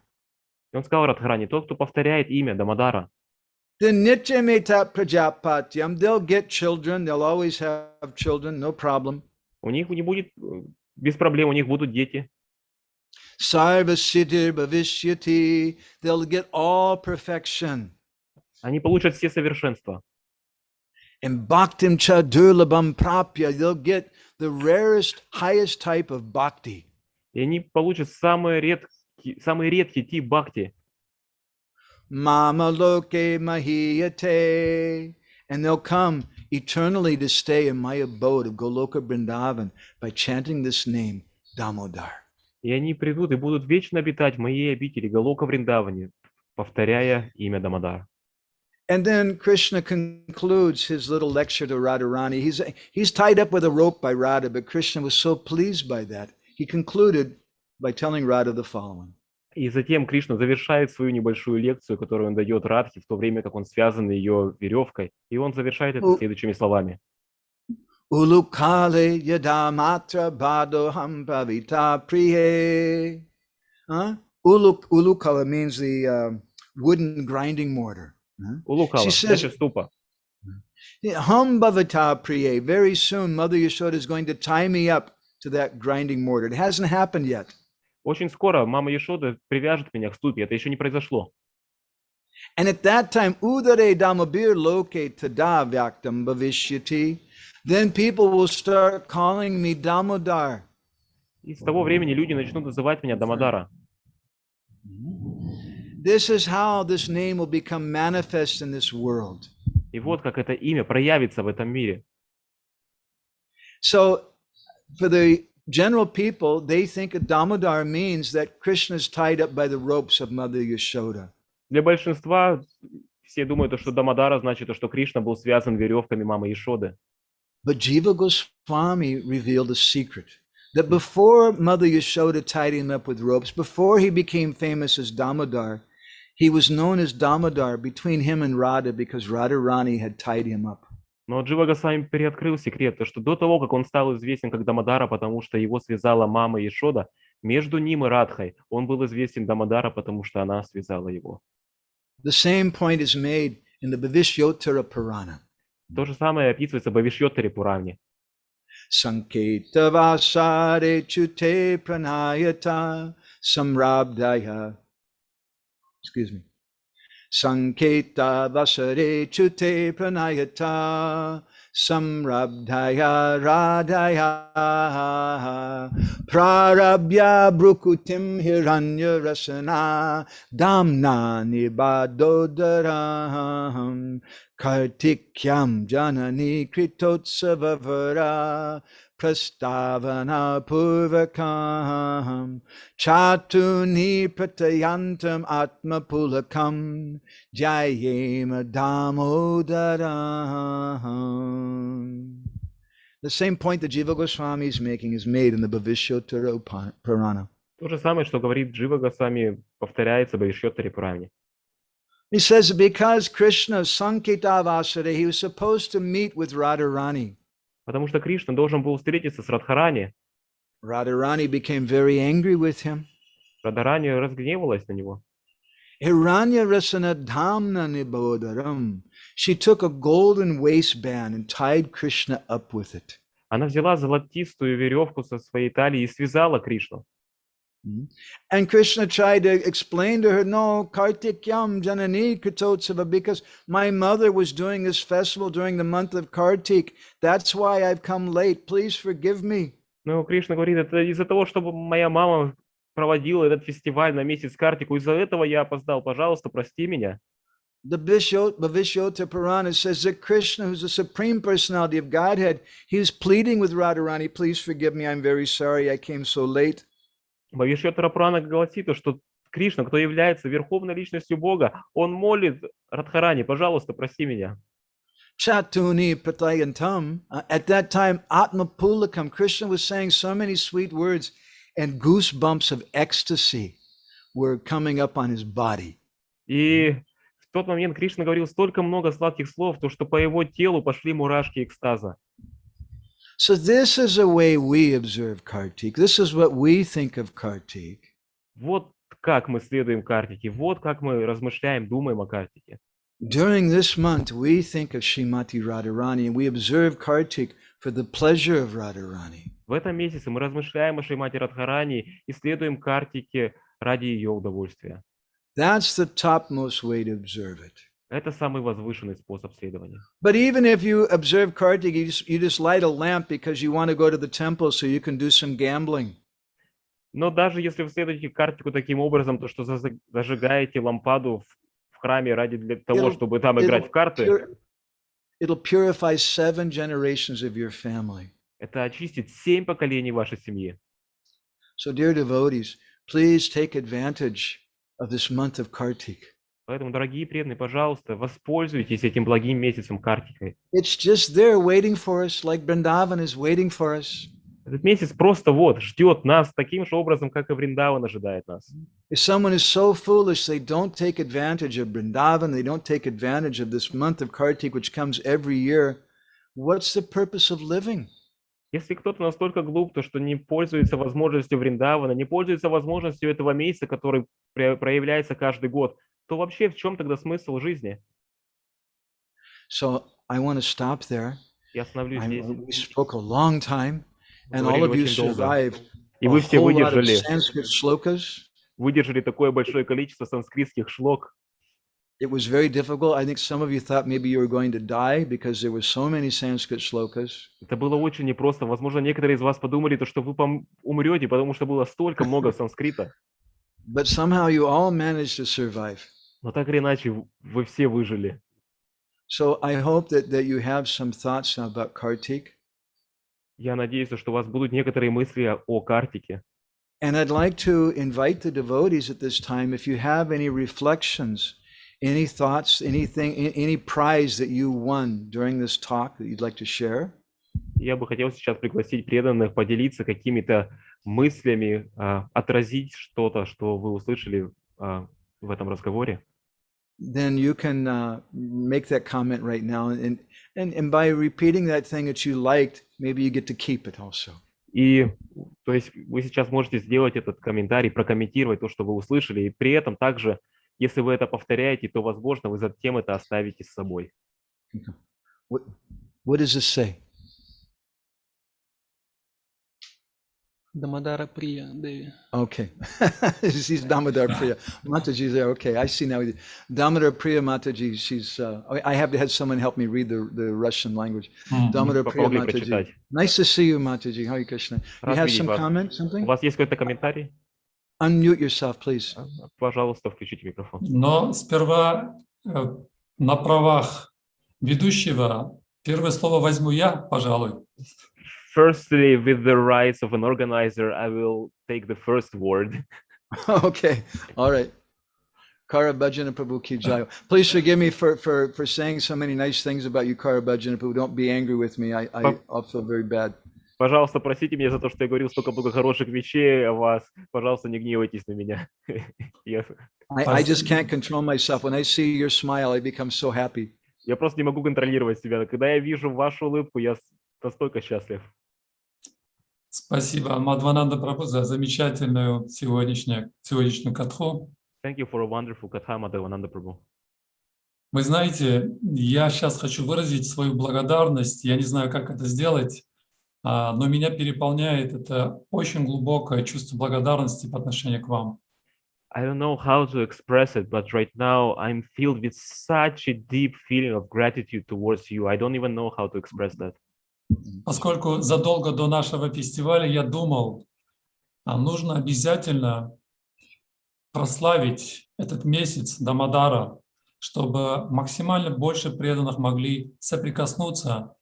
И он сказал Радхарани: тот, кто повторяет имя Дамодара, Then nityam etat prajapatyam, they'll get children, they'll always have children, no problem. у них не будет, без проблем, у них будут дети. Sarva siddhir bhavishyati, they'll get all perfection. Они получат все совершенства. And bhaktim cha durlabham prapya, they'll get the rarest, highest type of bhakti. И они получат самый редкий тип бхакти. Mama loke mahiyate. And they'll come eternally to stay in my abode of Goloka Vrindavan by chanting this name, Damodar. И они придут и будут вечно обитать в моей обители Галока Вриндаване, повторяя имя Дамодар. And then Krishna concludes his little lecture to Radharani. He's tied up with a rope by Radha, but Krishna was so pleased by that. He concluded by telling Radha the following. И затем Кришна завершает свою небольшую лекцию, которую он дает Радхе, в то время как он связан ее веревкой. И он завершает это следующими словами. Ulukale yada matra badoham pavita priye. Ulukala means the wooden grinding mortar. Улукала, значит ступа. Hum bhavata priye. Very soon, Mother Yashoda is going to tie me up to that grinding mortar. It hasn't happened yet. Очень скоро мама Яшода привяжет меня к ступе. Это еще не произошло. And at that time, udare damabir loke tada vyaktam bhavishyati. Then people will start calling me Damodar. И с того времени люди начнут называть меня Дамодара. This is how this name will become manifest in this world. И вот как это имя проявится в этом мире. So, for the general people, they think that Damodar means that Krishna is tied up by the ropes of Mother Yashoda. Для большинства все думают, что Дамодара значит, что Кришна был связан веревками мамы Яшоды. But Jiva Goswami revealed a secret. That before Mother Yashoda tied him up with ropes, before he became famous as Damodar, he was known as Damodar between him and Radha because Radharani had tied him up. Но Джива Госвами приоткрыл секрет, что до того, как он стал известен как Дамодара, потому что его связала мама Яшода, между ним и Радхой он был известен Дамодара, потому что она связала его. The same point is made in the Bhavishyotara Purana. То же самое описывается в Бхавишьоттаре Пуране. Sanketa vasare chute pranayata samrabdaya. Excuse me. Sanketa vasare chute pranayata samrabdaya radaya prarabhya brukutim hiranya rasana damna nibadodaram kartikyam janani kritotsavavara prastavana purvakam chatuni pratayantam atmapulakam jayema damodaram. The same point that Jiva Goswami is making is made in the Bhavishyotara Purana. То же самое, что говорит Джива Госвами, повторяется в Бхавишьоттаре Пуране. He says because Krishna Sanketa Vasare, he was supposed to meet with Radharani. Потому что Кришна должен был встретиться с Радхарани. Radharani became very angry with him. Радхарани разгневалась на него. Hiranya Rasana Dhamna Nibodaram. She took a golden waistband and tied Krishna up with it. Она взяла золотистую веревку со своей талии и связала Кришну. And Krishna tried to explain to her, no, Kartikyam Janani Kritotsava, because my mother was doing this festival during the month of Kartik. That's why I've come late. Please forgive me. Но Кришна говорит, это из-за того, чтобы моя мама проводила этот фестиваль на месяц Картику. Из-за этого я опоздал. Пожалуйста, прости меня. The Bhavishyotara Purana says that Krishna, who's the supreme personality of Godhead, he was pleading with Radharani, please forgive me, I'm very sorry, I came so late. Бхавишьоттара Пурана гласит, что Кришна, кто является верховной личностью Бога, он молит Радхарани, пожалуйста, прости меня. Chatuni Pratayantam. At that time, Atma Pulakam, Krishna was saying so many sweet words, and goosebumps of ecstasy were coming up on his body. И в тот момент Кришна говорил столько много сладких слов, то что по его телу пошли мурашки экстаза. So this is the way we observe Kartik. This is what we think of Kartik. Вот как мы следуем Картике, вот как мы размышляем, думаем о Картике. During this month, we think of Srimati Radharani, and we observe Kartik for the pleasure of Radharani. В этом месяце мы размышляем о Шримати Радхарани и следуем Картике ради ее удовольствия. That's the topmost way to observe it. Это самый возвышенный способ следования. But even if you observe Kartik, you just light a lamp because you want to go to the temple so you can do some gambling. Но даже если вы следуете картику таким образом, то что зажигаете лампаду в храме для того, чтобы там играть в карты, It'll purify 7 generations of your family. это очистит 7 поколений вашей семьи. So, dear devotees, please take advantage of this month of Kartik. Поэтому, дорогие преданные, пожалуйста, воспользуйтесь этим благим месяцем Картикой. It's just there waiting for us, like Vrindavan is waiting for us. Этот месяц просто ждет нас таким же образом, как и Вриндаван ожидает нас. If someone is so foolish, they don't take advantage of Vrindavan, they don't take advantage of this month of Kartik, which comes every year, what's the purpose of living? Если кто-то настолько глуп, то что не пользуется возможностью Вриндавана, не пользуется возможностью этого месяца, который проявляется каждый год, то вообще в чем тогда смысл жизни? So I want to stop there. Я остановлюсь здесь. We spoke a long time, and all of you survived И a вы все whole lot of выдержали Sanskrit shlokas. такое большое количество санскритских шлок. It was very difficult. I think some of you thought maybe you were going to die because there were so many Sanskrit shlokas. Это было очень непросто. Возможно, некоторые из вас подумали, что вы умрете, потому что было столько много санскрита. But somehow you all managed to survive. Но так или иначе, вы все выжили. So I hope that you have some thoughts about Kartik. Я надеюсь, что у вас будут некоторые мысли о Картике. And I'd like to invite the devotees at this time, if you have any reflections, any thoughts, anything, any prize that you won during this talk that you'd like to share. Я бы хотел сейчас пригласить преданных поделиться какими-то мыслями, отразить что-то, что вы услышали в этом разговоре. Then you can make that comment right now, and by repeating that thing that you liked, maybe you get to keep it also. И, то есть, вы сейчас можете сделать этот комментарий, прокомментировать то, что вы услышали, и при этом также, если вы это повторяете, то, возможно, вы затем это оставите с собой. What does this say? Дамодара Прия, Деви. Okay. She's Damodar Priya. Mataji's there. Okay, I see now. Damodar Priya Mataji, she's, I have had someone help me read the Russian language. Damodar Priya Mataji. Nice to see you, Mataji. Hare Krishna. You have some comment, something? У вас есть какой-то комментарий? Unmute yourself, please. Пожалуйста, включите микрофон. Но сперва на правах ведущего первое слово возьму я, пожалуй. Firstly, with the rights of an organizer, I will take the first word. Okay, all right. Kara Bhajana Prabhu Ki Jai. Please forgive me for saying so many nice things about you, Kara Bhajana Prabhu. Don't be angry with me. I'll feel very bad. Пожалуйста, простите меня за то, что я говорил столько много хороших вещей о вас. Пожалуйста, не гневайтесь на меня. I just can't control myself. When I see your smile, I become so happy. Я просто не могу контролировать себя. Когда я вижу вашу улыбку, я настолько счастлив. Спасибо, Мадхавананда Прабhu, за замечательную сегодняшнюю катху. Thank you for a wonderful katha, Madhavananda Prabhu. Вы знаете, я сейчас хочу выразить свою благодарность. Я не знаю, как это сделать, но меня переполняет это очень глубокое чувство благодарности по отношению к вам. I don't know how to express it, but right now I'm filled with such a deep feeling of gratitude towards you. I don't even know how to express that. Поскольку задолго до нашего фестиваля я думал, нужно обязательно прославить этот месяц Дамодара, чтобы максимально больше преданных могли соприкоснуться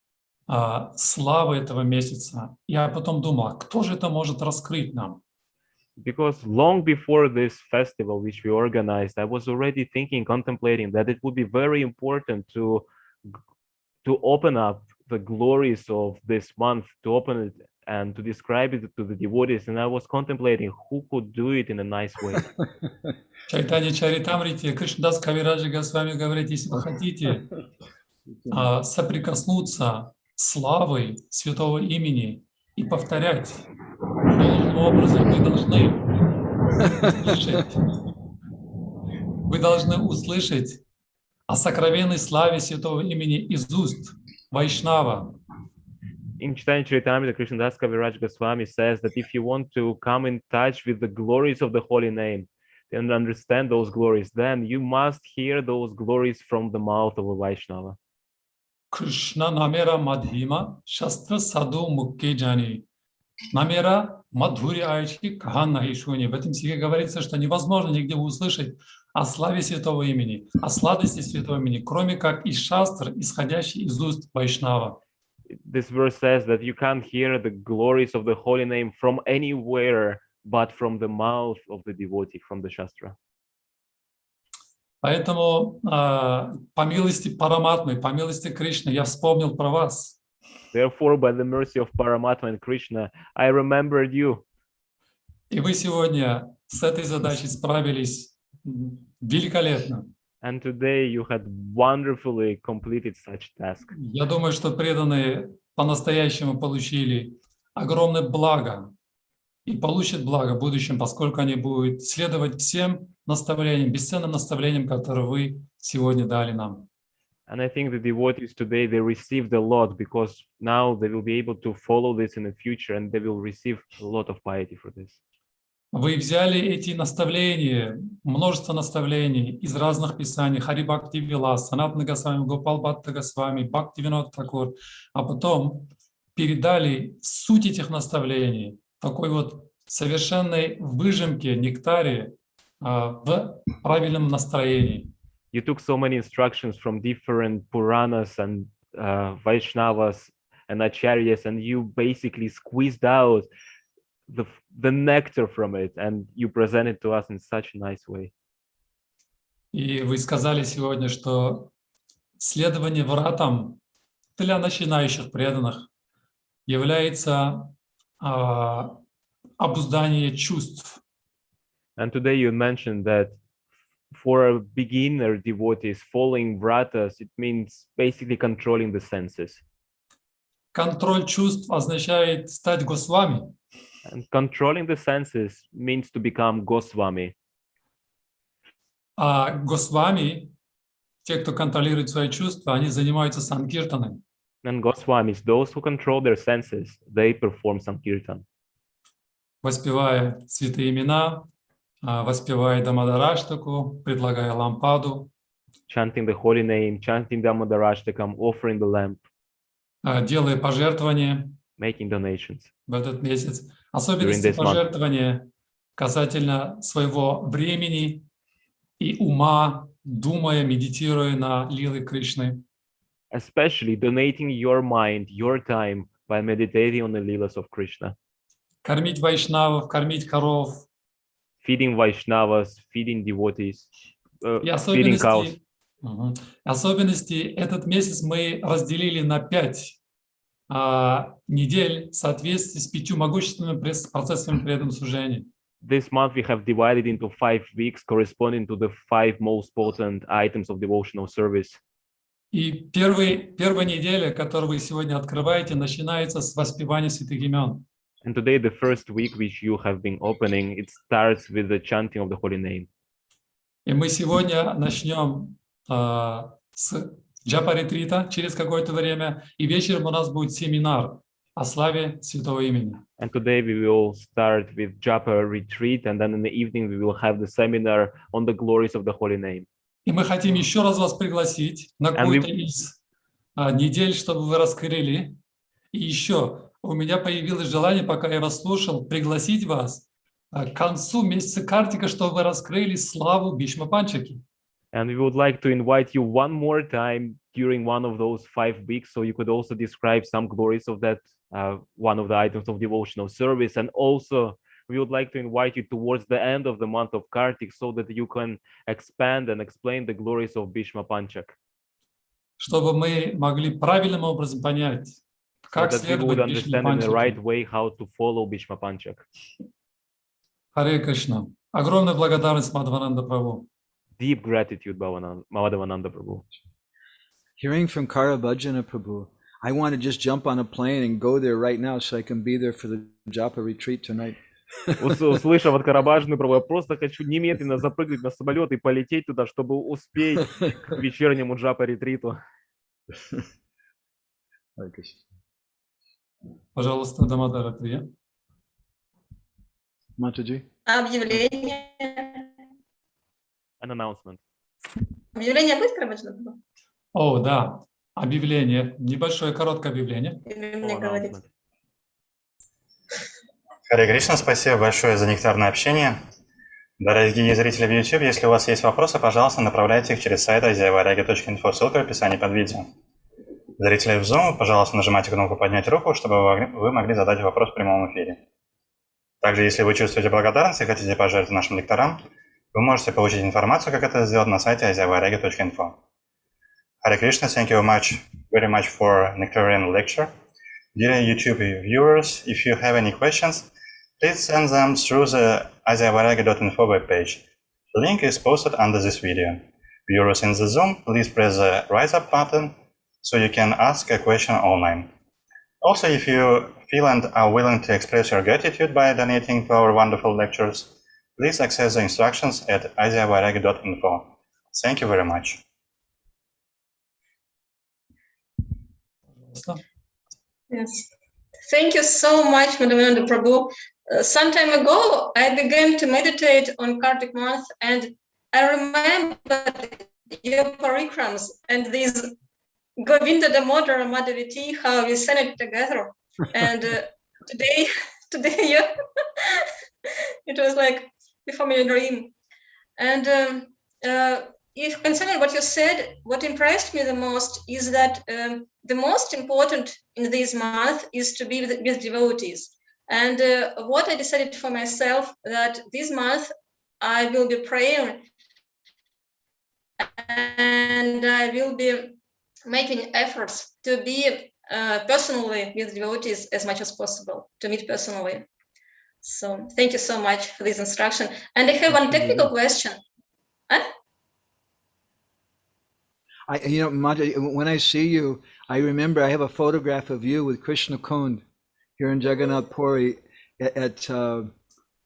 с славой этого месяца. Я потом думал, кто же это может раскрыть нам? Because long before this festival, which we organized, I was already thinking, contemplating that it would be very important to open up the glories of this month, to open it and to describe it to the devotees. And I was contemplating who could do it in a nice way. Чайтанья Чаритамрите, Кришнадас Кавираджи Госвами говорит, если вы хотите соприкоснуться с славой святого имени и повторять должным образом, вы должны услышать о сокровенной славе святого имени из уст Вайшнава. In Chaitanya Charitamrita, Krishnadas Kaviraj Goswami says that if you want to come in touch with the glories of the holy name, and understand those glories, then you must hear those glories from the mouth of a Vaishnava. Krishna namera madhima shastra sadhu mukke jani. Намера Мадхури Айчи Кханна Ишуни. В этом стихе говорится, что невозможно нигде услышать о славе святого имени, о сладости святого имени, кроме как из шастр, исходящий из уст Вайшнава. This verse says that you can't hear the glories of the holy name from anywhere but from the mouth of the devotee, from the Shastra. Поэтому по милости Параматмы, по милости Кришны я вспомнил про вас. Therefore, by the mercy of Paramatma and Krishna, I remembered you. И вы сегодня с этой задачей справились великолепно. And today you had wonderfully completed such task. Я думаю, что преданные по-настоящему получили огромное благо и получат благо в будущем, поскольку они будут следовать всем наставлениям, бесценным наставлениям, которые вы сегодня дали нам. And I think the devotees today, they received a lot because now they will be able to follow this in the future and they will receive a lot of piety for this. Вы взяли эти наставления, множество наставлений из разных писаний, Хари Бхакти Вилас, Санатана Госвами, Гопал Бхатта Госвами, Бхакти Винод Такур, а потом передали суть этих наставлений в такой вот совершенной выжимке, нектаре в правильном настроении. You took so many instructions from different Puranas and Vaishnavas and Acharyas, and you basically squeezed out the nectar from it, and you presented to us in such a nice way. И вы сказали сегодня, что следование вратам для начинающих преданных является обуздание чувств. And today you mentioned that for a beginner devotees, following vratas, it means basically controlling the senses. Контроль чувств означает стать Госвами. And controlling the senses means to become Goswami. А Госвами, те, кто контролирует свои чувства, они занимаются санкиртаной. And Goswamis, those who control their senses, they perform Sankirtan. Воспевая святые имена, воспевая Дамодараштаку, предлагая лампаду, Chanting the holy name, chanting Damodarashtakam, offering the lamp, делая пожертвования making donations. в этот месяц. Особенности this month. пожертвования касательно своего времени и ума, думая, медитируя на лилы Кришны. Especially donating your mind, your time by meditating on the leelas of Krishna. Кормить вайшнавов, кормить коров. Feeding Vaishnavas, feeding devotees, И feeding cows. особенности этот месяц мы разделили на 5 недель в соответствии с 5 могущественными процессами преданного служения. This month we have divided into 5 weeks corresponding to the 5 most potent items of devotional service. И первая неделя, которую вы сегодня открываете, начинается с воспевания святых имен. And today, the first week which you have been opening, it starts with the chanting of the holy name. И мы сегодня начнем с джапа-ретрита через какое-то время, и вечером у нас будет семинар о славе святого имени. And today we will start with Japa retreat, and then in the evening we will have the seminar on the glories of the holy name. И мы хотим еще раз вас пригласить на какую-то из недель, чтобы вы раскрыли. И еще у меня появилось желание, пока я вас слушал, пригласить вас к концу месяца Картика, чтобы вы раскрыли славу Бхишма-панчаки. And we would like to invite you one more time during one of those 5 weeks, so you could also describe some glories of that one of the items of devotional service. And also, we would like to invite you towards the end of the month of Kartik, so that you can expand and explain the glories of Bhishma Panchak. Чтобы мы могли правильным образом понять, как so that we would следовать understand in the right Бхишма-панчаке. way how to follow Bhishma Panchak. Харе Кришна. Огромная благодарность Мадхавананда Прабhu. Deep gratitude, Madhavananda Prabhu. Hearing from Karabhajana Prabhu, I want to just jump on a plane and go there right now so I can be there for the Japa retreat tonight. Услышав от Карабаджаны Прабhu, я просто хочу немедленно запрыгнуть на самолет и полететь туда, чтобы успеть к вечернему джапа-ретриту. Пожалуйста, Дамодар, Mataji. Объявление. An announcement. Объявление быстро можно было? О, да, объявление, небольшое короткое объявление. Или мне говорить? Announcement. Харе Кришна, спасибо большое за нектарное общение. Дорогие зрители в YouTube, если у вас есть вопросы, пожалуйста, направляйте их через сайт asiavaragi.info, ссылка в описании под видео. Зрители в Zoom, пожалуйста, нажимайте кнопку «Поднять руку», чтобы вы могли задать вопрос в прямом эфире. Также, если вы чувствуете благодарность и хотите пожертвовать нашим лекторам, вы можете получить информацию, как это сделать на сайте asiavaragi.info. Hare Krishna, thank you very much for nectarian lecture. Dear YouTube viewers, if you have any questions, please send them through the asiavaragi.info webpage. The link is posted under this video. Viewers in the Zoom, please press the Rise Up button so you can ask a question online. Also, if you feel and are willing to express your gratitude by donating to our wonderful lectures, please access the instructions at asiavaragi.info. Thank you very much. Yes. Thank you so much, Madhavendra Prabhu. Some time ago, I began to meditate on Kartik month, and I remember your parikrams and these Govinda Damodara Madhaviti, how we sang it together. And today, yeah, it was like before me a dream. And if concerning what you said, what impressed me the most is that the most important in this month is to be with devotees. And what I decided for myself that this month I will be praying and I will be making efforts to be personally with devotees as much as possible, to meet personally. So thank you so much for this instruction. And I have one technical question. Huh? When I see you, I remember I have a photograph of you with Krishna Kund here in Jagannath Puri at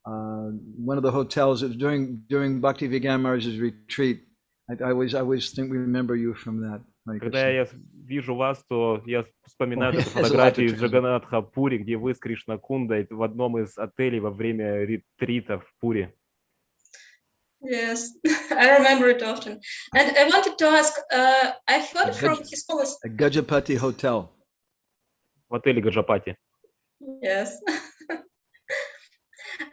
one of the hotels. It was during Bhakti Vigyan Maharaj's retreat. I always think we remember you from that. Когда я вижу вас, то я вспоминаю эту фотографию из Джаганнатха Пури, где вы с Кришна Кундой в одном из отелей во время ретрита в Пури. Yes, I remember it often. And I wanted to ask, I heard from His Holiness... Gajapati Hotel. В отеле Гаджапати. Yes.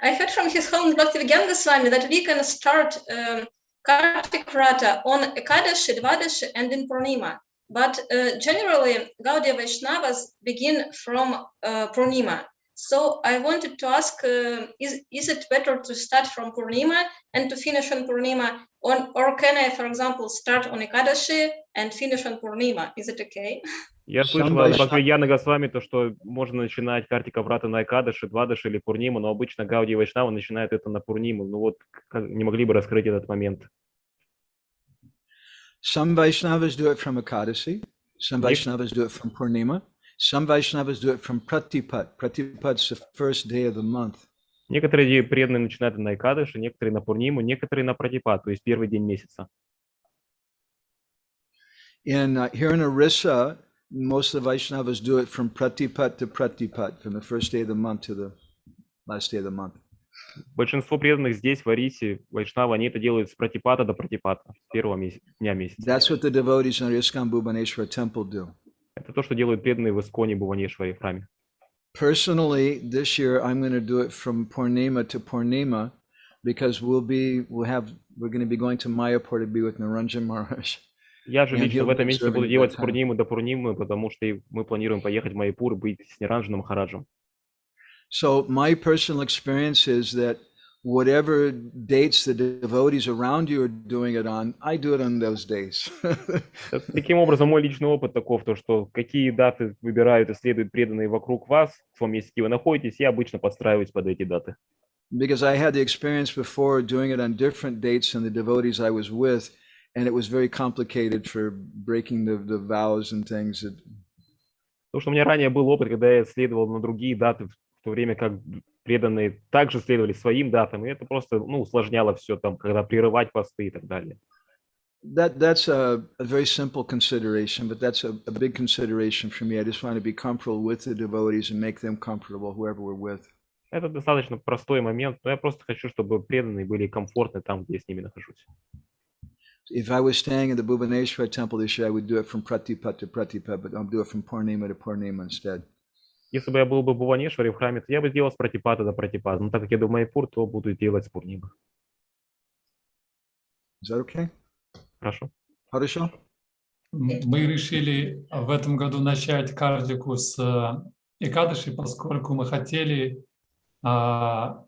I heard from His Holiness Bhaktivedanta Goswami that we can start Kartik Vrata on Ekadashi, Dvadashi, and in Purnima. But generally, Gaudiya Vaishnavas begin from Purnima. So I wanted to ask, is it better to start from Purnima and to finish on Purnima? Or can I, for example, start on Ekadashi and finish on Purnima? Is it okay? Я слышал от Бхактивидьяны Госвами то, что можно начинать Картика Врата на Экадаши, Двадаши или Пурниму, но обычно Гаудия Вайшнава начинает это на Пурниму. Ну вот, не могли бы раскрыть этот момент? Some Vaishnavas do it from Ekadashi, some Vaishnavas do it from Purnima, some Vaishnavas do it from Pratipat. Pratipat's the first day of the month. Некоторые преданные начинают на Экадаши, некоторые на Пурниму, некоторые на Пратипат, то есть первый день месяца. Here in Orissa, most of the Vaishnavas do it from Pratipat to Pratipat, from the first day of the month to the last day of the month. Большинство преданных здесь, в Орисе, Вайшнавы, они это делают с Пратипата до Пратипата, с первого дня месяца. That's what the devotees in our ISKCON Bhubaneswar temple do. Это то, что делают преданные в Исконе Бхуванешваре храме. Personally, this year I'm going to do it from Purnima to Purnima because we're going to be going to Mayapur to be with Naranjan Maharaj. Я же лично в этом месяце буду делать с Пурнимы до Пурнимы, потому что мы планируем поехать в Майяпур и быть с Ниранджаном Махараджем. So my personal experience is that whatever dates the devotees around you are doing it on, I do it on those days. Таким образом, мой личный опыт таков, то, что какие даты выбирают и следуют преданные вокруг вас, в том месте, где вы находитесь, я обычно подстраиваюсь под эти даты. Because I had the experience before doing it on different dates and the devotees I was with, and it was very complicated for breaking the vows and things. Потому что у меня ранее был опыт, когда я следовал на другие даты, в то время как преданные также следовали своим датам, и это просто усложняло все, там, когда прерывать посты и так далее. That's a very simple consideration, but that's a big consideration for me. I just want to be comfortable with the devotees and make them comfortable, whoever we're with. Это достаточно простой момент, но я просто хочу, чтобы преданные были комфортны там, где я с ними нахожусь. If I was staying at the Bhubaneswar temple this year, I would do it from Pratipat to Pratipat, but I'll do it from Purnima to Purnima instead. Если бы я был бы в Бхуванешваре в храме, то я бы делал с Пратипада до Пратипада. Но так как я иду в Майпур, то буду делать с Пурнимы. Is that okay? Хорошо. Хорошо? Мы решили в этом году начать кардику с Экадыши, поскольку мы хотели 5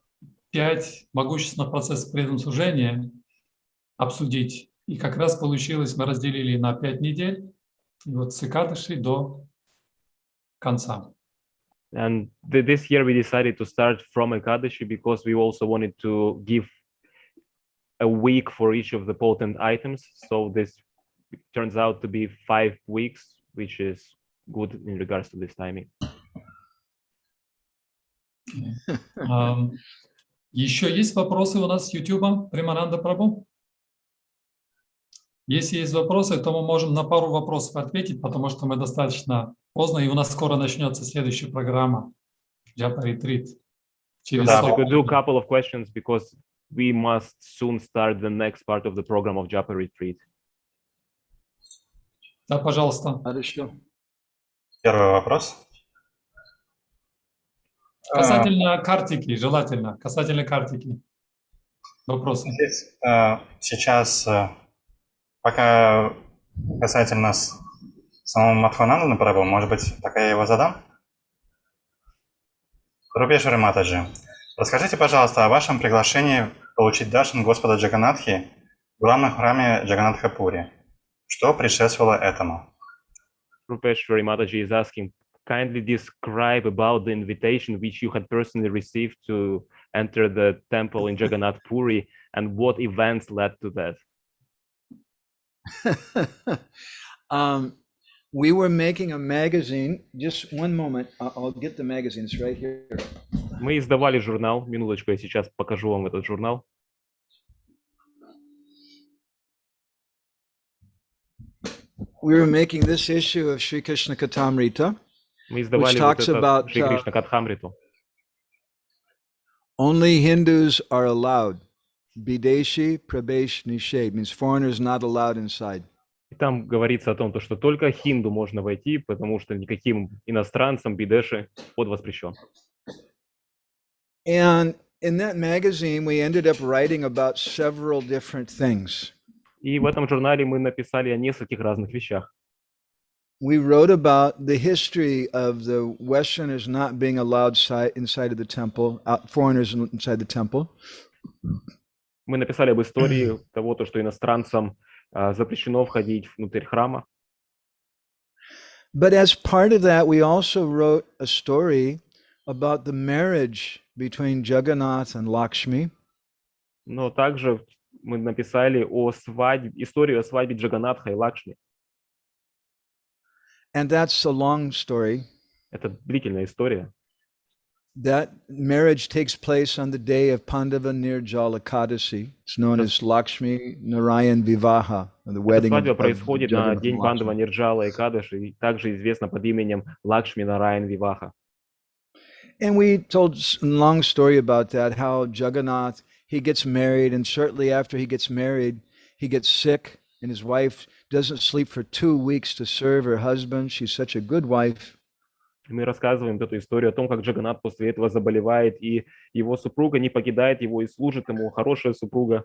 могущественных процессов преданного служения обсудить. И как раз получилось, мы разделили на 5 недель, и вот с Экадыши до конца. And this year we decided to start from Ekadashi because we also wanted to give a week for each of the potent items. So this turns out to be 5 weeks, which is good in regards to this timing. Еще есть вопросы у нас с YouTube, Примананда Прабhu? Если есть вопросы, то мы можем на пару вопросов ответить, потому что мы достаточно поздно, и у нас скоро начнется следующая программа Japa Retreat. Yes, we could do a couple of questions because we must soon start the next part of the program of Japa Retreat. Да, пожалуйста. Хорошо. Первый вопрос. Касательно картики, желательно. Касательно картики. Вопросы. Сейчас, пока касательно самого Мадхавананда Прабху, может быть, пока я его задам? Рупешвари Матаджи, расскажите, пожалуйста, о вашем приглашении получить даршан Господа Джаганнатхи в главном храме Джаганнатха-Пури. Что предшествовало этому? Rupeshwari Mataji is asking, kindly describe about the invitation which you had personally received to enter the temple in Jagannath Puri and what events led to that. We were making a magazine. Just one moment. I'll get the magazine. It's right here. Мы издавали журнал. Минуточку, я сейчас покажу вам этот журнал. We were making this issue of Sri Krishna Kathamrita, Мы издавали вот этот Шри Кришна Катхамриту. Only Hindus are allowed. Bideshi Prabesh Nishad means foreigners not allowed inside. И там говорится о том, что только хинду можно войти, потому что никаким иностранцам бидеши вход воспрещен. And in that magazine, we ended up writing about several different things. И в этом журнале мы написали о нескольких разных вещах. We wrote about the history of the Westerners not being allowed inside of the temple, foreigners inside the temple. Мы написали об истории того, что иностранцам запрещено входить внутрь храма. But as part of that, we also wrote a story about the marriage between Jagannath and Lakshmi. Но также мы написали о свадьбе, историю о свадьбе Джаганнатха и Лакшми. And that's a long story. Это длительная история. That marriage takes place on the day of Pandava Nirjala Ekadasi. It's known as Lakshmi Narayan Vivaha, the wedding. Свадьба происходит на день Пандава Нирджала Экадаши, и также известна под именем Лакшми Нараян Виваха. And we told a long story about that, how Jagannath, he gets married, and shortly after he gets married, he gets sick, and his wife doesn't sleep for 2 weeks to serve her husband. She's such a good wife. Мы рассказываем эту историю о том, как Джаганнат после этого заболевает, и его супруга не покидает его и служит ему, хорошая супруга.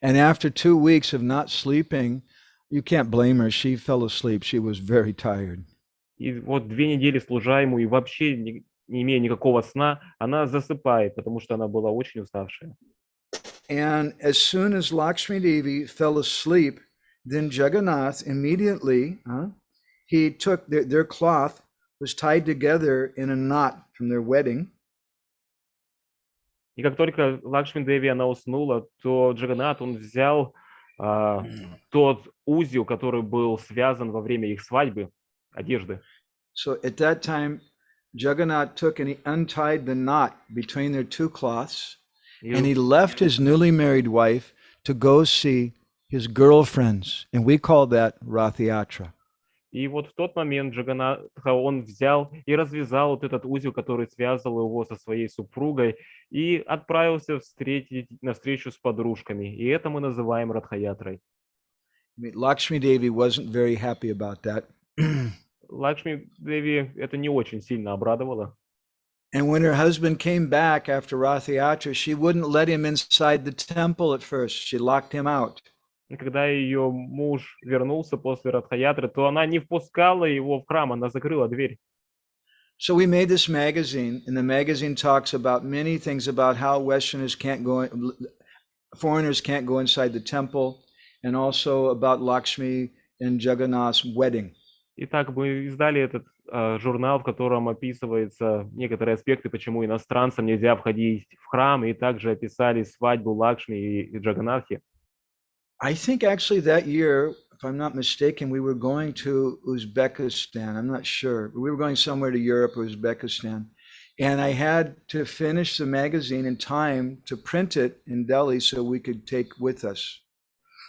And after 2 weeks of not sleeping, you can't blame her. She fell asleep. She was very tired. И вот 2 недели служа ему и вообще не имея никакого сна, она засыпает, потому что она была очень уставшая. And as soon as Lakshmi Devi fell asleep, then Jagannath immediately, he took their cloth was tied together in a knot from their wedding. И как только Лакшми Деви она уснула, то Джаганнат он взял тот узел, который был связан во время их свадьбы, одежды. So at that time, Jagannath took and he untied the knot between their 2 cloths, and he left his newly married wife to go see his girlfriends, and we call that Rath Yatra. И вот в тот момент Джаганатха, он взял и развязал вот этот узел, который связывал его со своей супругой, и отправился на встречу с подружками. И это мы называем Радхаятрой. Lakshmi Devi wasn't very happy about that. Лакшми Деви это не очень сильно обрадовало. And when her husband came back after Rath Yatra, she wouldn't let him inside the temple at first. She locked him out. И когда ее муж вернулся после Радхаятры, то она не впускала его в храм, она закрыла дверь. So we made this magazine, and the magazine talks about many things about how Westerners can't go, foreigners can't go inside the temple, and also about Lakshmi and Jagannath's wedding. Итак, мы издали этот журнал, в котором описываются некоторые аспекты, почему иностранцам нельзя входить в храм, и также описали свадьбу Лакшми и Джаганнатхи. I think actually that year, if I'm not mistaken, we were going to Uzbekistan. I'm not sure. We were going somewhere to Europe or Uzbekistan. And I had to finish the magazine in time to print it in Delhi so we could take with us.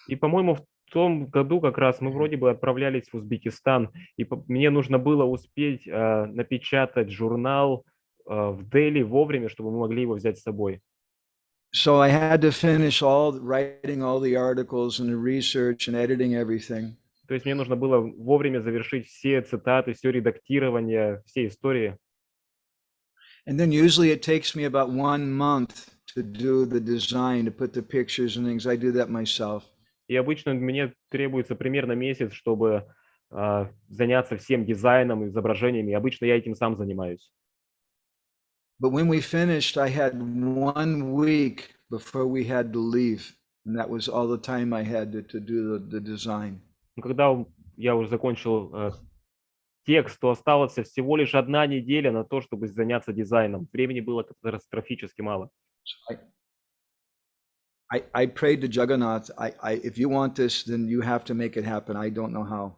И, по-моему, в том году как раз мы вроде бы отправлялись в Узбекистан, и мне нужно было успеть напечатать журнал в Дели вовремя, чтобы мы могли его взять с собой. So I had to finish writing all the articles and the research and editing everything. То есть мне нужно было вовремя завершить все цитаты, все редактирование, все истории. And then usually it takes me about 1 month to do the design, to put the pictures and things. I do that myself. И обычно мне требуется примерно месяц, чтобы заняться всем дизайном, изображениями. И обычно я этим сам занимаюсь. But when we finished, I had 1 week before we had to leave. And that was all the time I had to do the design. Но когда я уже закончил текст, то осталось всего лишь 1 неделя на то, чтобы заняться дизайном. Времени было катастрофически мало. I prayed to Jagannath, if you want this, then you have to make it happen. I don't know how.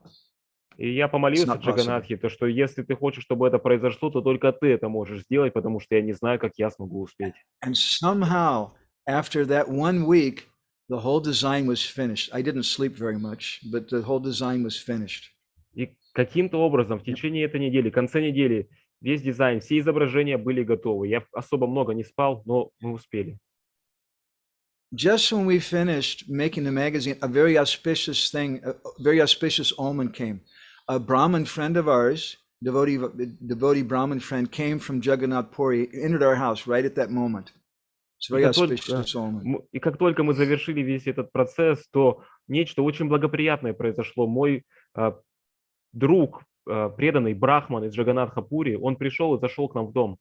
И я помолился Джаганнатхе, то что если ты хочешь, чтобы это произошло, то только ты это можешь сделать, потому что я не знаю, как я смогу успеть. And somehow, after that 1 week, the whole design was finished. I didn't sleep very much, but the whole design was finished. И каким-то образом в течение этой недели, в конце недели, весь дизайн, все изображения были готовы. Я особо много не спал, но мы успели. Just when we finished making the magazine, a very auspicious omen came. A Brahmin friend of ours, devotee Brahmin friend, came from Jagannath Puri, entered our house right at that moment. It's a very auspicious omen. И как только мы завершили весь этот процесс, то нечто очень благоприятное произошло. Мой друг, преданный брахман из Джаганнатха-Пури, он пришел и зашел к нам в дом.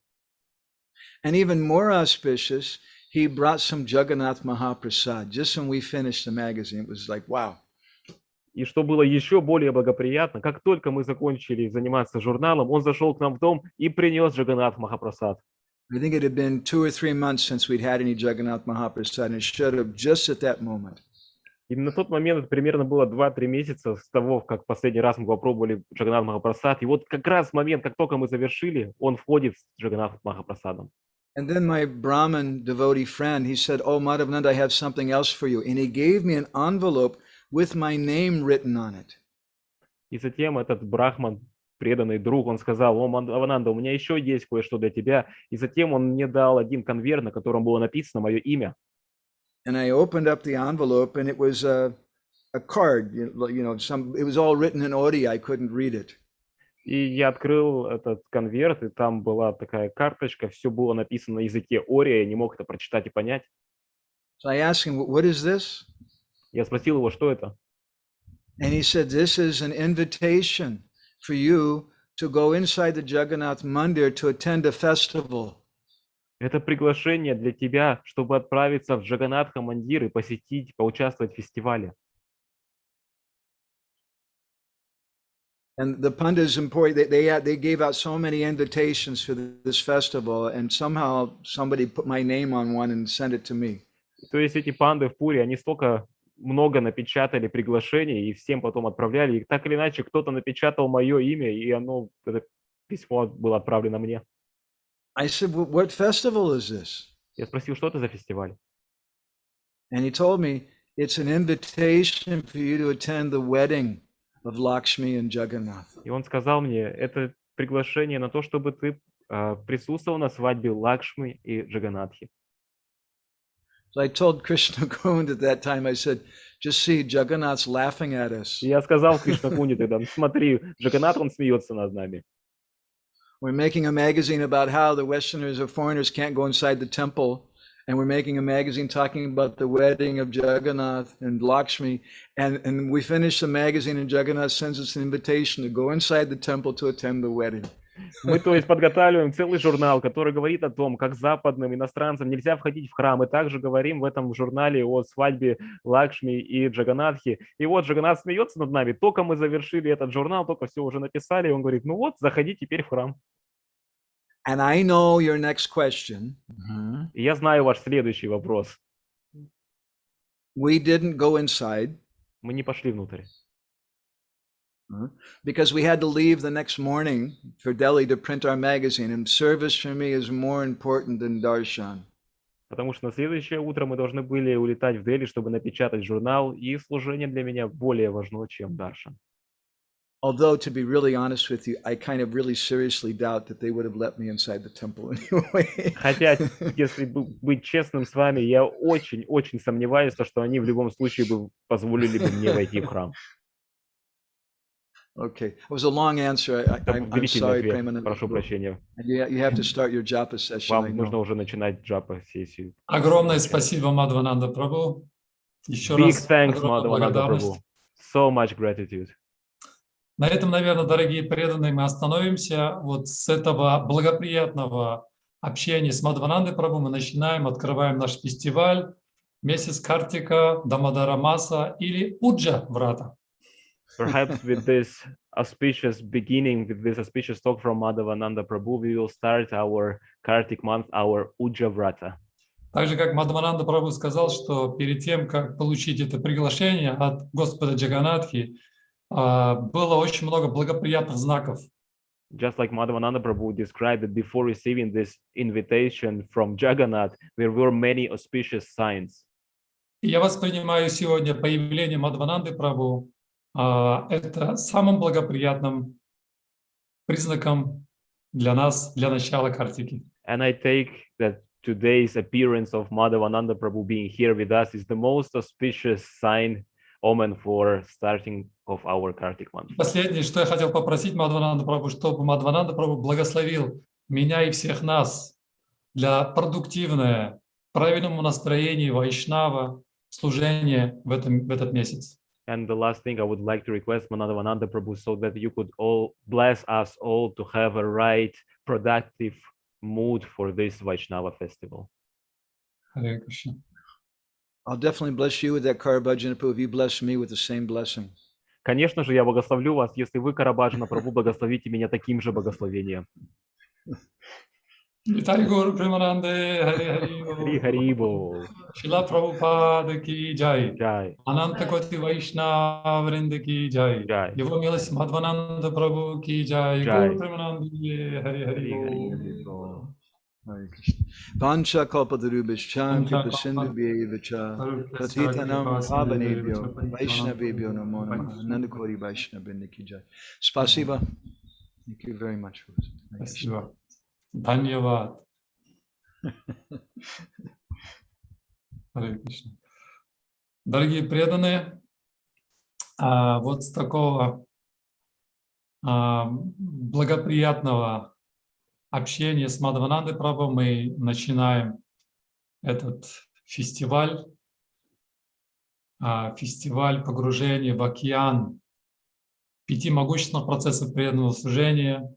And even more auspicious, he brought some Jagannath Mahaprasad. Just when we finished the magazine, it was like, wow. И что было еще более благоприятно, как только мы закончили заниматься журналом, он зашел к нам в дом и принес Джаганнат Махапрасад. I think it had been 2 or 3 months since we'd had any Jagannath Mahaprasad, and it showed up just at that moment. И на тот момент примерно было 2-3 месяца с того, как последний раз мы попробовали Джаганнат Махапрасад. И вот как раз в момент, как только мы завершили, он входит с Джаганнат Махапрасадом. And then my Brahmin devotee friend, he said, "Oh, Madhavananda, I have something else for you." And he gave me an envelope with my name written on it. И затем этот брахман, преданный друг, он сказал: "О, Мадхавананда, у меня еще есть кое-что для тебя." И затем он мне дал один конверт, на котором было написано мое имя. And I opened up the envelope, and it was a card. It was all written in Odi. I couldn't read it. И я открыл этот конверт, и там была такая карточка, все было написано на языке Ория, я не мог это прочитать и понять. So I asked him, "What is this?" Я спросил его, что это? And he said, "This is an invitation for you to go inside the Jagannath Mandir to attend a festival." Это приглашение для тебя, чтобы отправиться в Джаганнатха Мандир и посетить, поучаствовать в фестивале. And the Pandits in Puri, they gave out so many invitations for this festival, and somehow somebody put my name on one and sent it to me. То есть эти панды в Пури, они столько много напечатали приглашений и всем потом отправляли. И так или иначе кто-то напечатал мое имя, и это письмо было отправлено мне. I said, "What festival is this?" Я спросил, что это за фестиваль? And he told me, "It's an invitation for you to attend the wedding of Lakshmi and Jagannath. И он сказал мне, это приглашение на то, чтобы ты присутствовал на свадьбе Лакшми и Джаганатхи. So I told Krishna Kund at that time, I said, just see, Jagannath's laughing at us. И я сказал Кришна Кунди тогда, смотри, Джаганнат, он смеется над нами. We're making a magazine about how the Westerners or foreigners can't go inside the temple. And we're making a magazine talking about the wedding of Jagannath and Lakshmi. And we finish the magazine and Jagannath sends us an invitation to go inside the temple to attend the wedding. Мы, то есть, подготавливаем целый журнал, который говорит о том, как западным иностранцам нельзя входить в храм. И также говорим в этом журнале о свадьбе Лакшми и Джаганатхи. И вот Джаганнат смеется над нами. Только мы завершили этот журнал, только все уже написали. И он говорит, ну вот, заходи теперь в храм. And I know your next question. И я знаю ваш следующий вопрос. We didn't go inside. Мы не пошли внутрь. Because we had to leave the next morning for Delhi to print our magazine, and service for me is more important than darshan. Потому что на следующее утро мы должны были улетать в Дели, чтобы напечатать журнал, и служение для меня более важно, чем даршан. Although, to be really honest with you, I kind of really seriously doubt that they would have let me inside the temple anyway. Хотя, если быть честным с вами, я очень сомневаюсь, что они в любом случае бы позволили бы мне войти в храм. Okay, it was a long answer. I'm sorry, Premanand. Прошу прощения. You have to start your japa session. Вам нужно уже начинать джапа-сессию. Огромное спасибо, Мадхавананда Прабху. Еще Big раз thanks, огромная Madhavananda благодарность. Prabhu. So much gratitude. На этом, наверное, дорогие преданные, мы остановимся. Вот с этого благоприятного общения с Мадхаванандой Прабху мы начинаем, открываем наш фестиваль месяц Картика, Дамодара Маса или Уджа Врата. Perhaps with this auspicious beginning, with this auspicious talk from Madhavananda Prabhu, we will start our Kartik month, our Ujja Vrata. Так же, как Мадхавананда Прабху сказал, что перед тем, как получить это приглашение от Господа Джаганатхи, было очень много благоприятных знаков. Just like Madhavananda Prabhu described that before receiving this invitation from Jagannath, there were many auspicious signs. И я воспринимаю сегодня появление Мадхавананды Прабху это самым благоприятным признаком для нас, для начала Картики. And I take that today's appearance of Madhavananda Prabhu being here with us is the most auspicious sign, omen for starting of our Kartik month. Последнее, что я хотел попросить Мадхавананда Прабху, чтобы Мадхавананда Прабху благословил меня и всех нас для продуктивное, правильному настроения вайшнава служения в этот месяц. And the last thing I would like to request Madhavananda Prabhu, so that you could all bless us all to have a right, productive mood for this Vaishnava festival. Харе Кришна. I'll definitely bless you with that Karabhajana Prabhu if you bless me with the same blessing. Конечно же, я благословлю вас, если вы, Карабаджана Прабху, благословите меня таким же благословением. Витали Гуру Премананде, Хари Харибо. Шила Прабхупада ки джай. Джай. Ананта Коти Вайшнава Вринда ки джай. Джай. Его милость Мадхавананда Прабху ки джай. Джай. Гуру Премананде, Хари Харибо. Hare Krishna. Vancha kalpatarubhishcha kripa sindhubhyevacha patitanam pavanebhyo vaishnavebhyo namo namah. Nandakori Vaishnavendra ki jai. Spasiba. Thank you very much. Спасибо. Дханьявад. Харе Кришна. Дорогие преданные, вот с такого благоприятного общения с Мадхаванандой Прабху мы начинаем этот фестиваль, фестиваль погружения в океан 5 могущественных процессов преданного служения.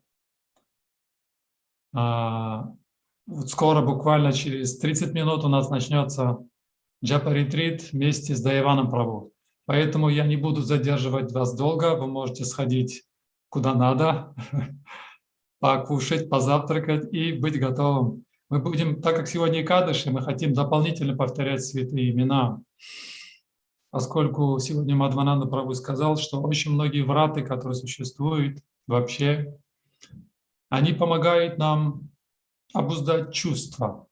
Вот скоро, буквально через 30 минут у нас начнется джапа-ретрит вместе с Дайаваном Прабху. Поэтому я не буду задерживать вас долго, вы можете сходить куда надо, покушать, позавтракать и быть готовым. Мы будем, так как сегодня Экадаши, мы хотим дополнительно повторять святые имена, поскольку сегодня Мадхавананда Прабху сказал, что очень многие враты, которые существуют вообще, они помогают нам обуздать чувства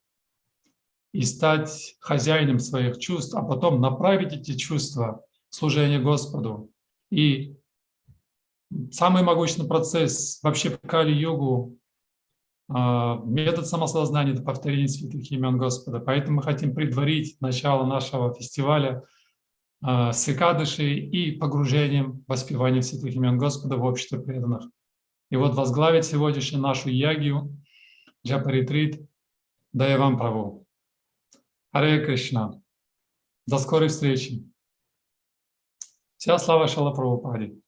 и стать хозяином своих чувств, а потом направить эти чувства в служение Господу и самый могущественный процесс вообще в Кали-югу, метод самосознания – это повторение святых имен Господа. Поэтому мы хотим предварить начало нашего фестиваля с Экадышей и погружением в воспевание святых имен Господа в общество преданных. И вот возглавить сегодняшнюю нашу ягью, джапа-ретрит, дай вам Прабху. Харе Кришна. До скорой встречи. Вся слава Шрила Прабхупаде.